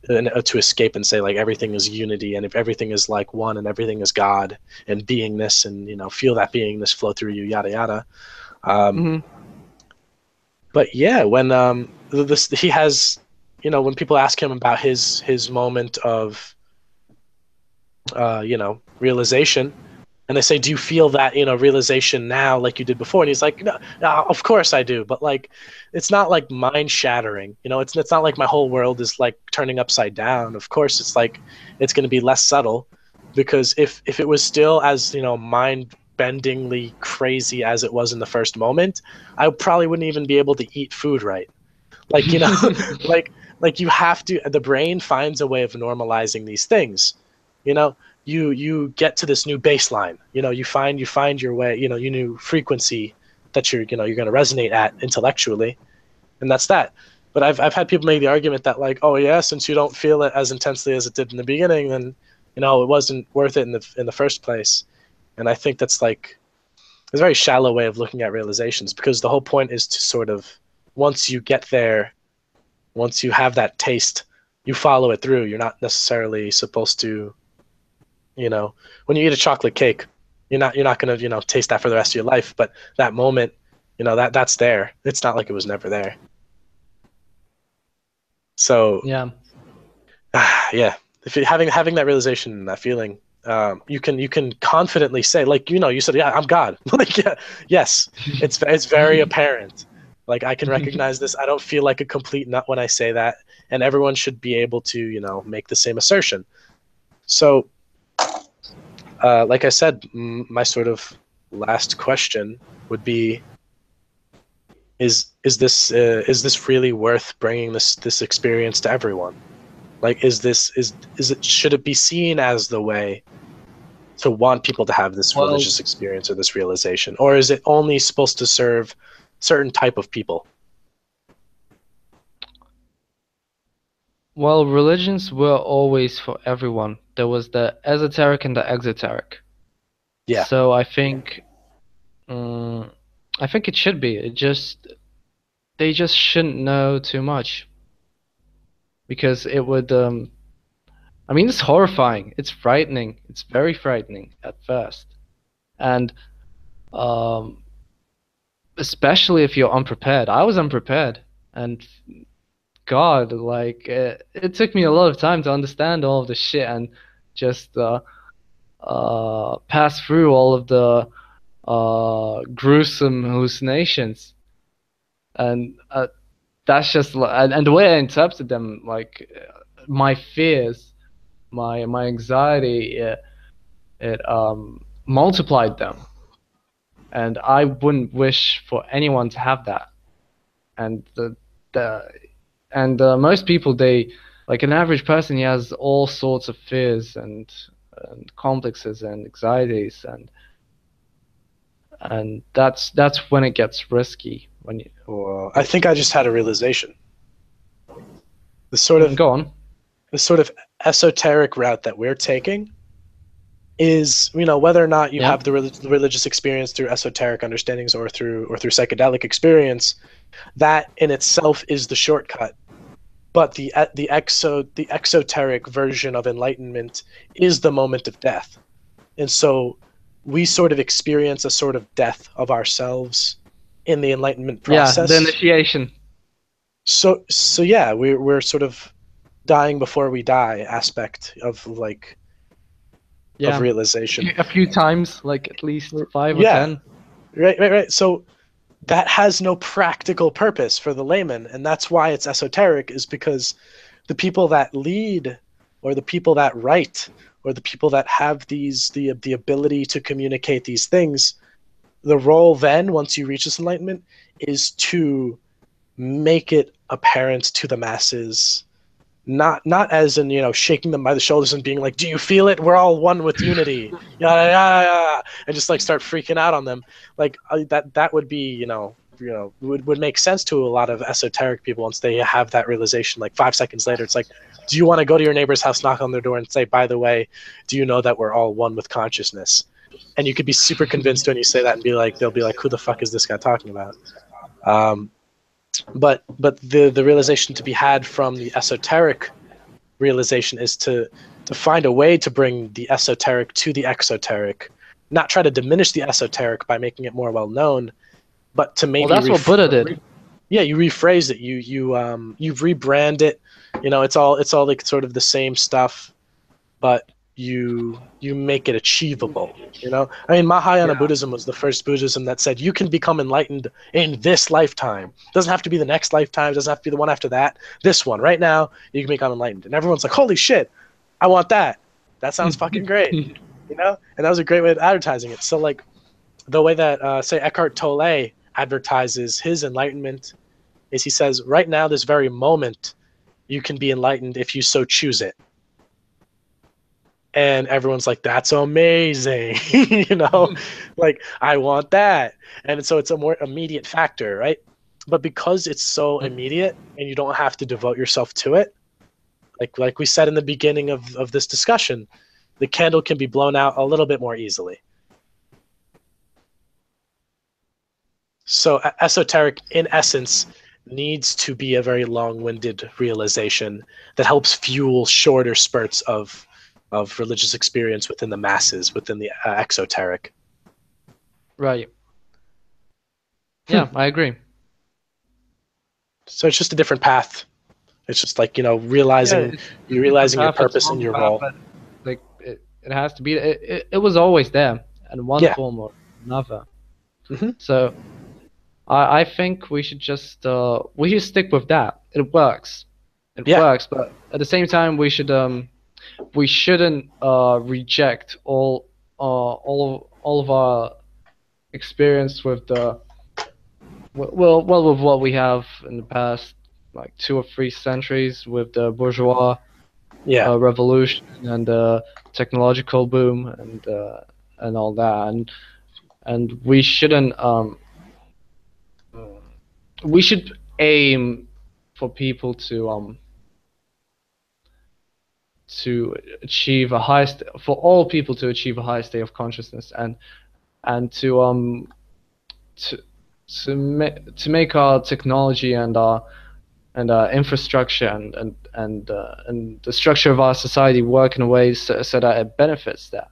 to escape and say like everything is unity, and if everything is like one and everything is God and beingness, and feel that beingness flow through you, yada yada. But yeah, when he has, when people ask him about his moment of realization, and they say, do you feel that realization now like you did before? And he's like, no, of course I do, but like it's not like mind shattering. It's not like my whole world is like turning upside down. Of course it's like it's going to be less subtle, because if it was still as mind bendingly crazy as it was in the first moment, I probably wouldn't even be able to eat food right. Like like you have to, the brain finds a way of normalizing these things. You get to this new baseline. You find your way, your new frequency that you're going to resonate at intellectually, and that's that. But I've had people make the argument that like, oh yeah, since you don't feel it as intensely as it did in the beginning, then it wasn't worth it in the first place. And I think that's like a very shallow way of looking at realizations, because the whole point is to sort of, once you get there, once you have that taste, you follow it through. You're not necessarily supposed to, when you eat a chocolate cake, you're not going to taste that for the rest of your life, but that moment, that's there. It's not like it was never there. So yeah, yeah, if you having that realization and that feeling, you can confidently say, like, you said, yeah, I'm God. Like, yeah, yes, it's very apparent. Like, I can recognize this. I don't feel like a complete nut when I say that, and everyone should be able to make the same assertion. So like I said, my sort of last question would be, is this really worth bringing this experience to everyone? Like, should it be seen as the way to want people to have this religious experience or this realization, or is it only supposed to serve certain type of people? Well, religions were always for everyone. There was the esoteric and the exoteric. Yeah. So I think it should be. They just shouldn't know too much, because it would I mean, it's horrifying. It's frightening. It's very frightening at first, and especially if you're unprepared. I was unprepared, and God, like it took me a lot of time to understand all of the shit and just pass through all of the gruesome hallucinations, and that's just and the way I interpreted them, like my fears, my anxiety, it multiplied them, and I wouldn't wish for anyone to have that. And most people, they, like an average person, he has all sorts of fears and complexes and anxieties, and that's when it gets risky. When you Well, I think I just had a realization. The sort of go on. the sort of esoteric route that we're taking is, whether or not you Yeah. have the religious experience through esoteric understandings or through psychedelic experience, that in itself is the shortcut. But the exoteric version of enlightenment is the moment of death, and so we sort of experience a sort of death of ourselves in the enlightenment process. Yeah, the initiation. So yeah, we're sort of dying before we die aspect of of realization. A few times, like at least 5 or Yeah. 10. Right. So that has no practical purpose for the layman, and that's why it's esoteric, is because the people that lead, or the people that write, or the people that have the ability to communicate these things, the role then, once you reach this enlightenment, is to make it apparent to the masses, not as in shaking them by the shoulders and being like, do you feel it, we're all one with unity, yada yada yada, and just like start freaking out on them. Like that would be would make sense to a lot of esoteric people once they have that realization. Like 5 seconds later, it's like, do you want to go to your neighbor's house, knock on their door, and say, by the way, do you know that we're all one with consciousness? And you could be super convinced when you say that, and they'll be like, who the fuck is this guy talking about? But the realization to be had from the esoteric realization is to find a way to bring the esoteric to the exoteric, not try to diminish the esoteric by making it more well known, but to maybe that's what Buddha did. Yeah, you rephrase it, you rebrand it. It's all like sort of the same stuff, but you make it achievable. I mean, Mahayana Buddhism was the first Buddhism that said you can become enlightened in this lifetime. It doesn't have to be the next lifetime, it doesn't have to be the one after that. This one right now, you can become enlightened. And everyone's like, holy shit, I want that. That sounds fucking great. And that was a great way of advertising it. So like the way that say Eckhart Tolle advertises his enlightenment is, he says, right now, this very moment, you can be enlightened if you so choose it. And everyone's like, that's amazing. Like, I want that. And so it's a more immediate factor, right? But because it's so immediate and you don't have to devote yourself to it, like we said in the beginning of this discussion, the candle can be blown out a little bit more easily. So esoteric, in essence, needs to be a very long-winded realization that helps fuel shorter spurts of religious experience within the masses, within the exoteric. Right. Yeah, I agree. So it's just a different path. It's just like, realizing your purpose and your role. But like it has to be. It was always there in one form or another. Mm-hmm. So I think we should just stick with that. It works. It works, but at the same time we shouldn't reject all of our experience with the with what we have in the past, like 2 or 3 centuries, with the bourgeois revolution and the technological boom and all that, and we shouldn't we should aim for people to achieve a for all people to achieve a high state of consciousness, and to make our technology and our infrastructure and the structure of our society work in a way so that it benefits that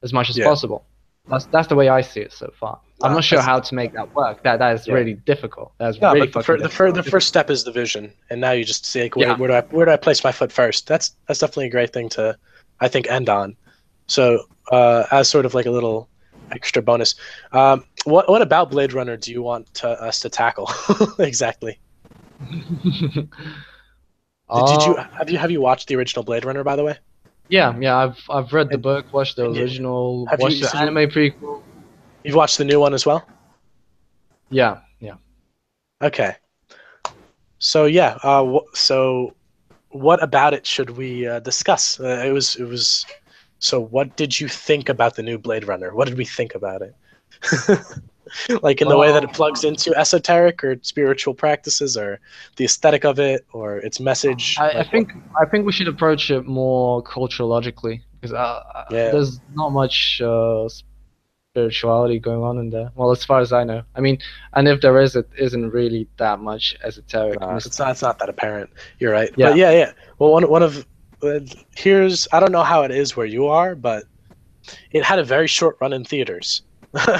as much as possible. That's the way I see it so far. I'm not sure how to make that work. That is really difficult. That's really fucking difficult. The first step is the vision, and now you just say, like, where do I place my foot first? That's definitely a great thing to, I think, end on. So as sort of like a little extra bonus, what about Blade Runner do you want us to tackle exactly? Have you watched the original Blade Runner, by the way? Yeah. I've read the book, watched the original, watched the anime prequel. You've watched the new one as well? Yeah. Okay. So so what about it should we discuss? It was. So what did you think about the new Blade Runner? What did we think about it? Like in the way that it plugs into esoteric or spiritual practices, or the aesthetic of it, or its message. I think we should approach it more culturologically, because Yeah. there's not much spirituality going on in there. Well, as far as I know. I mean, and if there is, it isn't really that much esoteric. It's not that apparent. You're right. Yeah. But yeah. Well, one of here's, I don't know how it is where you are, but it had a very short run in theaters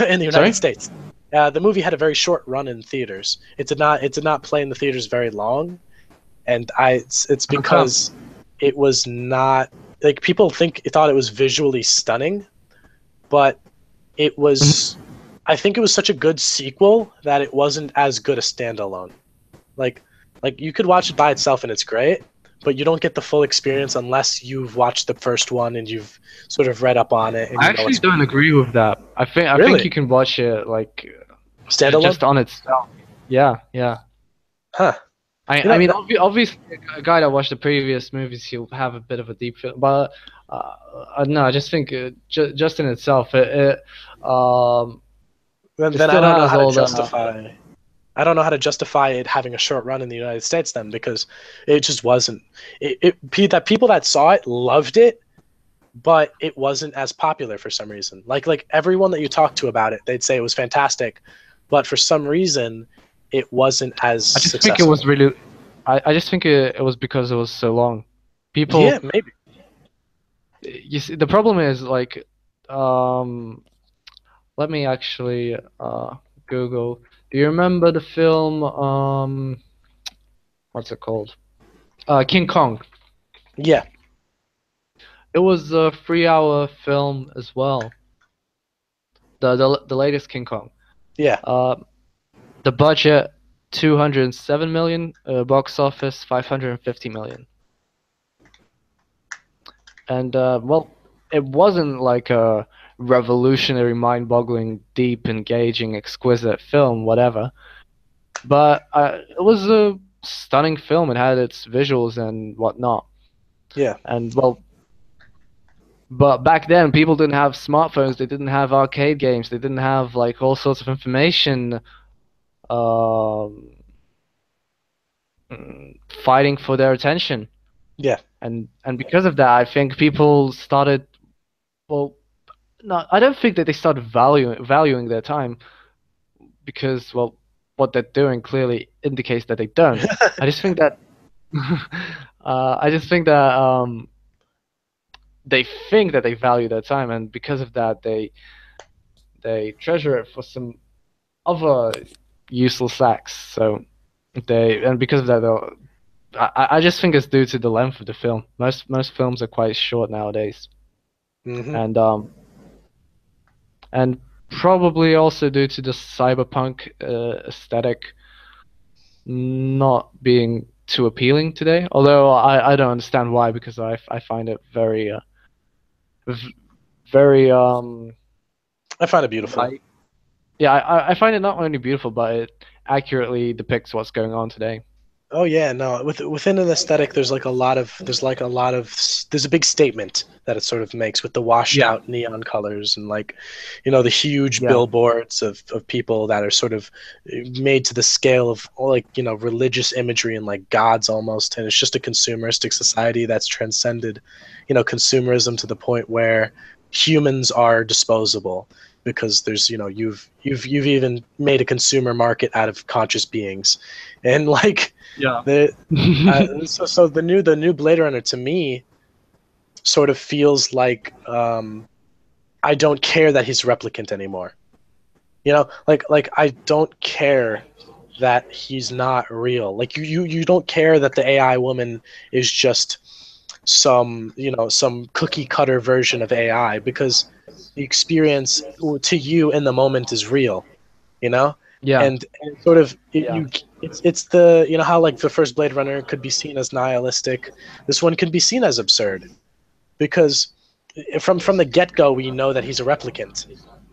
in the United States. The movie had a very short run in theaters. It did not play in the theaters very long, and it's because it was not, like, people thought it was visually stunning, but it was I think it was such a good sequel that it wasn't as good a standalone. Like you could watch it by itself and it's great, but you don't get the full experience unless you've watched the first one and you've sort of read up on it. And I actually don't agree with that. I think you can watch it like standalone, just on itself. Yeah. Huh. I mean, obviously, a guy that watched the previous movies, he'll have a bit of a deep feel. But no, I just think just in itself, then I don't know how to justify. I don't know how to justify it having a short run in the United States then, because it just wasn't. That people that saw it loved it, but it wasn't as popular for some reason. Like everyone that you talk to about it, they'd say it was fantastic, but for some reason, it wasn't as successful. Think it was really. I just think it was because it was so long. People. Yeah, maybe. You see, the problem is like, let me actually Google. Do you remember the film? What's it called? King Kong. Yeah. It was a 3-hour film as well. The latest King Kong. Yeah. The budget 207 million. Box office 550 million. And well, it wasn't like a revolutionary, mind-boggling, deep, engaging, exquisite film, whatever. But it was a stunning film. It had its visuals and whatnot. Yeah. And well, but back then people didn't have smartphones. They didn't have arcade games. They didn't have like all sorts of information. Fighting for their attention. Yeah. And because of that, I think people started. Well, no, I don't think that they started valuing their time, because well, what they're doing clearly indicates that they don't. I just think that they think that they value their time, and because of that, they treasure it for some other useless acts. So because of that, I just think it's due to the length of the film. Most films are quite short nowadays. Mm-hmm. And probably also due to the cyberpunk aesthetic not being too appealing today. Although I don't understand why, because I find it very I find it beautiful. I find it not only beautiful, but it accurately depicts what's going on today. Oh yeah, no. Within an aesthetic, there's a big statement that it sort of makes with the washed out neon colors and the huge billboards of people that are sort of made to the scale of religious imagery and like gods almost, and it's just a consumeristic society that's transcended, consumerism to the point where humans are disposable. Because there's you've even made a consumer market out of conscious beings, and so the new Blade Runner to me sort of feels like I don't care that he's replicant anymore. I don't care that he's not real. Like you don't care that the AI woman is just some cookie cutter version of AI, because the experience to you in the moment is real, and sort of it's the how like the first Blade Runner could be seen as nihilistic, this one can be seen as absurd, because from the get-go we know that he's a replicant,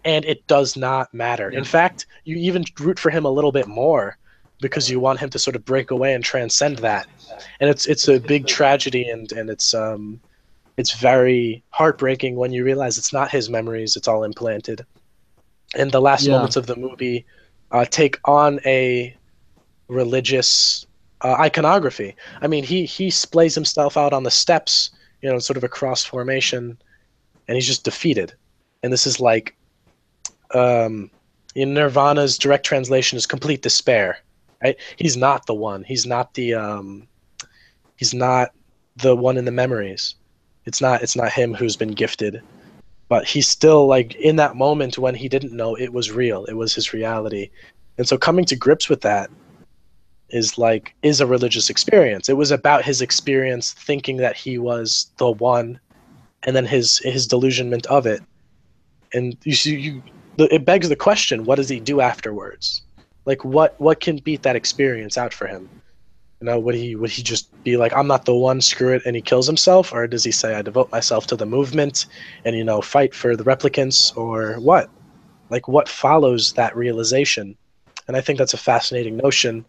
and it does not matter. In fact, you even root for him a little bit more, because you want him to sort of break away and transcend that, and it's a big tragedy, and it's very heartbreaking when you realize it's not his memories, it's all implanted. in the last Yeah. moments of the movie take on a religious iconography. I mean, he splays himself out on the steps, you know, sort of a cross formation, and he's just defeated. And this is like, in Nirvana's direct translation is complete despair. Right? He's not the one. He's not the one in the memories. It's not him who's been gifted, but he's still like in that moment when he didn't know it was real. It was his reality. And so coming to grips with that is a religious experience. It was about his experience thinking that he was the one, and then his delusionment of it. And it begs the question: what does he do afterwards? Like, what can beat that experience out for him? You know, would he just be like, I'm not the one, screw it, and he kills himself, or does he say, I devote myself to the movement, and fight for the replicants, or what? Like, what follows that realization? And I think that's a fascinating notion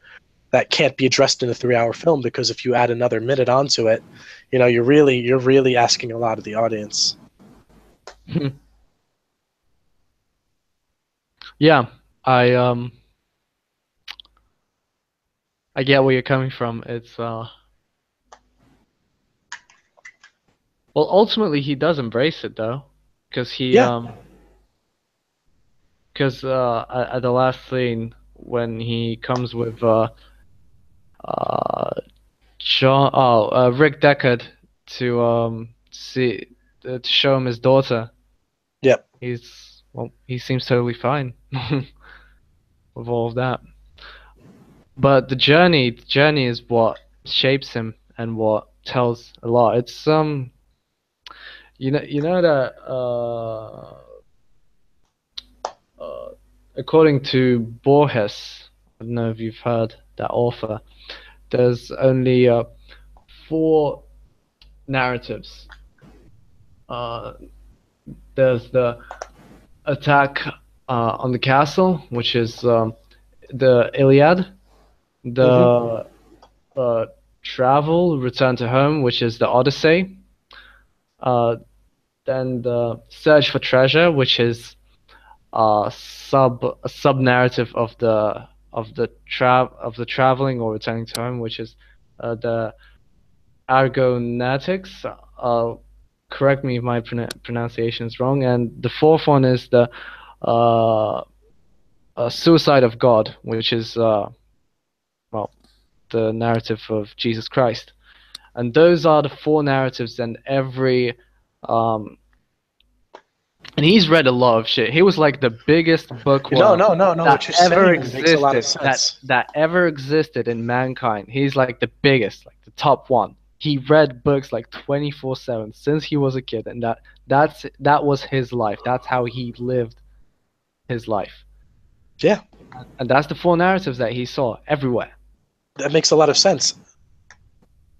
that can't be addressed in a 3-hour film, because if you add another minute onto it, you're really asking a lot of the audience. Yeah, I get where you're coming from. It's well, ultimately he does embrace it though, because because at the last scene when he comes with Rick Deckard to to show him his daughter. Yep. He seems totally fine with all of that. But the journey is what shapes him and what tells a lot. It's you know that according to Borges, I don't know if you've heard that author, there's only 4 narratives. There's the attack on the castle, which is the Iliad. The travel, return to home, which is the Odyssey. Then the search for treasure, which is a sub narrative of the traveling or returning to home, which is the Argonauts. Correct me if my pronunciation is wrong. And the 4th one is the suicide of God, which is the narrative of Jesus Christ. And those are the 4 narratives, and and he's read a lot of shit. He was like the biggest bookworm that ever existed. Makes a lot of sense. That ever existed in mankind. He's like the biggest, like the top one. He read books like 24/7 since he was a kid, and that was his life. That's how he lived his life. Yeah. And that's the 4 narratives that he saw everywhere. That makes a lot of sense.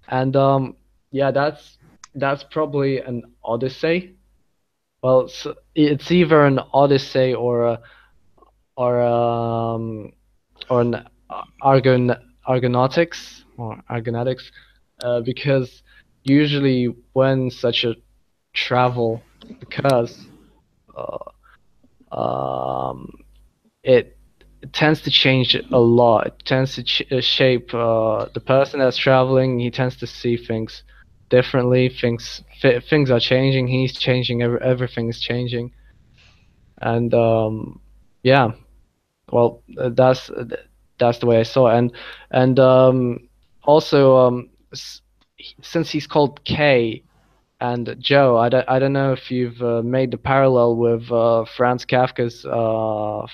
And yeah, that's probably an Odyssey. Well, it's either an Odyssey or an Argonautics or Argonautics, because usually when such a travel occurs, it tends to change a lot. It tends to shape the person that's traveling. He tends to see things differently. Things are changing. He's changing. Everything is changing. And yeah, well, that's the way I saw it. And also since he's called K and Joe, I don't know if you've made the parallel with Franz Kafka's The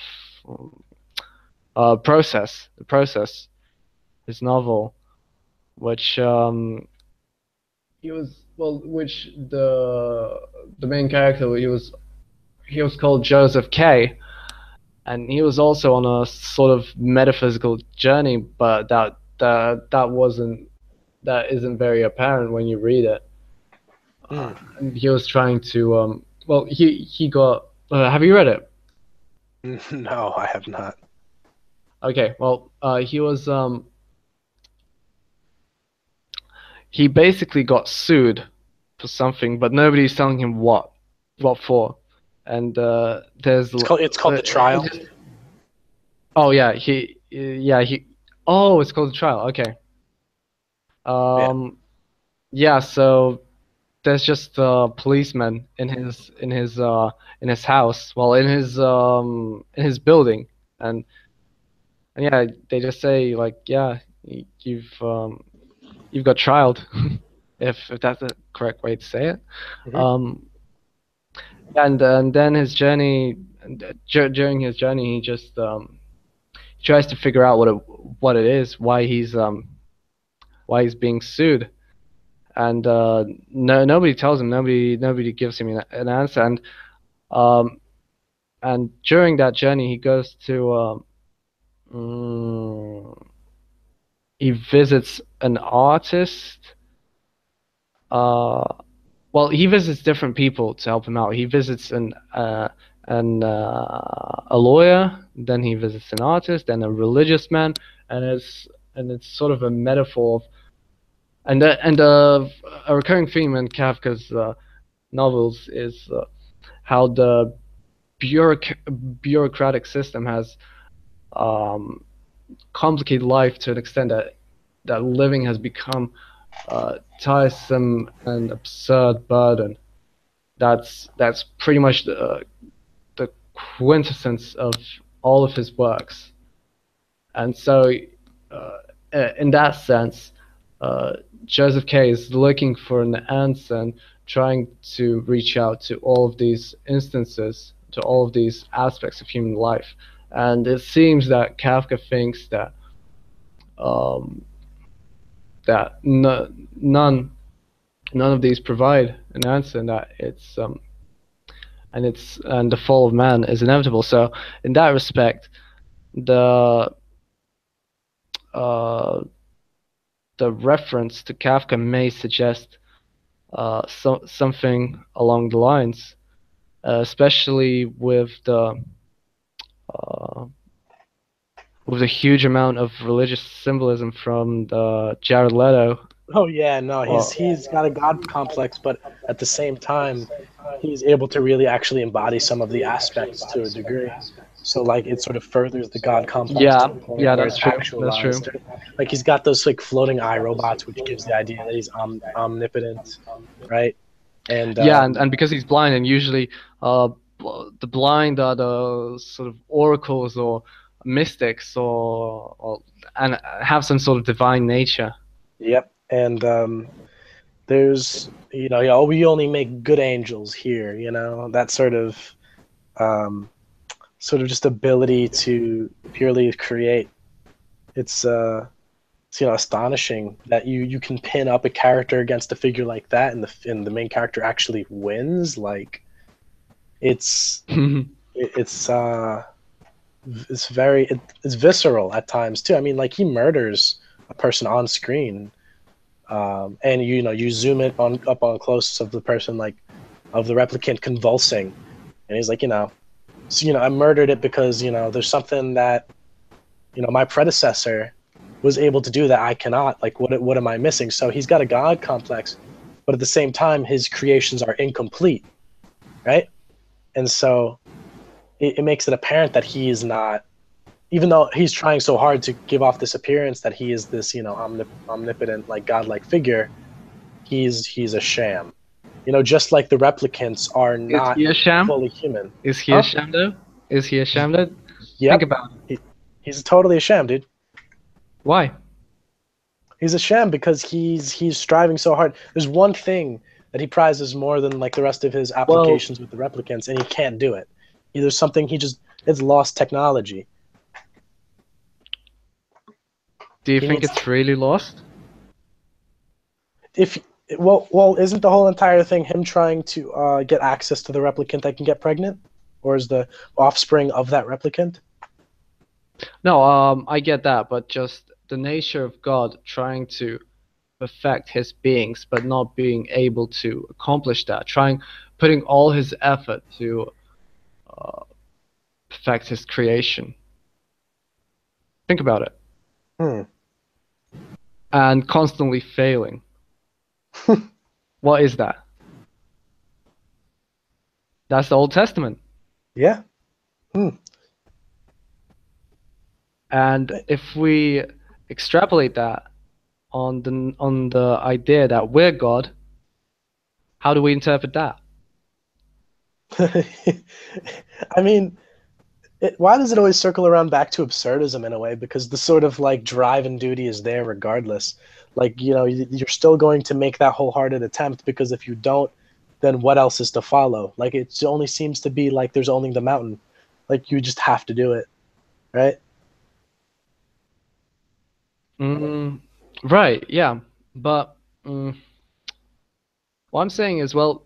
Process, his novel, which which the main character, he was called Joseph K, and he was also on a sort of metaphysical journey, but that isn't very apparent when you read it. And he was trying to he got have you read it? No, I have not. Okay, well, he was he basically got sued for something, but nobody's telling him what for. and there's It's called The Trial. Oh yeah, Oh, it's called The Trial. Okay. Yeah. So there's just a policeman in his house, well, in his building, and yeah, they just say like, yeah, you've got trialed, if that's the correct way to say it. And then his journey, during his journey, he just tries to figure out what it is, why he's being sued, and nobody tells him, nobody gives him an answer, and during that journey he goes to he visits an artist. Well, he visits different people to help him out. He visits a lawyer, then he visits an artist, then a religious man, and it's sort of a metaphor of, and a recurring theme in Kafka's novels is how the bureaucratic system has complicated life to an extent that living has become tiresome and absurd burden. That's pretty much the quintessence of all of his works. And so in that sense, Joseph K. is looking for an answer and trying to reach out to all of these instances, to all of these aspects of human life. And it seems that Kafka thinks that none of these provide an answer, and that it's and the fall of man is inevitable. So in that respect, the reference to Kafka may suggest something along the lines, especially with the huge amount of religious symbolism from the Jared Leto. Oh yeah, no, he's got a god complex, but at the same time, he's able to really actually embody some of the aspects to a degree. So like it sort of furthers the god complex. Yeah, that's true. That's true. Like he's got those like floating eye robots, which gives the idea that he's omnipotent, right? And yeah, and because he's blind, and usually the blind are the sort of oracles or mystics, or and have some sort of divine nature. Yep, and there's we only make good angels here, that sort of just ability to purely create. It's astonishing that you can pin up a character against a figure like that, and the main character actually wins. Like it's visceral at times too. I mean, like he murders a person on screen, and you zoom it up on close of the person, like of the replicant convulsing, and he's like, I murdered it because there's something that my predecessor was able to do that I cannot. Like, what am I missing? So he's got a god complex, but at the same time, his creations are incomplete, right? And so it makes it apparent that he is not, even though he's trying so hard to give off this appearance that he is this, omnipotent, like godlike figure, he's a sham. Just like the replicants are not fully human. Is he a sham though? Is he a sham though? Yep. Think about it. He's totally a sham, dude. Why? He's a sham because he's striving so hard. There's one thing that he prizes more than like the rest of his applications with the replicants, and he can't do it. There's something it's lost technology. Do you think it's really lost? Well, isn't the whole entire thing him trying to get access to the replicant that can get pregnant, or is the offspring of that replicant? No, I get that, but just the nature of God trying to perfect his beings, but not being able to accomplish that, putting all his effort to perfect his creation. Think about it. And constantly failing. What is that? That's the Old Testament. Yeah. And if we extrapolate that on the idea that we're God, how do we interpret that? I mean, why does it always circle around back to absurdism in a way? Because the sort of like drive and duty is there regardless. Like, you know, you're still going to make that wholehearted attempt, because if you don't, then what else is to follow? Like, it only seems to be like there's only the mountain. Like, you just have to do it, right? Right, yeah. But what I'm saying is, well,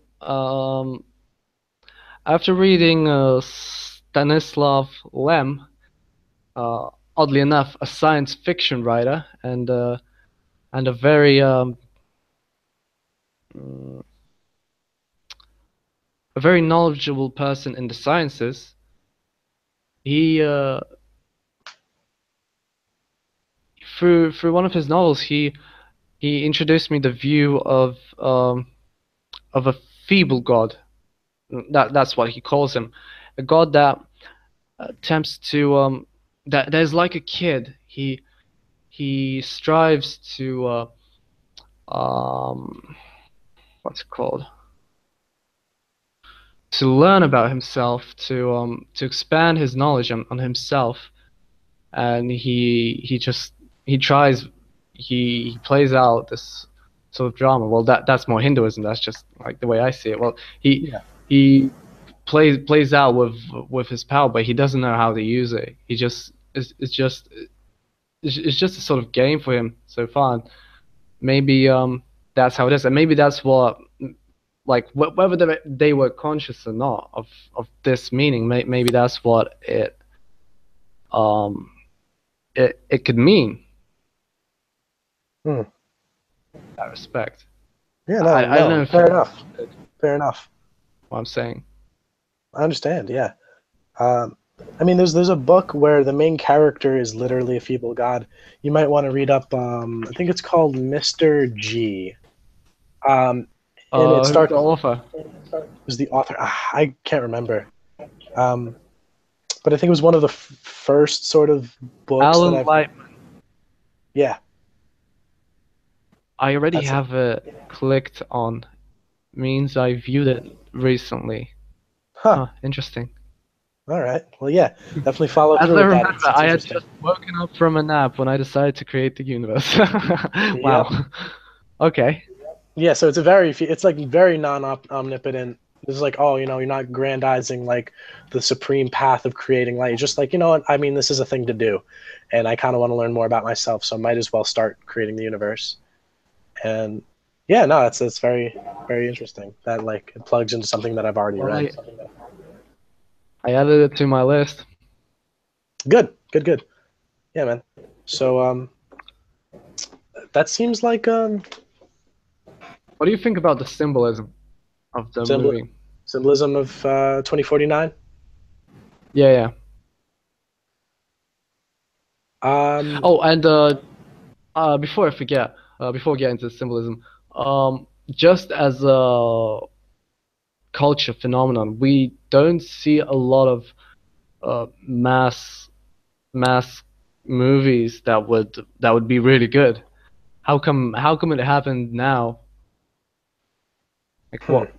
after reading Stanislav Lem, oddly enough, a science fiction writer and a very knowledgeable person in the sciences, he through one of his novels, he introduced me the view of a feeble god. That's what he calls him, a god that attempts to that is like a kid. He strives to what's it called? To learn about himself, to expand his knowledge on himself, and he tries, he plays out this sort of drama. Well, that's more Hinduism. That's just like the way I see it. Well, he plays out with his power, but he doesn't know how to use it. He just it's just a sort of game for him so far. And maybe that's how it is, and maybe that's what, like, whether they were conscious or not of this meaning, maybe that's what it could mean. In that respect. Yeah, no, I don't know. Fair enough. Fair enough. What I'm saying. I understand. Yeah. I mean, there's a book where the main character is literally a feeble god. You might want to read up. I think it's called Mr. G. And it starts. The author? Who's the author? I can't remember. But I think it was one of the first sort of books. Alan Lightman. Yeah. I already have it clicked on. Means I viewed it recently. Huh. Interesting. All right. Well, yeah, definitely follow through with that. I had just woken up from a nap when I decided to create the universe. Wow. Yep. Okay. Yeah, so it's like very non-omnipotent. It's like, oh, you know, you're not grandizing like the supreme path of creating light. You're just like, you know what? I mean, this is a thing to do, and I kind of want to learn more about myself, so I might as well start creating the universe. And yeah, no, it's very, very interesting. That like it plugs into something that I've already read. I added it to my list. Good. Yeah, man. So that seems like What do you think about the symbolism of the movie? Symbolism of 2049? Yeah. Oh, and before I forget, before we get into symbolism, just as a culture phenomenon, we don't see a lot of mass movies that would be really good. How come it happened now? Like what?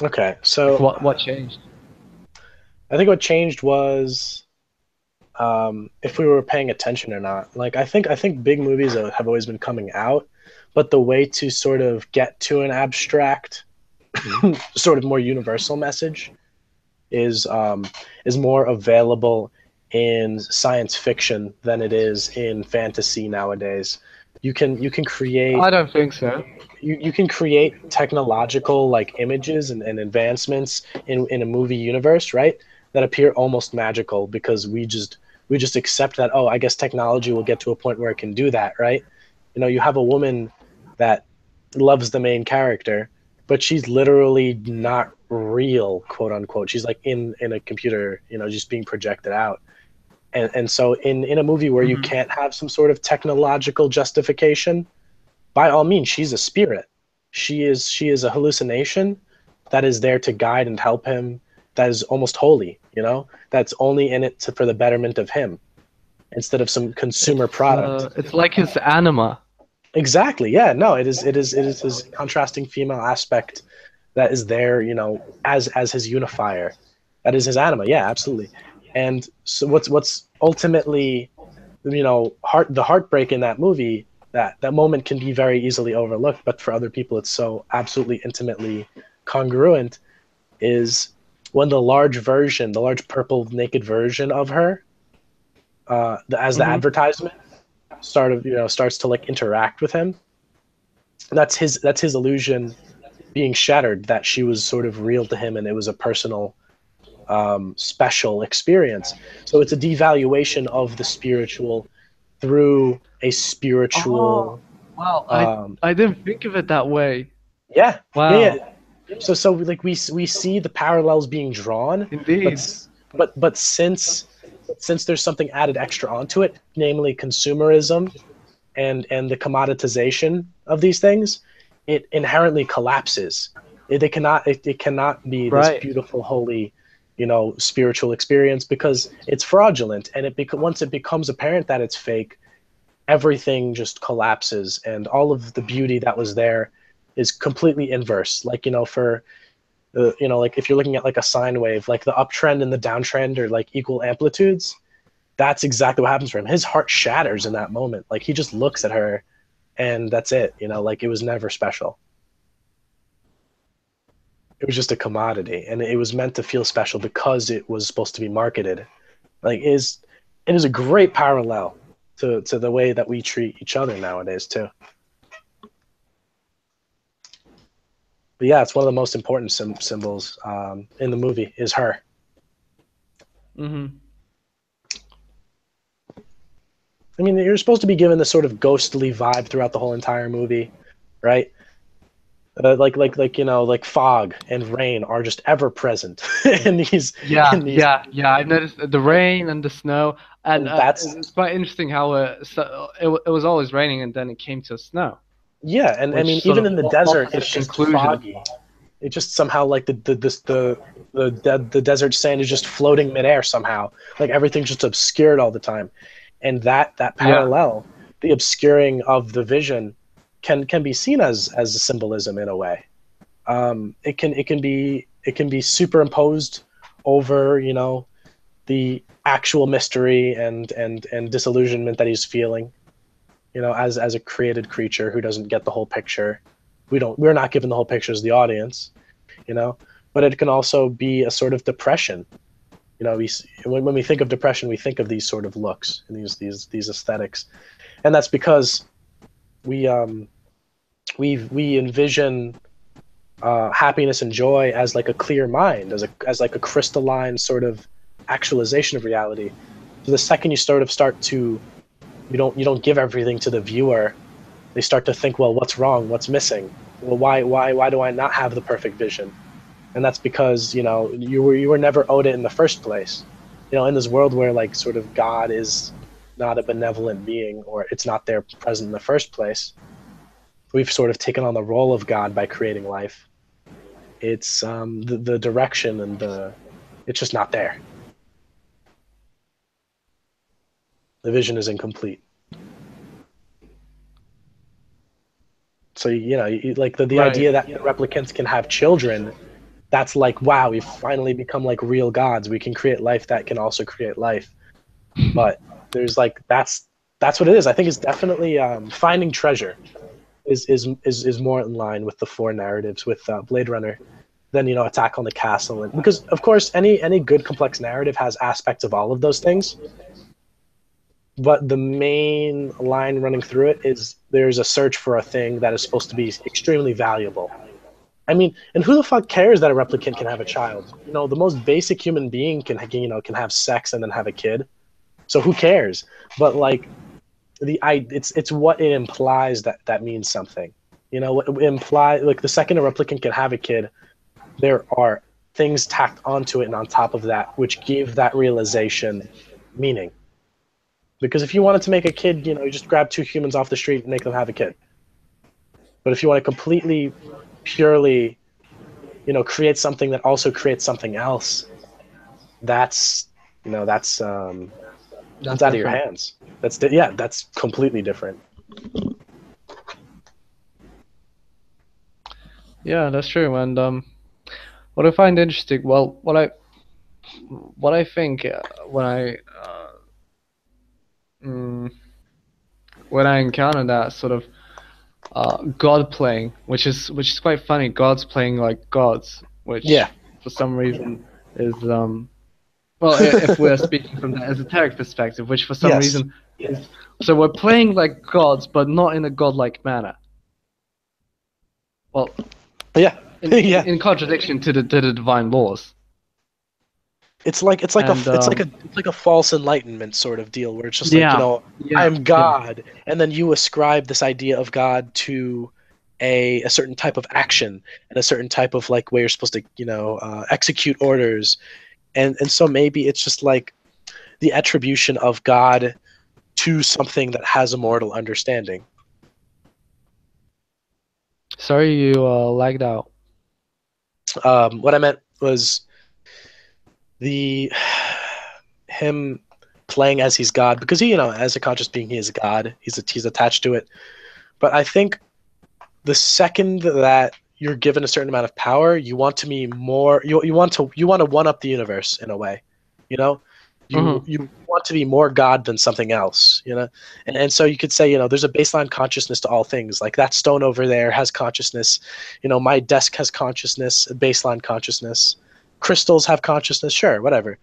Okay, so what changed? I think what changed was if we were paying attention or not. Like I think big movies have always been coming out, but the way to sort of get to an abstract, sort of more universal message is more available in science fiction than it is in fantasy nowadays. You can create. I don't think so. You can create technological like images and advancements in a movie universe, right? That appear almost magical because we just accept that, oh, I guess technology will get to a point where it can do that, right? You know, you have a woman that loves the main character, but she's literally not real, quote unquote. She's like in a computer, you know, just being projected out. And so in a movie where you can't have some sort of technological justification, by all means, she's a spirit. she is a hallucination that is there to guide and help him, that is almost holy, you know, that's only in it for the betterment of him instead of some consumer product. It's like his anima. Exactly. Yeah. No. It is his contrasting female aspect that is there, you know, as his unifier. That is his anima. Yeah. Absolutely. And so what's ultimately, you know, the heartbreak in that movie, that moment can be very easily overlooked, but for other people it's so absolutely intimately congruent, is when the large purple naked version of her, as the advertisement starts to like interact with him. That's his illusion being shattered, that she was sort of real to him and it was a personal, special experience. So it's a devaluation of the spiritual through a spiritual. Oh, wow, I didn't think of it that way. Yeah. Wow. Yeah. So like we see the parallels being drawn. Indeed. But since there's something added extra onto it, namely consumerism and the commoditization of these things, it inherently collapses. It cannot be this beautiful, holy, you know, spiritual experience, because it's fraudulent, and once it becomes apparent that it's fake, everything just collapses, and all of the beauty that was there is completely inverse. Like, you know, for you know, like if you're looking at like a sine wave, like the uptrend and the downtrend are like equal amplitudes. That's exactly what happens for him. His heart shatters in that moment. Like he just looks at her and that's it, you know, like it was never special. It was just a commodity, and it was meant to feel special because it was supposed to be marketed. Like it is a great parallel to the way that we treat each other nowadays too. But yeah, it's one of the most important symbols in the movie is her. Mm-hmm. I mean, you're supposed to be given this sort of ghostly vibe throughout the whole entire movie, right? Like you know, like fog and rain are just ever present in these. Yeah. I've noticed the rain and the snow, and it's quite interesting how it was always raining and then it came to snow. Yeah, and I mean, even in the desert, it's just foggy. It just somehow like the desert sand is just floating midair somehow. Like everything's just obscured all the time, and that parallel, the obscuring of the vision, can be seen as a symbolism in a way. It can be superimposed over, you know, the actual mystery and disillusionment that he's feeling, you know, as a created creature who doesn't get the whole picture. We're not given the whole picture as the audience, you know. But it can also be a sort of depression. You know, when we think of depression, we think of these sort of looks and these aesthetics, and that's because we envision happiness and joy as like a clear mind, as like a crystalline sort of actualization of reality. So the second you start to you don't give everything to the viewer, they start to think, well, what's wrong? What's missing? Well, why do I not have the perfect vision? And that's because, you know, you were never owed it in the first place. You know, in this world where like sort of God is not a benevolent being, or it's not there present in the first place, we've sort of taken on the role of God by creating life. It's the direction and it's just not there. The vision is incomplete. So, you know, like the idea that replicants can have children, that's like, wow, we've finally become like real gods. We can create life that can also create life. But there's like, that's what it is. I think it's definitely finding treasure is more in line with the four narratives with Blade Runner than, you know, Attack on the Castle. And because of course any good complex narrative has aspects of all of those things. But the main line running through it is there's a search for a thing that is supposed to be extremely valuable. I mean, and who the fuck cares that a replicant can have a child? You know, the most basic human being can have sex and then have a kid. So who cares? But like, it's what it implies that means something. You know, what it implies, like the second a replicant can have a kid, there are things tacked onto it and on top of that which give that realization meaning. Because if you wanted to make a kid, you know, you just grab two humans off the street and make them have a kid. But if you want to completely, purely, create something that also creates something else, that's that's out of your different. hands. That's completely different. Yeah, that's true. And what I find interesting, well, what I think mm, when I encounter that sort of god playing, which is quite funny. Gods playing like gods, which Yeah. for some reason is well, if we're speaking from the esoteric perspective, which for some Yes. reason is, so we're playing like gods, but not in a godlike manner. Well, Yeah. Yeah. in contradiction to the divine laws. It's like it's like a false enlightenment sort of deal where it's just like, Yeah, I'm God, and then you ascribe this idea of God to a certain type of action and a certain type of like way you're supposed to execute orders, and so maybe it's just like the attribution of God to something that has a mortal understanding. Sorry, you lagged out. What I meant was the him playing as he's God, because he, as a conscious being, he is God. He's attached to it. But I think the second that you're given a certain amount of power, you want to be more. You want to one up the universe in a way. You want to be more God than something else. And so you could say, there's a baseline consciousness to all things. Like that stone over there has consciousness. My desk has consciousness, a baseline consciousness. Crystals have consciousness, sure, whatever.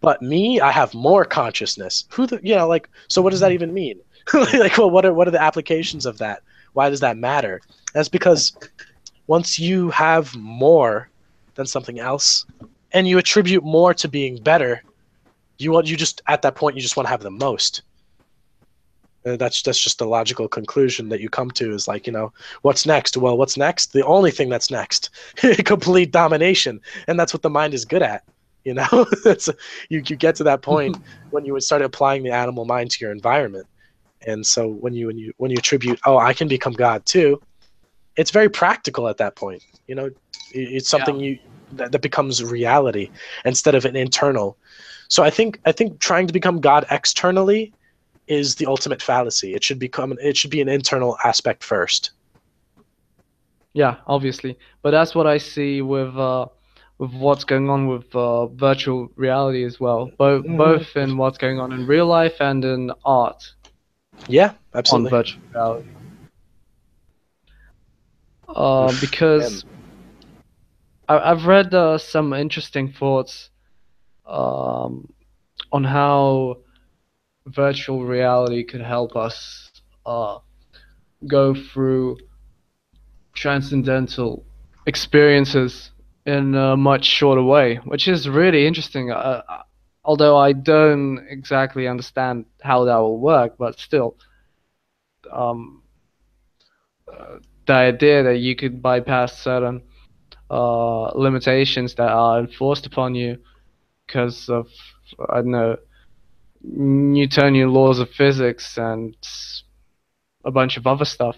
But me, I have more consciousness. So what does that even mean? Like, well, what are the applications of that? Why does that matter? That's because once you have more than something else, and you attribute more to being better, you just at that point you just want to have the most. That's just a logical conclusion that you come to, is like, what's next? Well, what's next? The only thing that's next, complete domination, and that's what the mind is good at. That's you get to that point when you would start applying the animal mind to your environment, and so when you attribute, oh, I can become God too, it's very practical at that point. It's something that becomes reality instead of an internal. So I think trying to become God externally is the ultimate fallacy. It should be an internal aspect first. Yeah, obviously, but that's what I see with what's going on with virtual reality as well. Both in what's going on in real life and in art. Yeah, absolutely. On virtual reality. Because I've read some interesting thoughts on how virtual reality could help us go through transcendental experiences in a much shorter way, which is really interesting. Although I don't exactly understand how that will work, but still, the idea that you could bypass certain limitations that are enforced upon you because of, I don't know, Newtonian laws of physics and a bunch of other stuff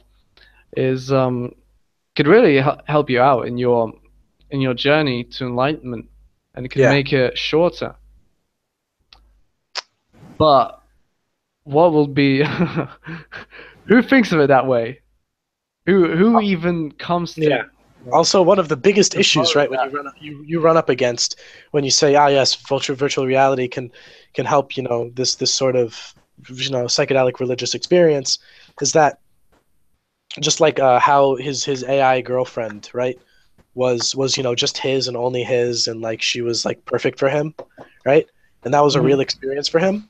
is could really help you out in your journey to enlightenment, and it can make it shorter. But what will be who thinks of it that way? Who even comes to Also, one of the biggest issues, right, when you run up against when you say, yes, virtual reality can help, this sort of psychedelic religious experience, is that just like how his AI girlfriend, right, was just his and only his, and like she was like perfect for him, right, and that was a real experience for him.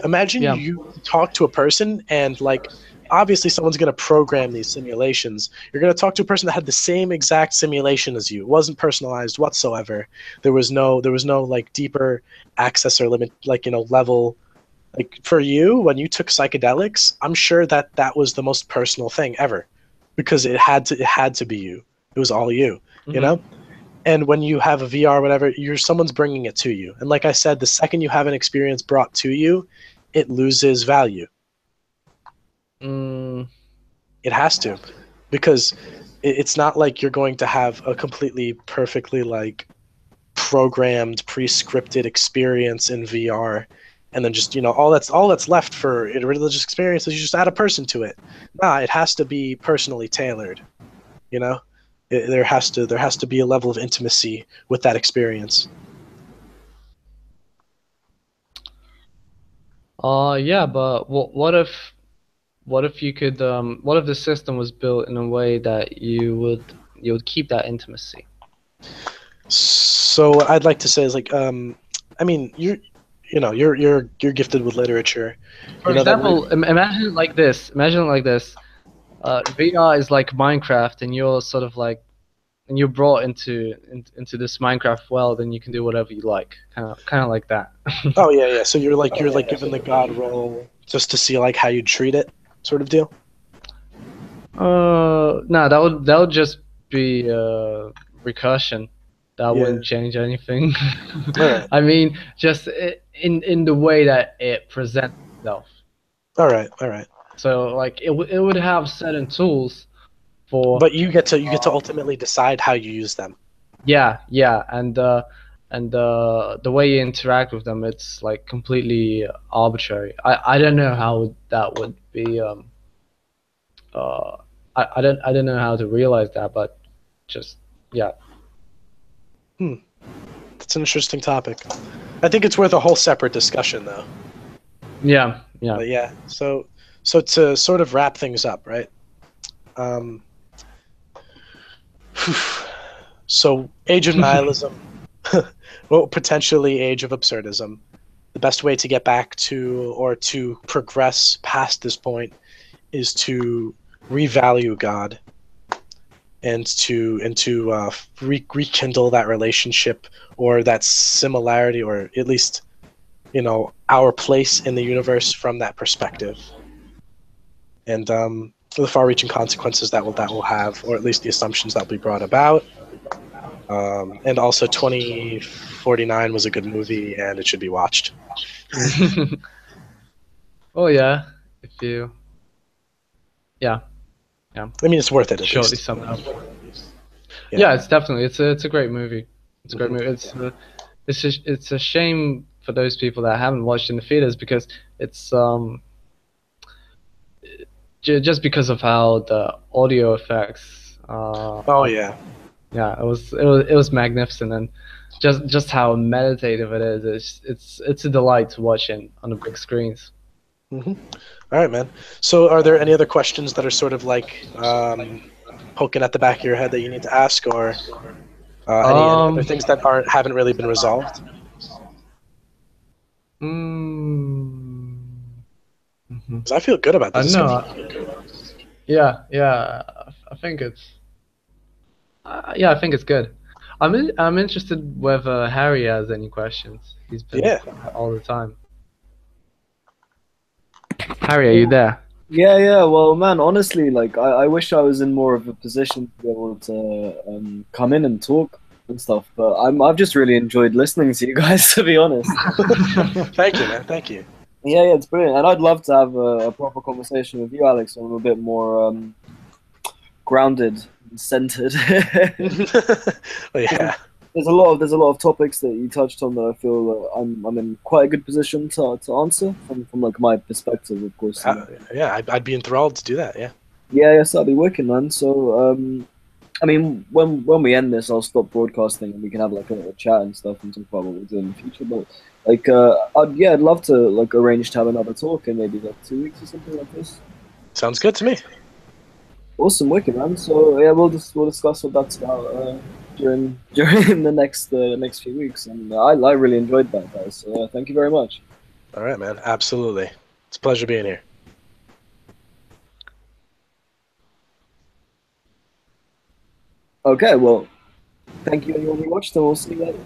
Imagine you talk to a person and like, obviously someone's going to program these simulations. You're going to talk to a person that had the same exact simulation as you. It wasn't personalized whatsoever. There was no like deeper access or limit, like, level. Like for you, when you took psychedelics, I'm sure that was the most personal thing ever, because it had to be you. It was all you, And when you have a VR or whatever, someone's bringing it to you. And like I said, the second you have an experience brought to you, it loses value. It has to, because it's not like you're going to have a completely perfectly like programmed, pre-scripted experience in VR, and then just all that's left for a religious experience is you just add a person to it. Nah, it has to be personally tailored. There has to be a level of intimacy with that experience. Yeah, but what if you could what if the system was built in a way that you would keep that intimacy? So what I'd like to say is like, I mean, you're gifted with literature. For example, imagine it like this. Imagine it like this. VR is like Minecraft, and you're sort of like, and you're brought into this Minecraft world, and you can do whatever you like, kind of like that. Oh yeah. So you're given the god role just to see like how you treat it, sort of deal. No, that would just be recursion. That wouldn't change anything. Alright. I mean, just in the way that it presents itself. All right. So like it would have certain tools for. But you get to ultimately decide how you use them. Yeah, and the way you interact with them, it's like completely arbitrary. I don't know how that would be. I don't know how to realize that, but just yeah. That's an interesting topic. I think it's worth a whole separate discussion, though. Yeah. But yeah. So to sort of wrap things up, right? So age of nihilism, well, potentially age of absurdism. The best way to get back to or to progress past this point is to revalue God and to rekindle that relationship or that similarity, or at least our place in the universe from that perspective, and the far-reaching consequences that will have, or at least the assumptions that will be brought about. And also 2049 was a good movie and it should be watched. Oh yeah, if you. Yeah. I mean, it's worth it. At Shortly least. sum it up. Yeah, it's definitely it's a great movie. It's a great movie. It's a shame for those people that haven't watched in the theaters, because it's just because of how the audio effects. Oh yeah. Yeah, it was magnificent, and just how meditative it is. It's a delight to watch on the big screens. All right, man. So, are there any other questions that are sort of like poking at the back of your head that you need to ask, or any other things that haven't really been resolved? Because I feel good about this. Yeah. I think it's. Yeah, I think it's good. I'm interested whether Harry has any questions. He's been all the time. Harry, are you there? Yeah. Well, man, honestly, like I wish I was in more of a position to be able to come in and talk and stuff. But I've just really enjoyed listening to you guys, to be honest. Thank you, man. Thank you. Yeah, it's brilliant, and I'd love to have a proper conversation with you, Alex, when I'm a bit more grounded and centered. Well, yeah. There's a lot of topics that you touched on that I feel I'm in quite a good position to answer from like my perspective, of course. Yeah, I'd be enthralled to do that. Yeah. Yeah, yes, that'd be wicked, man. So, I mean, when we end this, I'll stop broadcasting and we can have like a chat and stuff and talk about what we'll do in the future. But like, I'd love to like arrange to have another talk in maybe like 2 weeks or something like this. Sounds good to me. Awesome, wicked, man. So yeah, we'll discuss what that's about during the next few weeks, and I really enjoyed that, guys. So thank you very much. All right, man. Absolutely, it's a pleasure being here. Okay, well, thank you everyone who watched, and we'll see you later.